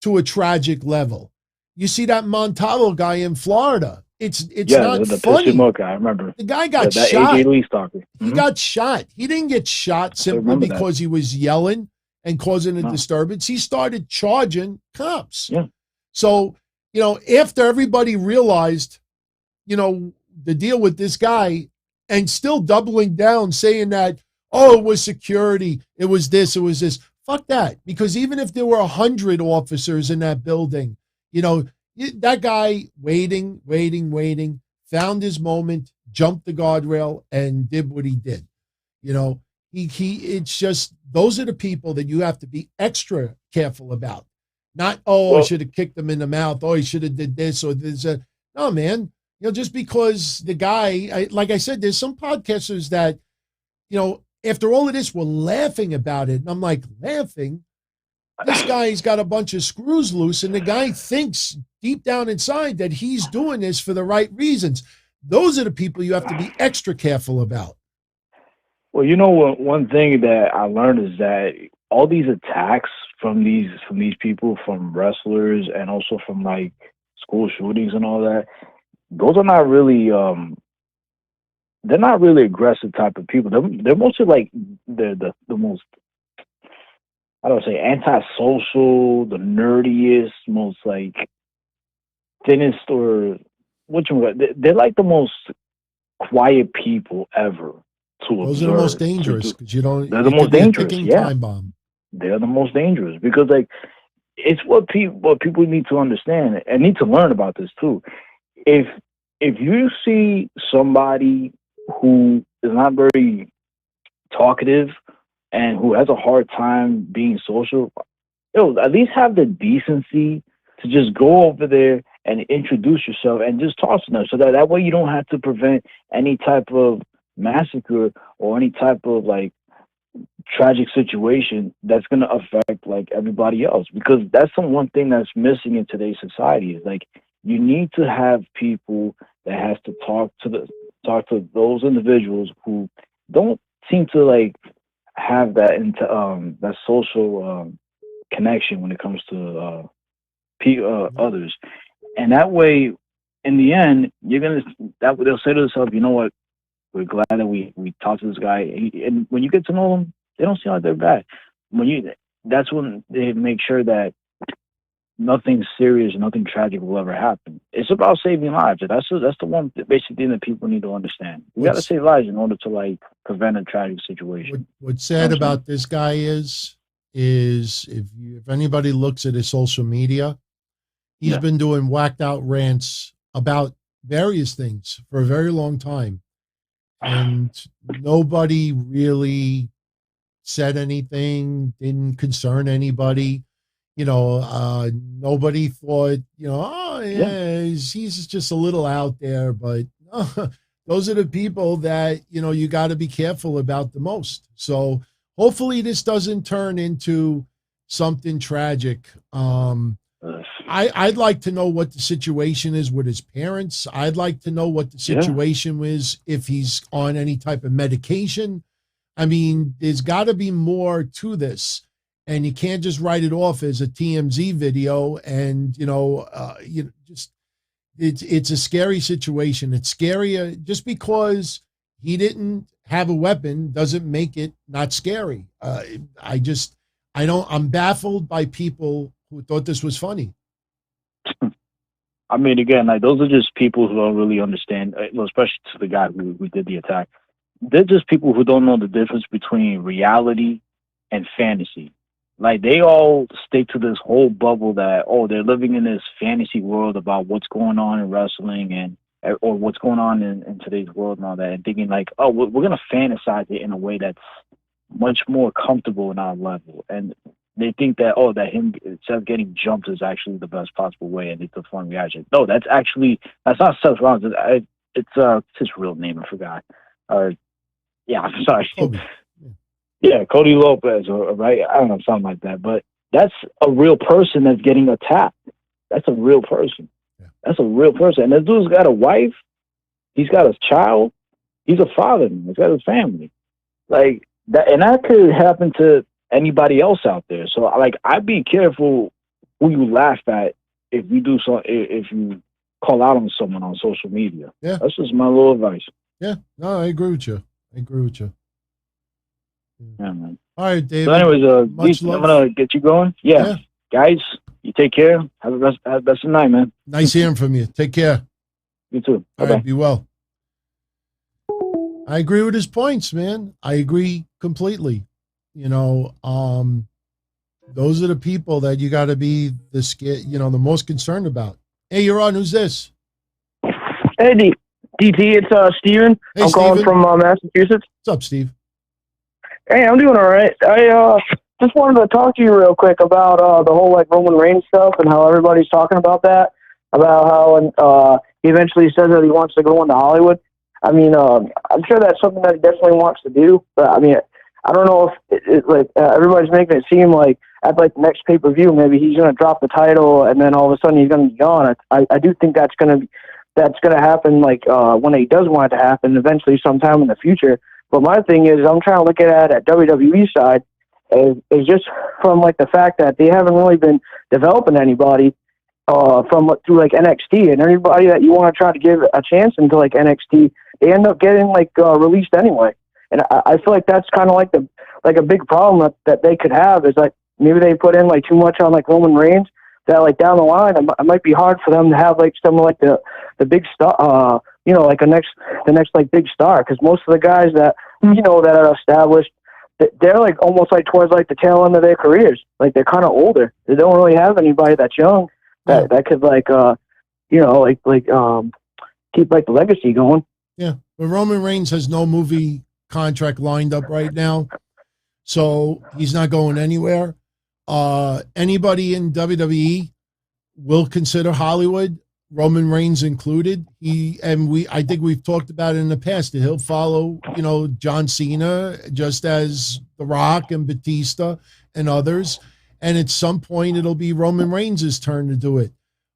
to a tragic level. You see that Montalvo guy in Florida. It's not the funny. I remember. The guy got shot. AJ Lee stalker. He got shot. He didn't get shot simply because he was yelling and causing a disturbance. He started charging cops. Yeah. So, after everybody realized, the deal with this guy, and still doubling down saying that, it was security, it was this, it was this. Fuck that. Because even if there were 100 officers in that building, that guy waiting, found his moment, jumped the guardrail, and did what he did. It's just, those are the people that you have to be extra careful about. Not, I should have kicked him in the mouth. He should have did this or this. No, man. Just because the guy, like I said, there's some podcasters that, after all of this, were laughing about it. And I'm like, laughing? This guy's got a bunch of screws loose, and the guy thinks deep down inside that he's doing this for the right reasons. Those are the people you have to be extra careful about. Well, you know what? One thing that I learned is that all these attacks from these people, from wrestlers, and also from like school shootings and all that, those are not really they're not really aggressive type of people. They're mostly like the most, I don't say, antisocial, the nerdiest, most like thinnest, or what you want. They're like the most quiet people ever. Those are the most dangerous because you don't. They're the most dangerous. Yeah, time bomb. They're the most dangerous because like it's what people need to understand and need to learn about this too. If you see somebody who is not very talkative and who has a hard time being social, at least have the decency to just go over there and introduce yourself and just talk to them, so that way you don't have to prevent any type of massacre or any type of like tragic situation that's going to affect like everybody else. Because that's the one thing that's missing in today's society, is like you need to have people that has to talk to those individuals who don't seem to like have that that social connection when it comes to others. And that way, in the end, they'll say to themselves, you know what, we're glad that we talked to this guy. And when you get to know them, they don't seem like they're bad. That's when they make sure that nothing serious, nothing tragic will ever happen. It's about saving lives. That's the one basic thing that people need to understand. You got to save lives in order to like prevent a tragic situation. What's sad about this guy is if anybody looks at his social media, he's been doing whacked out rants about various things for a very long time. And nobody really said anything, didn't concern anybody. Nobody thought, he's just a little out there. But those are the people that, you got to be careful about the most. So hopefully this doesn't turn into something tragic. I'd like to know what the situation is with his parents. I'd like to know what the situation is, if he's on any type of medication. I mean, there's got to be more to this, and you can't just write it off as a TMZ video. And it's a scary situation. It's scarier just because he didn't have a weapon doesn't make it not scary. I'm baffled by people who thought this was funny. I mean, again, like those are just people who don't really understand, especially to the guy who did the attack. They're just people who don't know the difference between reality and fantasy. Like they all stick to this whole bubble that, they're living in this fantasy world about what's going on in wrestling or what's going on in today's world and all that, and thinking like, we're going to fantasize it in a way that's much more comfortable in our level. And they think that, that him Seth getting jumped is actually the best possible way, and it's a fun reaction. No, that's not Seth Rollins. It's his real name, I forgot. I'm sorry. Kobe. Yeah, Cody Lopez, right? I don't know, something like that. But that's a real person that's getting attacked. That's a real person. Yeah. That's a real person. And this dude's got a wife. He's got a child. He's a father. He's got a family. Like that, and that could happen to anybody else out there. So, like, I'd be careful who you laugh at if you call out on someone on social media. Yeah, that's just my little advice. Yeah, no, I agree with you. Yeah, man. All right, David. So, anyways, I'm gonna get you going. Yeah, guys, you take care. Have the best of the night, man. Nice hearing from you. Take care. You too. All right, be well. I agree with his points, man. I agree completely. Those are the people that you got to be the most concerned about. Hey, you're on. Who's this? Hey, DT. It's Steven. Hey, I'm calling from Massachusetts. What's up, Steve? Hey, I'm doing all right. I just wanted to talk to you real quick about the whole Roman Reigns stuff and how everybody's talking about that. About how he eventually says that he wants to go into Hollywood. I mean, I'm sure that's something that he definitely wants to do. But I mean, I don't know if everybody's making it seem like at the next pay-per-view, maybe he's going to drop the title and then all of a sudden he's going to be gone. I do think that's going to happen when he does want it to happen eventually sometime in the future. But my thing is, I'm trying to look at it at WWE side, is just from like the fact that they haven't really been developing anybody through like NXT, and anybody that you want to try to give a chance into like NXT, they end up getting like released anyway. And I feel like that's kind of like a big problem that they could have, is like maybe they put in like too much on like Roman Reigns, that like down the line it might be hard for them to have like someone like the big star, like the next like big star, because most of the guys that that are established, they're like almost like towards like the tail end of their careers. Like they're kind of older. They don't really have anybody that's young that could like keep like the legacy going. Yeah, but Roman Reigns has no movie contract lined up right now, so he's not going anywhere. Anybody in WWE will consider Hollywood, Roman Reigns included. I think we've talked about it in the past, that he'll follow, John Cena, just as The Rock and Batista and others. And at some point, it'll be Roman Reigns' turn to do it.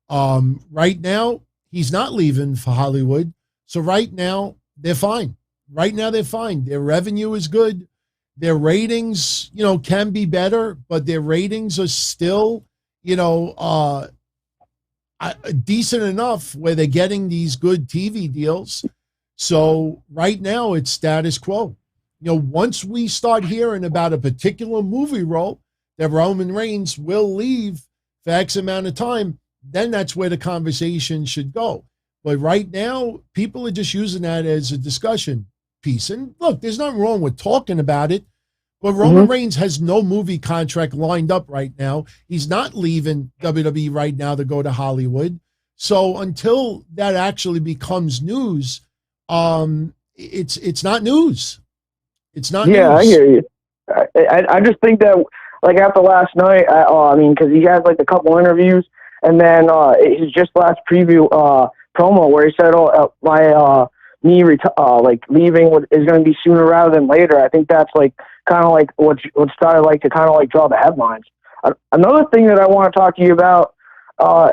Right now, he's not leaving for Hollywood. So right now, they're fine. Right now, they're fine. Their revenue is good. Their ratings, can be better, but their ratings are still, decent enough where they're getting these good TV deals. So right now, it's status quo. Once we start hearing about a particular movie role that Roman Reigns will leave for X amount of time, then that's where the conversation should go. But right now, people are just using that as a discussion piece. And look, there's nothing wrong with talking about it, but Roman Reigns has no movie contract lined up right now. He's not leaving WWE right now to go to Hollywood. So until that actually becomes news, it's not news. It's not news. Yeah, I hear you. I just think that, like, after last night, because he had, like, a couple interviews, and then his just last preview promo where he said, my me leaving is going to be sooner rather than later. I think that's, like, kind of like what started, like, to kind of, like, draw the headlines. Another thing that I want to talk to you about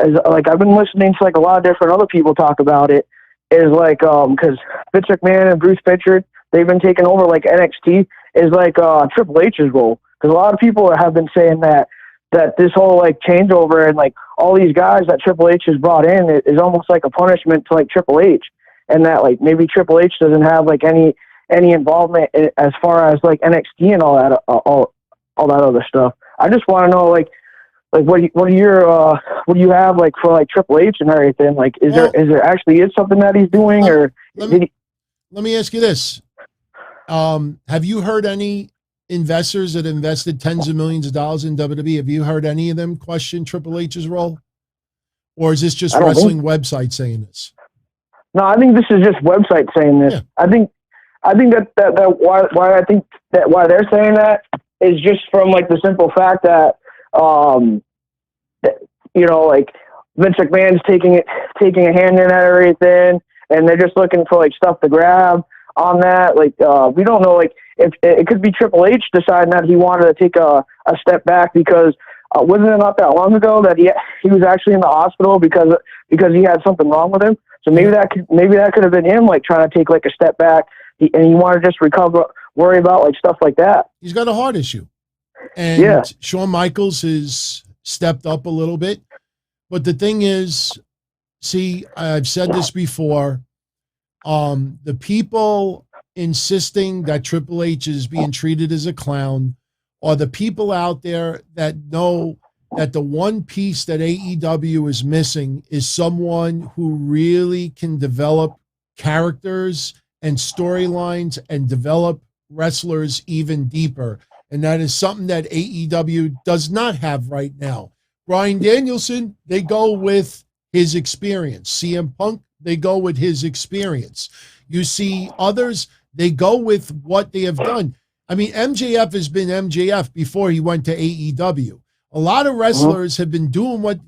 is, like, I've been listening to, like, a lot of different other people talk about it, is, like, because Vince McMahon and Bruce Pritchard, they've been taking over, like, NXT, is, like, Triple H's role. Because a lot of people have been saying that this whole, like, changeover and, like, all these guys that Triple H has brought in is almost like a punishment to, like, Triple H. And that, like, maybe Triple H doesn't have, like, any involvement as far as, like, NXT and all that other stuff. I just want to know, like what do you have, like, for, like, Triple H and everything? Like, is there actually something that he's doing, or let me ask you this: have you heard any investors that invested tens of millions of dollars in WWE? Have you heard any of them question Triple H's role, or is this just wrestling website saying this? No, I think this is just website saying this. Yeah. I think that why they're saying that is just from, like, the simple fact that like, Vince McMahon's taking a hand in at everything, and they're just looking for, like, stuff to grab on that. Like, we don't know, like, if it could be Triple H deciding that he wanted to take a step back, because wasn't it not that long ago that he was actually in the hospital because he had something wrong with him? So maybe that could have been him, like, trying to take, like, a step back, and he wanted to just worry about, like, stuff like that. He's got a heart issue, and Shawn Michaels has stepped up a little bit. But the thing is, see, I've said this before, the people insisting that Triple H is being treated as a clown are the people out there that know that the one piece that AEW is missing is someone who really can develop characters and storylines and develop wrestlers even deeper. And that is something that AEW does not have right now. Bryan Danielson, they go with his experience. CM Punk, they go with his experience. You see others, they go with what they have done. I mean, MJF has been MJF before he went to AEW. A lot of wrestlers have been doing what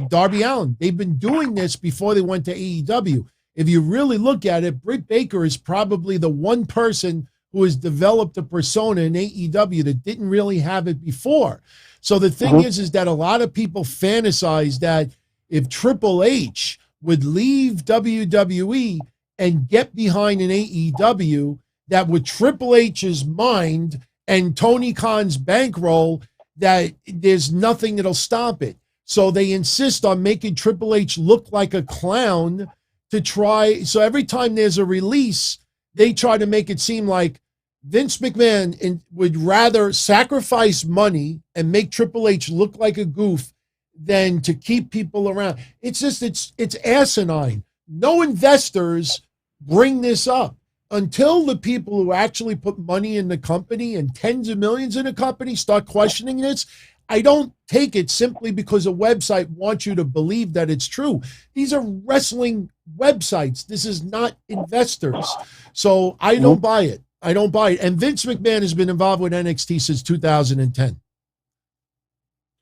Darby Allin, they've been doing this before they went to AEW. If you really look at it, Britt Baker is probably the one person who has developed a persona in AEW that didn't really have it before. So the thing is that a lot of people fantasize that if Triple H would leave WWE and get behind an AEW, that with Triple H's mind and Tony Khan's bankroll, that there's nothing that'll stop it. So they insist on making Triple H look like a clown to try. So every time there's a release, they try to make it seem like Vince McMahon would rather sacrifice money and make Triple H look like a goof than to keep people around. It's just, it's asinine. No investors bring this up until the people who actually put money in the company and tens of millions in the company start questioning this. I don't take it simply because a website wants you to believe that it's true. These are wrestling websites. This is not investors. So I don't buy it. I don't buy it. And Vince McMahon has been involved with NXT since 2010.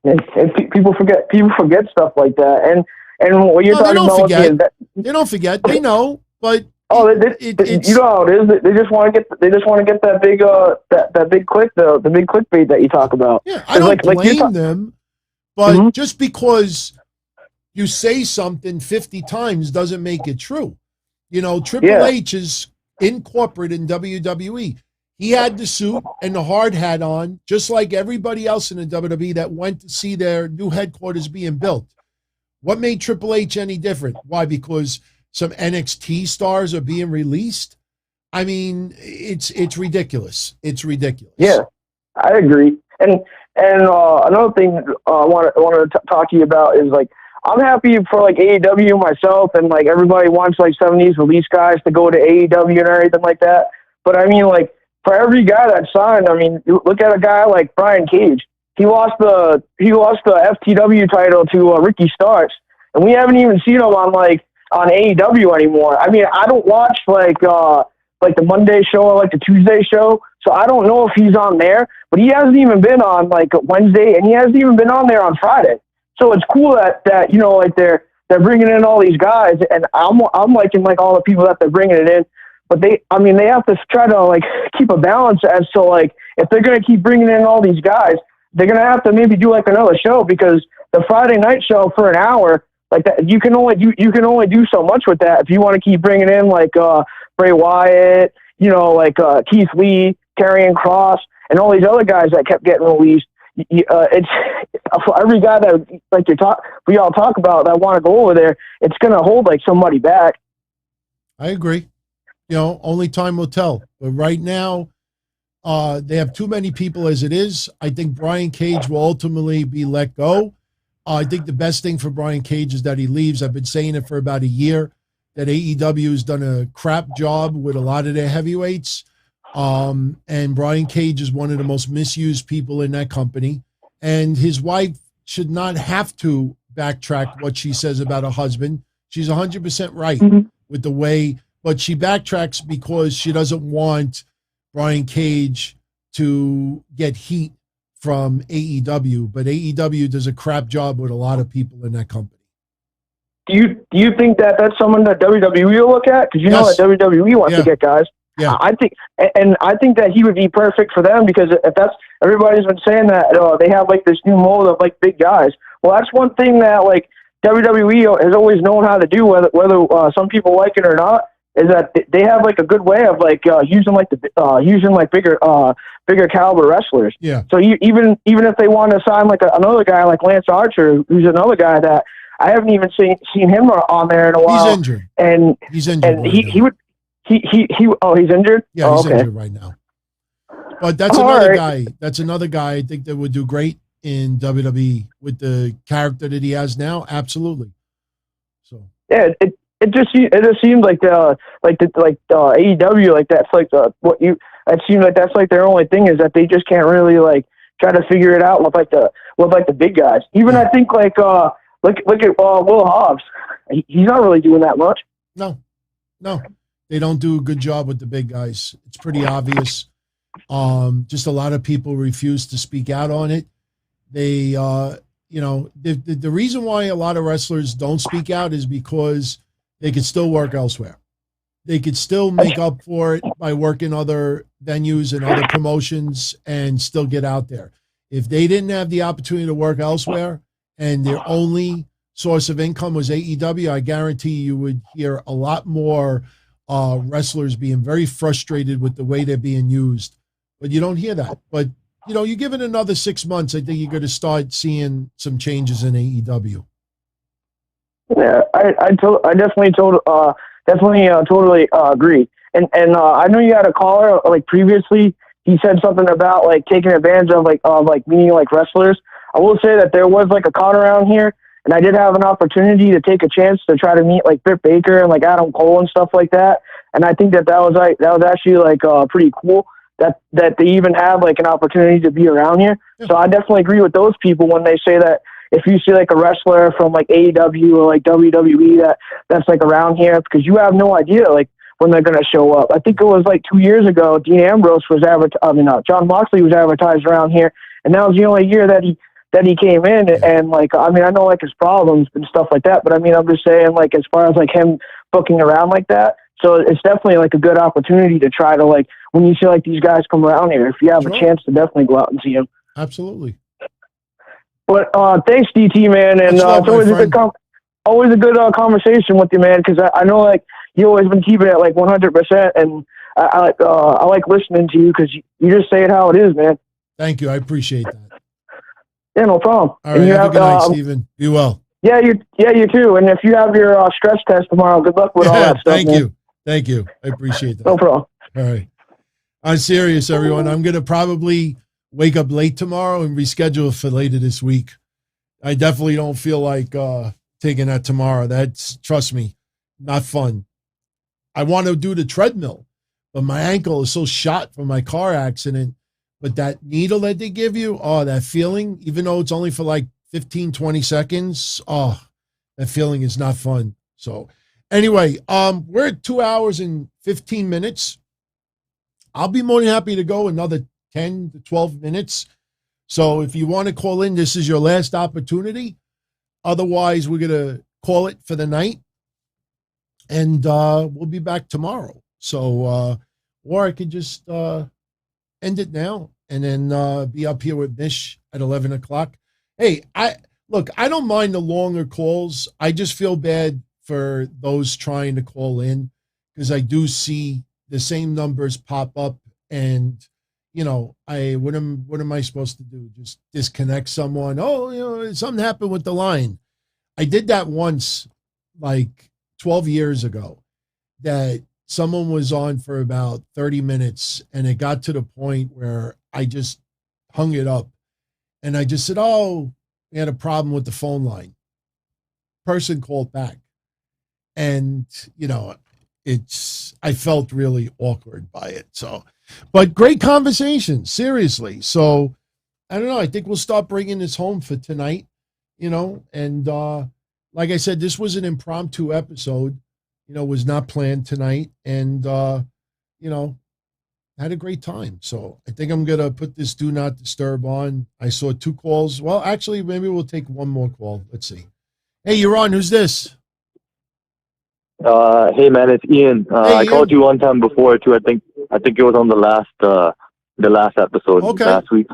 And people forget stuff like that. And what you're talking about, they don't forget. They know, but you know how it is. They just want to get that big that big click, the big clickbait that you talk about. Yeah, I don't blame them, but just because you say something 50 times doesn't make it true. You know, Triple H is in corporate in WWE. He had the suit and the hard hat on, just like everybody else in the WWE that went to see their new headquarters being built. What made Triple H any different? Why? Because some NXT stars are being released? I mean, it's ridiculous. It's ridiculous. Yeah, I agree. And another thing I want to talk to you about is, like, I'm happy for, like, AEW myself, and, like, everybody wants, like, some of these release guys to go to AEW and everything like that. But I mean, like, for every guy that signed, I mean, look at a guy like Brian Cage. He lost the FTW title to Ricky Starks, and we haven't even seen him on AEW anymore. I mean, I don't watch like the Monday show or like the Tuesday show, so I don't know if he's on there. But he hasn't even been on like Wednesday, and he hasn't even been on there on Friday. So it's cool that you know, like they're bringing in all these guys, and I'm liking like all the people that they're bringing it in. But they have to try to like keep a balance as to like if they're gonna keep bringing in all these guys, they're gonna have to maybe do like another show, because the Friday night show for an hour like that, you can only do so much with that if you want to keep bringing in like Bray Wyatt, you know, like Keith Lee, Karrion Kross, and all these other guys that kept getting released. It's for every guy that like we all talk about that want to go over there, it's gonna hold like somebody back. I agree. You know, only time will tell. But right now, they have too many people as it is. I think Brian Cage will ultimately be let go. I think the best thing for Brian Cage is that he leaves. I've been saying it for about a year, that AEW has done a crap job with a lot of their heavyweights. And Brian Cage is one of the most misused people in that company. And his wife should not have to backtrack what she says about her husband. She's 100% right with the way, but she backtracks because she doesn't want Brian Cage to get heat from AEW. But AEW does a crap job with a lot of people in that company. Do you think that that's someone that WWE will look at? Because you know that WWE wants to get guys. Yeah, I think that he would be perfect for them, because if that's, everybody's been saying that they have like this new mold of like big guys. Well, that's one thing that like WWE has always known how to do, whether some people like it or not, is that they have like a good way of like using bigger caliber wrestlers. Yeah. So even if they want to sign like another guy like Lance Archer, who's another guy that I haven't even seen him on there in a while. He's injured. And he's injured. And he would. He's injured? Yeah, he's injured right now. But that's another right. guy. That's another guy I think that would do great in WWE with the character that he has now. Absolutely. So yeah, it just seems like AEW, like that's like it seems like that's like their only thing, is that they just can't really like try to figure it out with the big guys. Even I think like look at Will Hobbs. He's not really doing that much. No. They don't do a good job with the big guys. It's pretty obvious. Just a lot of people refuse to speak out on it. They, the reason why a lot of wrestlers don't speak out is because they could still work elsewhere. They could still make up for it by working other venues and other promotions and still get out there. If they didn't have the opportunity to work elsewhere and their only source of income was AEW, I guarantee you would hear a lot more wrestlers being very frustrated with the way they're being used. But you don't hear that. But, you know, you give it another 6 months, I think you're going to start seeing some changes in AEW. Yeah, I definitely totally agree. And I know you had a caller like previously. He said something about like taking advantage of meeting like wrestlers. I will say that there was like a con around here, and I did have an opportunity to take a chance to try to meet like Britt Baker and like Adam Cole and stuff like that. And I think that was actually like pretty cool that they even have like an opportunity to be around here. Yeah. So I definitely agree with those people when they say that if you see like a wrestler from like AEW or like WWE that's like around here, because you have no idea like when they're going to show up. I think it was like 2 years ago, Dean Ambrose was John Moxley was advertised around here, and that was the only year that he came in. And like, I mean, I know like his problems and stuff like that, but I mean, I'm just saying like as far as like him booking around like that. So it's definitely like a good opportunity to try to like, when you see like these guys come around here, if you have a chance to definitely go out and see them. Absolutely. But thanks, DT, man, and it's always a good conversation with you, man, because I know like you always been keeping it like 100%, and I like listening to you because you just say it how it is, man. Thank you, I appreciate that. Yeah, no problem. All right, have a good night, Steven. Be well. Yeah, you too. And if you have your stress test tomorrow, good luck with all that stuff. Thank you. I appreciate that. No problem. All right. I'm serious, everyone. I'm going to probably wake up late tomorrow and reschedule for later this week. I definitely don't feel like taking that tomorrow. That's, trust me, not fun. I want to do the treadmill, but my ankle is so shot from my car accident. But that needle that they give you, that feeling, even though it's only for like 15, 20 seconds, that feeling is not fun. So anyway, we're at 2 hours and 15 minutes. I'll be more than happy to go another 10 to 12 minutes. So if you want to call in, this is your last opportunity. Otherwise, we're going to call it for the night. And we'll be back tomorrow. So, or I could just end it now and then be up here with Mish at 11 o'clock. Hey, I don't mind the longer calls. I just feel bad for those trying to call in because I do see the same numbers pop up, and you know, what am I supposed to do? Just disconnect someone? Oh, you know, something happened with the line. I did that once, like 12 years ago, that someone was on for about 30 minutes, and it got to the point where I just hung it up, and I just said, "Oh, we had a problem with the phone line." Person called back, and you know, I felt really awkward by it. So, but great conversation, seriously. So I don't know. I think we'll start bringing this home for tonight, you know, and like I said, this was an impromptu episode, you know, was not planned tonight, and you know, had a great time. So I think I'm going to put this do not disturb on. I saw 2 calls. Well, actually, maybe we'll take one more call. Let's see. Hey, you're on. Who's this? Hey man, it's Ian. I called you one time before too. I think it was on the last episode last week.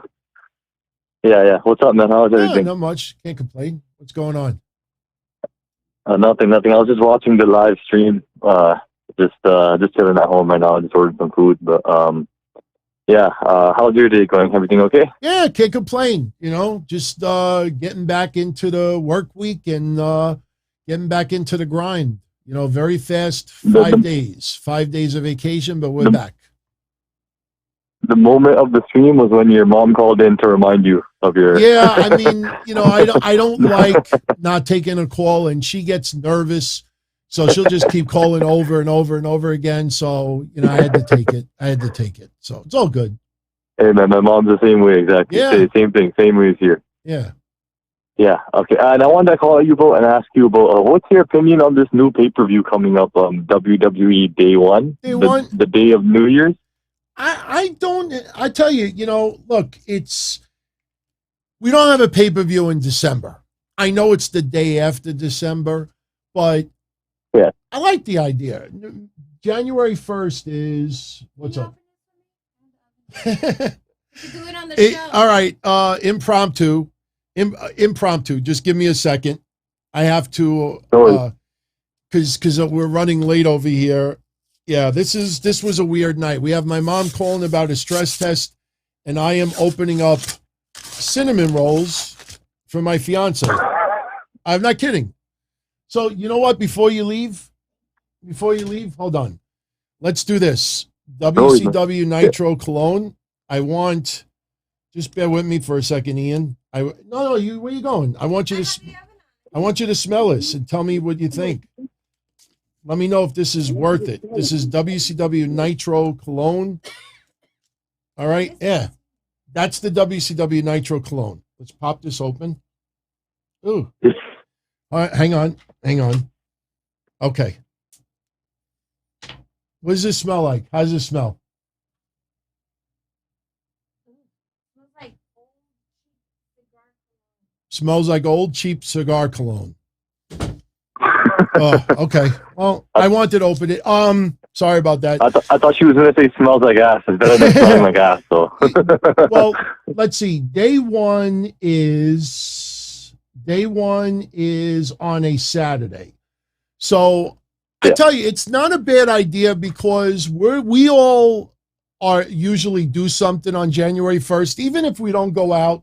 Yeah. What's up, man? How's everything? Not much. Can't complain. What's going on? Nothing. I was just watching the live stream. Just chilling at home right now. I just ordered some food, but yeah. How's your day going? Everything okay? Yeah, can't complain. You know, just getting back into the work week and getting back into the grind. You know, very fast 5 days. 5 days of vacation, but we're back. The moment of the stream was when your mom called in to remind you of your... Yeah, I mean, you know, I don't like not taking a call, and she gets nervous, so she'll just keep calling over and over and over again. So, you know, I had to take it. So it's all good. Hey, man, my mom's the same way, exactly. Yeah. Same thing, same way as here. Yeah. Yeah, okay. And I wanted to call you about and ask you about what's your opinion on this new pay-per-view coming up, WWE Day 1? The day of New Year's? I tell you, you know, look, we don't have a pay-per-view in December. I know it's the day after December, but yeah, I like the idea. January 1st is, what's up? Do it on the show. All right, impromptu. Just give me a second. I have to, because we're running late over here. Yeah, this was a weird night. We have my mom calling about a stress test, and I am opening up cinnamon rolls for my fiance. I'm not kidding. So you know what? Before you leave, hold on. Let's do this. WCW Nitro Cologne. I want. Just bear with me for a second, Ian. No, you. Where you going? I want you to smell this and tell me what you think. Let me know if this is worth it. This is WCW Nitro Cologne. All right, yeah, that's the WCW Nitro Cologne. Let's pop this open. Ooh. All right, hang on. Okay. What does this smell like? How does it smell? Smells like old cheap cigar cologne. Oh, okay. Well, I wanted to open it. Sorry about that. I thought she was going to say smells like ass. It's better than smelling like ass, so. Well, let's see. Day one is on a Saturday. So I tell you, it's not a bad idea because we all are usually do something on January 1st. Even if we don't go out,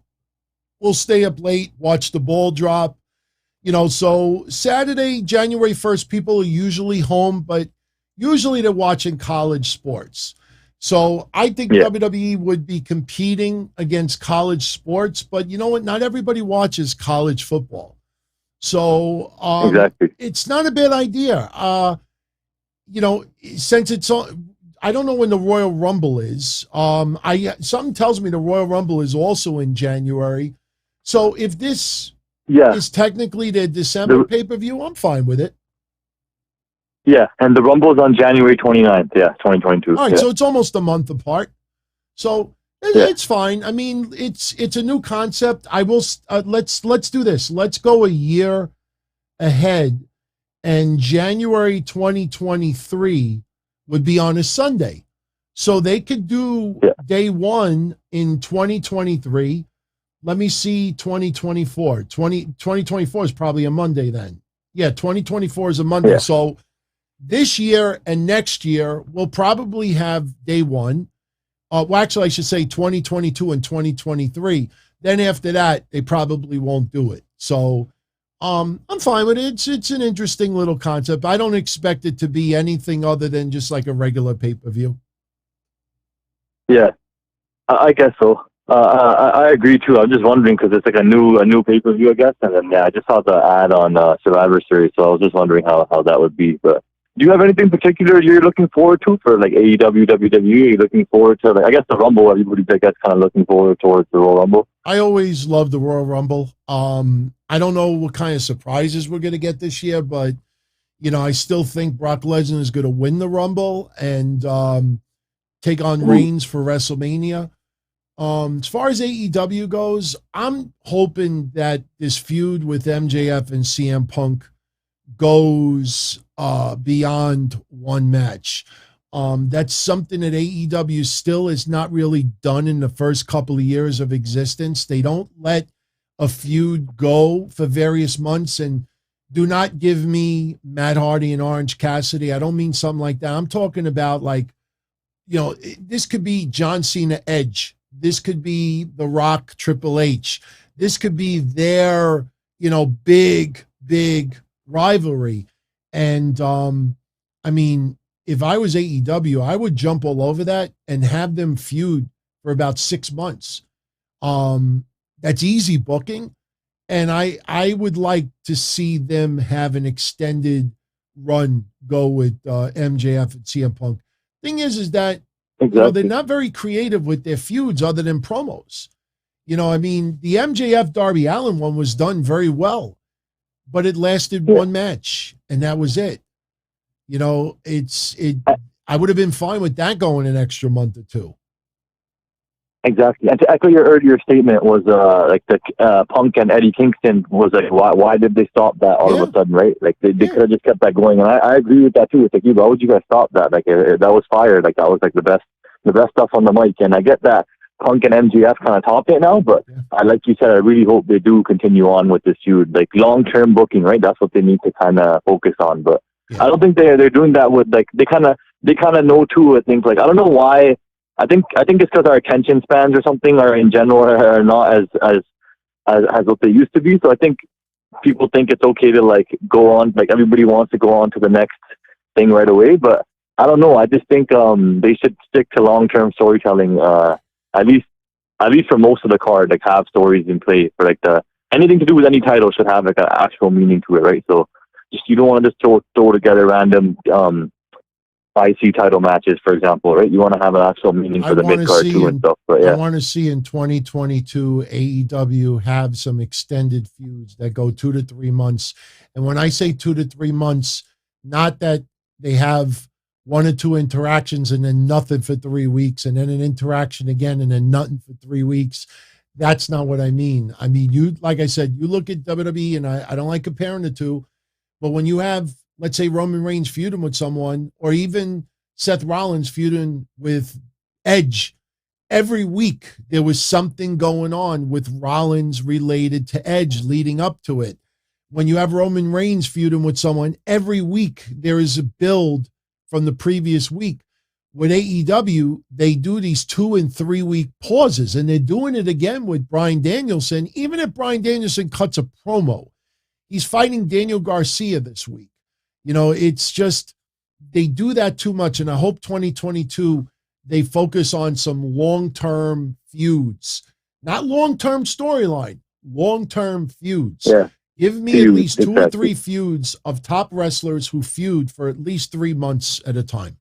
we'll stay up late, watch the ball drop. So Saturday, January 1st, people are usually home, but usually they're watching college sports. So I think WWE would be competing against college sports, but you know what? Not everybody watches college football. So exactly. It's not a bad idea. Since it's on, I don't know when the Royal Rumble is. Something tells me the Royal Rumble is also in January. So if this is technically the December pay-per-view, I'm fine with it. Yeah, and the Rumble is on January 29th, 2022. All right, so it's almost a month apart. So it's fine. I mean, it's a new concept. I will let's do this. Let's go a year ahead, and January 2023 would be on a Sunday. So they could do day one in 2023. Let me see 2024. 2024 is probably a Monday then. Yeah, 2024 is a Monday. Yeah. So this year and next year, we'll probably have day one. Well, actually, I should say 2022 and 2023. Then after that, they probably won't do it. So I'm fine with it. It's an interesting little concept. I don't expect it to be anything other than just like a regular pay-per-view. Yeah, I guess so. I agree too. I'm just wondering because it's like a new pay-per-view, I guess. And then I just saw the ad on Survivor Series, so I was just wondering how that would be. But do you have anything particular you're looking forward to for like AEW, WWE? Are you looking forward to I guess the Rumble? Everybody's I guess kind of looking forward towards the Royal Rumble. I always love the Royal Rumble. I don't know what kind of surprises we're going to get this year, but I still think Brock Lesnar is going to win the Rumble and take on Reigns for WrestleMania. As far as AEW goes, I'm hoping that this feud with MJF and CM Punk goes beyond one match. That's something that AEW still has not really done in the first couple of years of existence. They don't let a feud go for various months, and do not give me Matt Hardy and Orange Cassidy. I don't mean something like that. I'm talking about this could be John Cena Edge. This could be The Rock Triple H. This could be their, big rivalry. And I mean, if I was AEW, I would jump all over that and have them feud for about 6 months. That's easy booking. And I would like to see them have an extended run go with MJF and CM Punk. Thing is that they're not very creative with their feuds other than promos. I mean, the MJF Darby Allin one was done very well, but it lasted one match and that was it. I would have been fine with that going an extra month or two. Exactly. And to echo your earlier statement was Punk and Eddie Kingston was like, why did they stop that all of a sudden, right? Like they could have just kept that going. And I agree with that too. It's like, why would you guys stop that? Like that was fire. Like that was like the best stuff on the mic. And I get that Punk and MJF kind of top it now, but like you said, I really hope they do continue on with this feud, like long-term booking, right? That's what they need to kind of focus on. But I don't think they're doing that with they kind of they kind of know too. I think, like, I don't know why. I think it's because our attention spans or something, or in general, are not as what they used to be. So I think people think it's okay to like go on, like everybody wants to go on to the next thing right away. But I don't know. I just think they should stick to long-term storytelling. At least for most of the card, like have stories in play for like anything to do with any title should have like an actual meaning to it, right? So you don't want to just throw together random IC title matches, for example, right? You want to have an actual meaning for the mid card too and stuff. But yeah, I want to see in 2022 AEW have some extended feuds that go 2 to 3 months. And when I say 2 to 3 months, not that they have 1 or 2 interactions and then nothing for 3 weeks, and then an interaction again and then nothing for 3 weeks. That's not what I mean. I mean, you, like I said, you look at WWE, and I don't like comparing the two, but when you have, let's say, Roman Reigns feuding with someone, or even Seth Rollins feuding with Edge, every week there was something going on with Rollins related to Edge leading up to it. When you have Roman Reigns feuding with someone, every week there is a build from the previous week. With AEW, they do these 2 and 3 week pauses, and they're doing it again with Bryan Danielson. Even if Bryan Danielson cuts a promo, he's fighting Daniel Garcia this week. You know, it's just, they do that too much. And I hope 2022, they focus on some long-term feuds, not long-term storyline, long-term feuds. Yeah. Give me at least 2 or 3 feuds of top wrestlers who feud for at least 3 months at a time.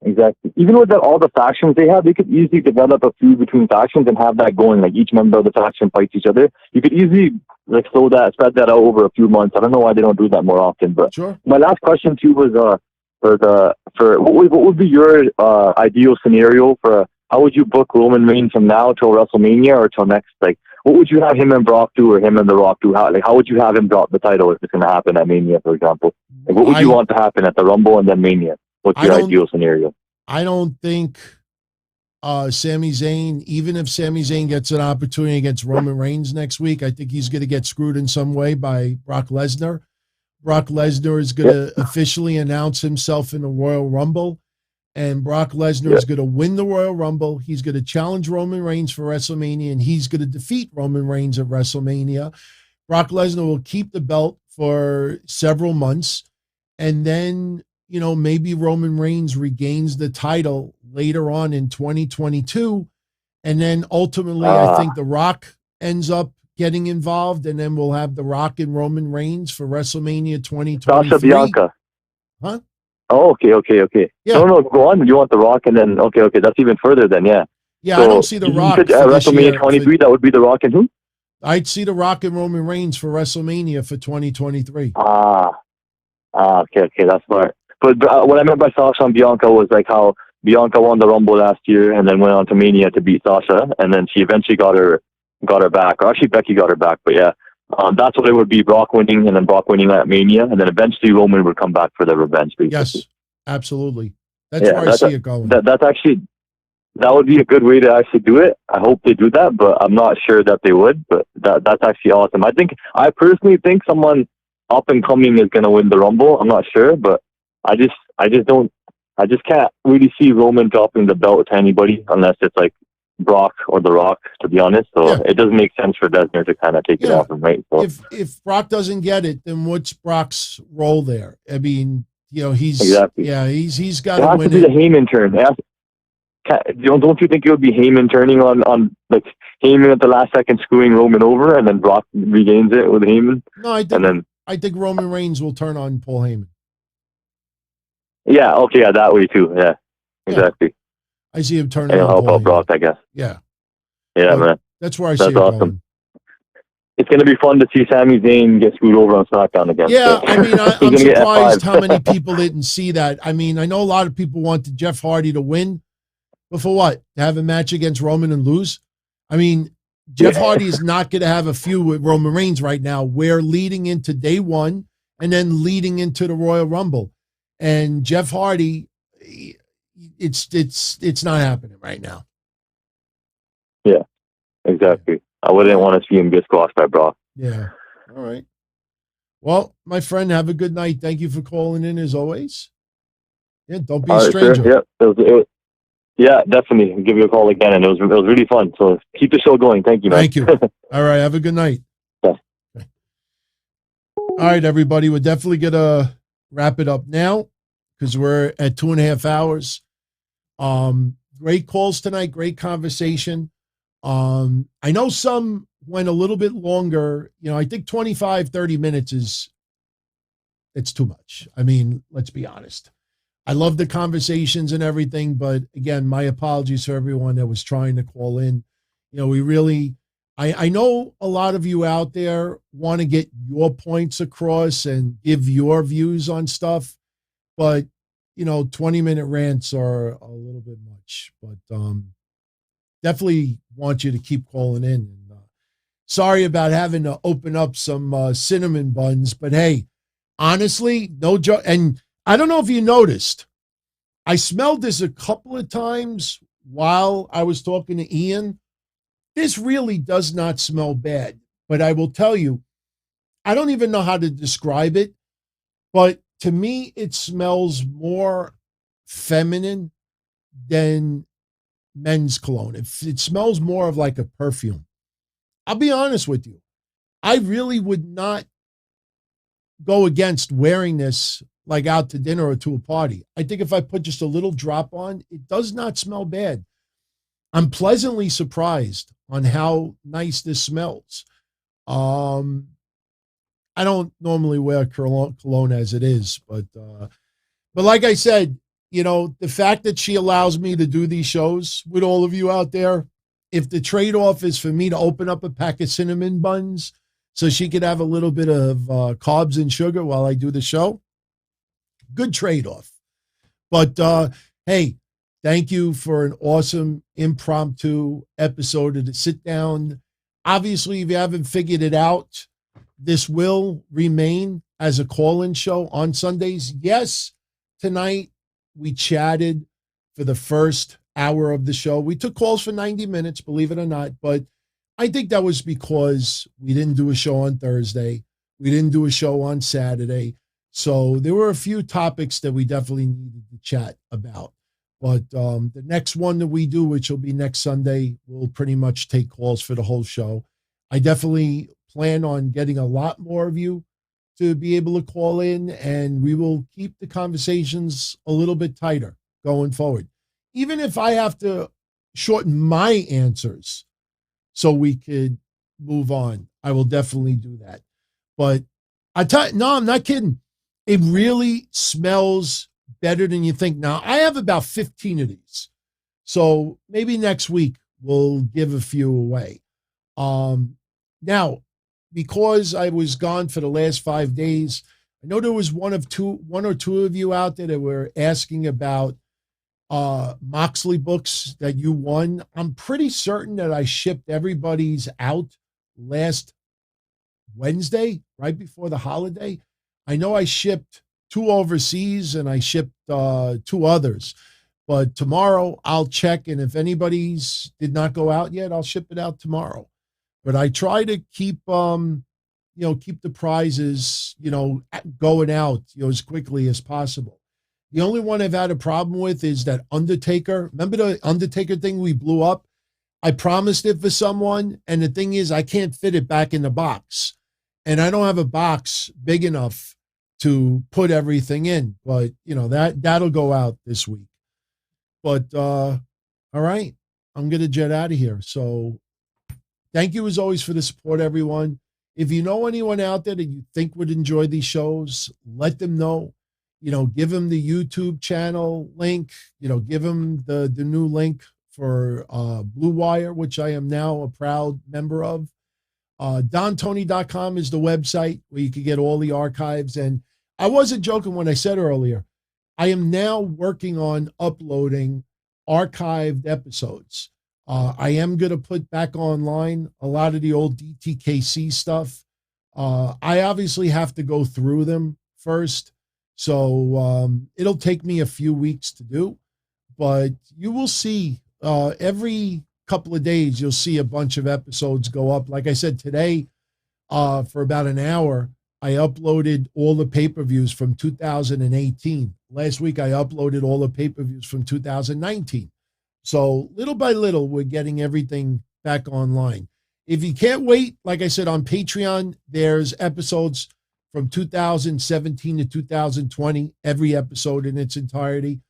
Exactly. Even with all the factions they have, they could easily develop a feud between factions and have that going. Like each member of the faction fights each other. You could easily like spread that out over a few months. I don't know why they don't do that more often. But sure. My last question to you was what would be your ideal scenario for how would you book Roman Reigns from now till WrestleMania or till next? Like, what would you have him and Brock do, or him and The Rock do? How would you have him drop the title if it's going to happen at Mania, for example? Like, what would you want to happen at the Rumble and then Mania? What's your ideal scenario? I don't think Sami Zayn, even if Sami Zayn gets an opportunity against Roman Reigns next week, I think he's going to get screwed in some way by Brock Lesnar. Brock Lesnar is going to officially announce himself in the Royal Rumble, and Brock Lesnar is going to win the Royal Rumble. He's going to challenge Roman Reigns for WrestleMania, and he's going to defeat Roman Reigns at WrestleMania. Brock Lesnar will keep the belt for several months, and then, you know, maybe Roman Reigns regains the title later on in 2022. And then ultimately, I think The Rock ends up getting involved, and then we'll have The Rock and Roman Reigns for WrestleMania 2023. Sasha Bianca. Huh? Oh, okay. Yeah. No, go on. You want The Rock, and then, okay. That's even further then, yeah. Yeah, so I don't see The Rock. You said, WrestleMania 23, that would be The Rock and who? I'd see The Rock and Roman Reigns for WrestleMania for 2023. Okay, that's smart. But what I meant by Sasha and Bianca was like how Bianca won the Rumble last year and then went on to Mania to beat Sasha, and then she eventually got her back. Or actually, Becky got her back. But yeah, that's what it would be: Brock winning, and then Brock winning at Mania, and then eventually Roman would come back for the revenge. Basically. Yes, absolutely. That's where I see it going. That would be a good way to actually do it. I hope they do that, but I'm not sure that they would. But that's actually awesome. I personally think someone up and coming is going to win the Rumble. I'm not sure, but I just can't really see Roman dropping the belt to anybody unless it's like Brock or The Rock, to be honest. So it doesn't make sense for Lesnar to kind of take it off him, right? So if Brock doesn't get it, then what's Brock's role there? I mean, you know, he's got to win it. To be the Heyman turn. Don't you think it would be Heyman turning on like Heyman at the last second screwing Roman over, and then Brock regains it with Heyman? No, I think Roman Reigns will turn on Paul Heyman. Yeah, okay, that way too. Yeah, exactly. I see him turning and on help Paul out Brock, I guess. Yeah, man. That's where I see it awesome. going. It's going to be fun to see Sami Zayn get screwed over on SmackDown again. Yeah, I mean, I'm surprised how many people didn't see that. I mean, I know a lot of people wanted Jeff Hardy to win, but for what? To have a match against Roman and lose? I mean, Jeff Hardy is not going to have a feud with Roman Reigns right now. We're leading into day one and then leading into the Royal Rumble. And Jeff Hardy, it's not happening right now. Yeah, exactly. I wouldn't want to see him get squashed by Brock. Yeah. All right. Well, my friend, have a good night. Thank you for calling in as always. Yeah, don't be All a right, stranger. sir. Yeah, definitely. I'll give you a call again, and it was really fun. So keep the show going. Thank you, man. Thank you. All right, have a good night. Yeah. Okay. All right, everybody, we're definitely going to wrap it up now because we're at 2.5 hours. Great calls tonight, great conversation. I know some went a little bit longer. I think 25, 30 minutes it's too much. I mean, let's be honest. I love the conversations and everything, but again, my apologies for everyone that was trying to call in. I know a lot of you out there want to get your points across and give your views on stuff, but 20-minute rants are a little bit much, but definitely want you to keep calling in. And, sorry about having to open up some cinnamon buns, but hey, honestly, no joke. And I don't know if you noticed, I smelled this a couple of times while I was talking to Ian. This really does not smell bad, but I will tell you, I don't even know how to describe it, but to me, it smells more feminine than men's cologne. It smells more of like a perfume. I'll be honest with you. I really would not go against wearing this like out to dinner or to a party. I think if I put just a little drop on, it does not smell bad. I'm pleasantly surprised on how nice this smells. I don't normally wear cologne as it is, but like I said, the fact that she allows me to do these shows with all of you out there, if the trade-off is for me to open up a pack of cinnamon buns so she could have a little bit of carbs and sugar while I do the show, good trade-off. But hey, thank you for an awesome impromptu episode of the Sit Down. Obviously, if you haven't figured it out, this will remain as a call-in show on Sundays. Yes, tonight we chatted for the first hour of the show. We took calls for 90 minutes, believe it or not, but I think that was because we didn't do a show on Thursday. We didn't do a show on Saturday. So there were a few topics that we definitely needed to chat about. But the next one that we do, which will be next Sunday, we'll pretty much take calls for the whole show. I definitely plan on getting a lot more of you to be able to call in, and we will keep the conversations a little bit tighter going forward. Even if I have to shorten my answers so we could move on, I will definitely do that. But no, I'm not kidding. It really smells better than you think. Now, I have about 15 of these. So maybe next week we'll give a few away. Now, because I was gone for the last 5 days, I know there was one or two of you out there that were asking about Moxley books that you won. I'm pretty certain that I shipped everybody's out last Wednesday, right before the holiday. I know I shipped 2 overseas and I shipped 2 others. But tomorrow I'll check, and if anybody's did not go out yet, I'll ship it out tomorrow. But I try to keep keep the prizes, going out, as quickly as possible. The only one I've had a problem with is that Undertaker. Remember the Undertaker thing we blew up? I promised it for someone, and the thing is, I can't fit it back in the box. And I don't have a box big enough to put everything in. But, that'll go out this week. But, all right, I'm going to jet out of here. So thank you, as always, for the support, everyone. If you know anyone out there that you think would enjoy these shows, let them know. Give them the YouTube channel link. Give them the new link for Blue Wire, which I am now a proud member of. DonTony.com is the website where you can get all the archives. And I wasn't joking when I said earlier, I am now working on uploading archived episodes. I am going to put back online a lot of the old DTKC stuff. I obviously have to go through them first. So it'll take me a few weeks to do, but you will see every couple of days, you'll see a bunch of episodes go up. Like I said, today, for about an hour, I uploaded all the pay-per-views from 2018. Last week, I uploaded all the pay-per-views from 2019. So little by little, we're getting everything back online. If you can't wait, like I said, on Patreon, there's episodes from 2017 to 2020, every episode in its entirety.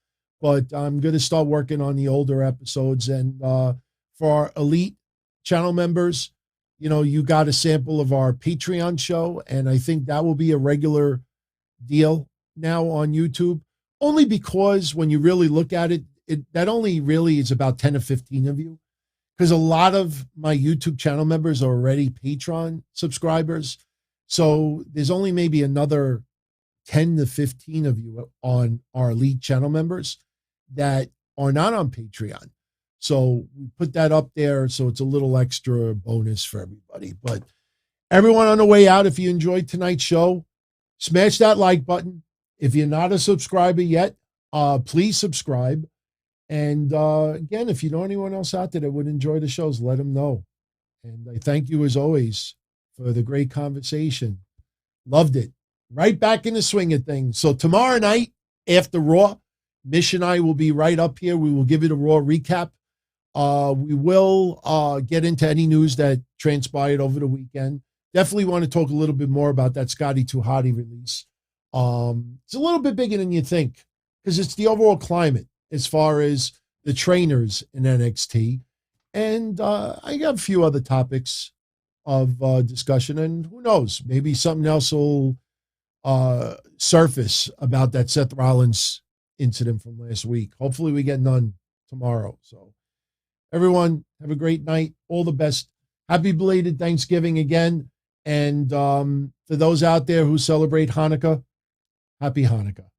But I'm going to start working on the older episodes. And for our elite channel members, you know, you got a sample of our Patreon show, and I think that will be a regular deal now on YouTube, only because when you really look at it, that only really is about 10 or 15 of you, because a lot of my YouTube channel members are already Patreon subscribers. So there's only maybe another 10 to 15 of you on our elite channel members that are not on Patreon. So we put that up there, so it's a little extra bonus for everybody. But everyone on the way out, if you enjoyed tonight's show, smash that like button. If you're not a subscriber yet, please subscribe. And again, if you know anyone else out there that would enjoy the shows, let them know. And I thank you, as always, for the great conversation. Loved it. Right back in the swing of things. So tomorrow night, after Raw, Mish and I will be right up here. We will give you the Raw recap. We will get into any news that transpired over the weekend. Definitely want to talk a little bit more about that Scotty 2 Hottie release. It's a little bit bigger than you think, because it's the overall climate as far as the trainers in NXT. And I got a few other topics of discussion, and who knows, maybe something else will surface about that Seth Rollins incident from last week. Hopefully we get none tomorrow. So everyone, have a great night. All the best. Happy belated Thanksgiving again. And for those out there who celebrate Hanukkah, happy Hanukkah.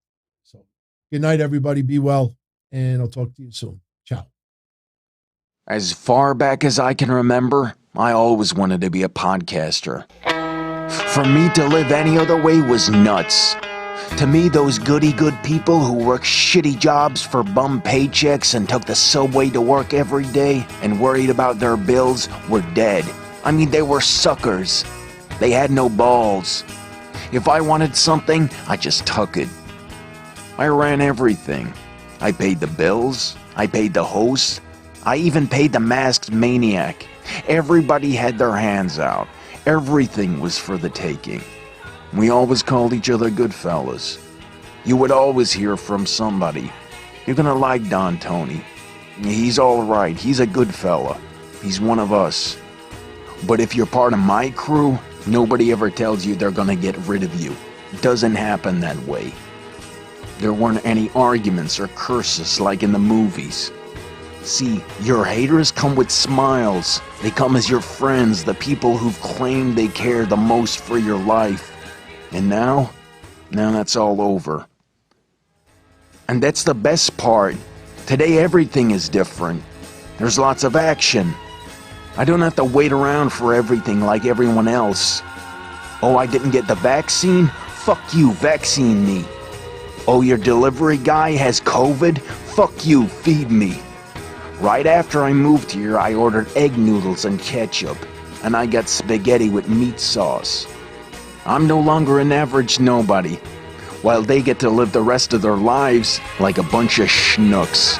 So good night, everybody. Be well. And I'll talk to you soon. Ciao. As far back as I can remember, I always wanted to be a podcaster. For me to live any other way was nuts. To me, those goody-good people who worked shitty jobs for bum paychecks and took the subway to work every day and worried about their bills were dead. I mean, they were suckers. They had no balls. If I wanted something, I just took it. I ran everything. I paid the bills. I paid the host. I even paid the masked maniac. Everybody had their hands out. Everything was for the taking. We always called each other good fellas. You would always hear from somebody. You're gonna like Don Tony. He's alright. He's a good fella. He's one of us. But if you're part of my crew, nobody ever tells you they're gonna get rid of you. It doesn't happen that way. There weren't any arguments or curses like in the movies. See, your haters come with smiles. They come as your friends, the people who've claimed they care the most for your life. And now that's all over. And that's the best part. Today everything is different. There's lots of action. I don't have to wait around for everything like everyone else. Oh, I didn't get the vaccine? Fuck you, vaccine me. Oh, your delivery guy has COVID? Fuck you, feed me. Right after I moved here, I ordered egg noodles and ketchup, and I got spaghetti with meat sauce. I'm no longer an average nobody, while they get to live the rest of their lives like a bunch of schnooks.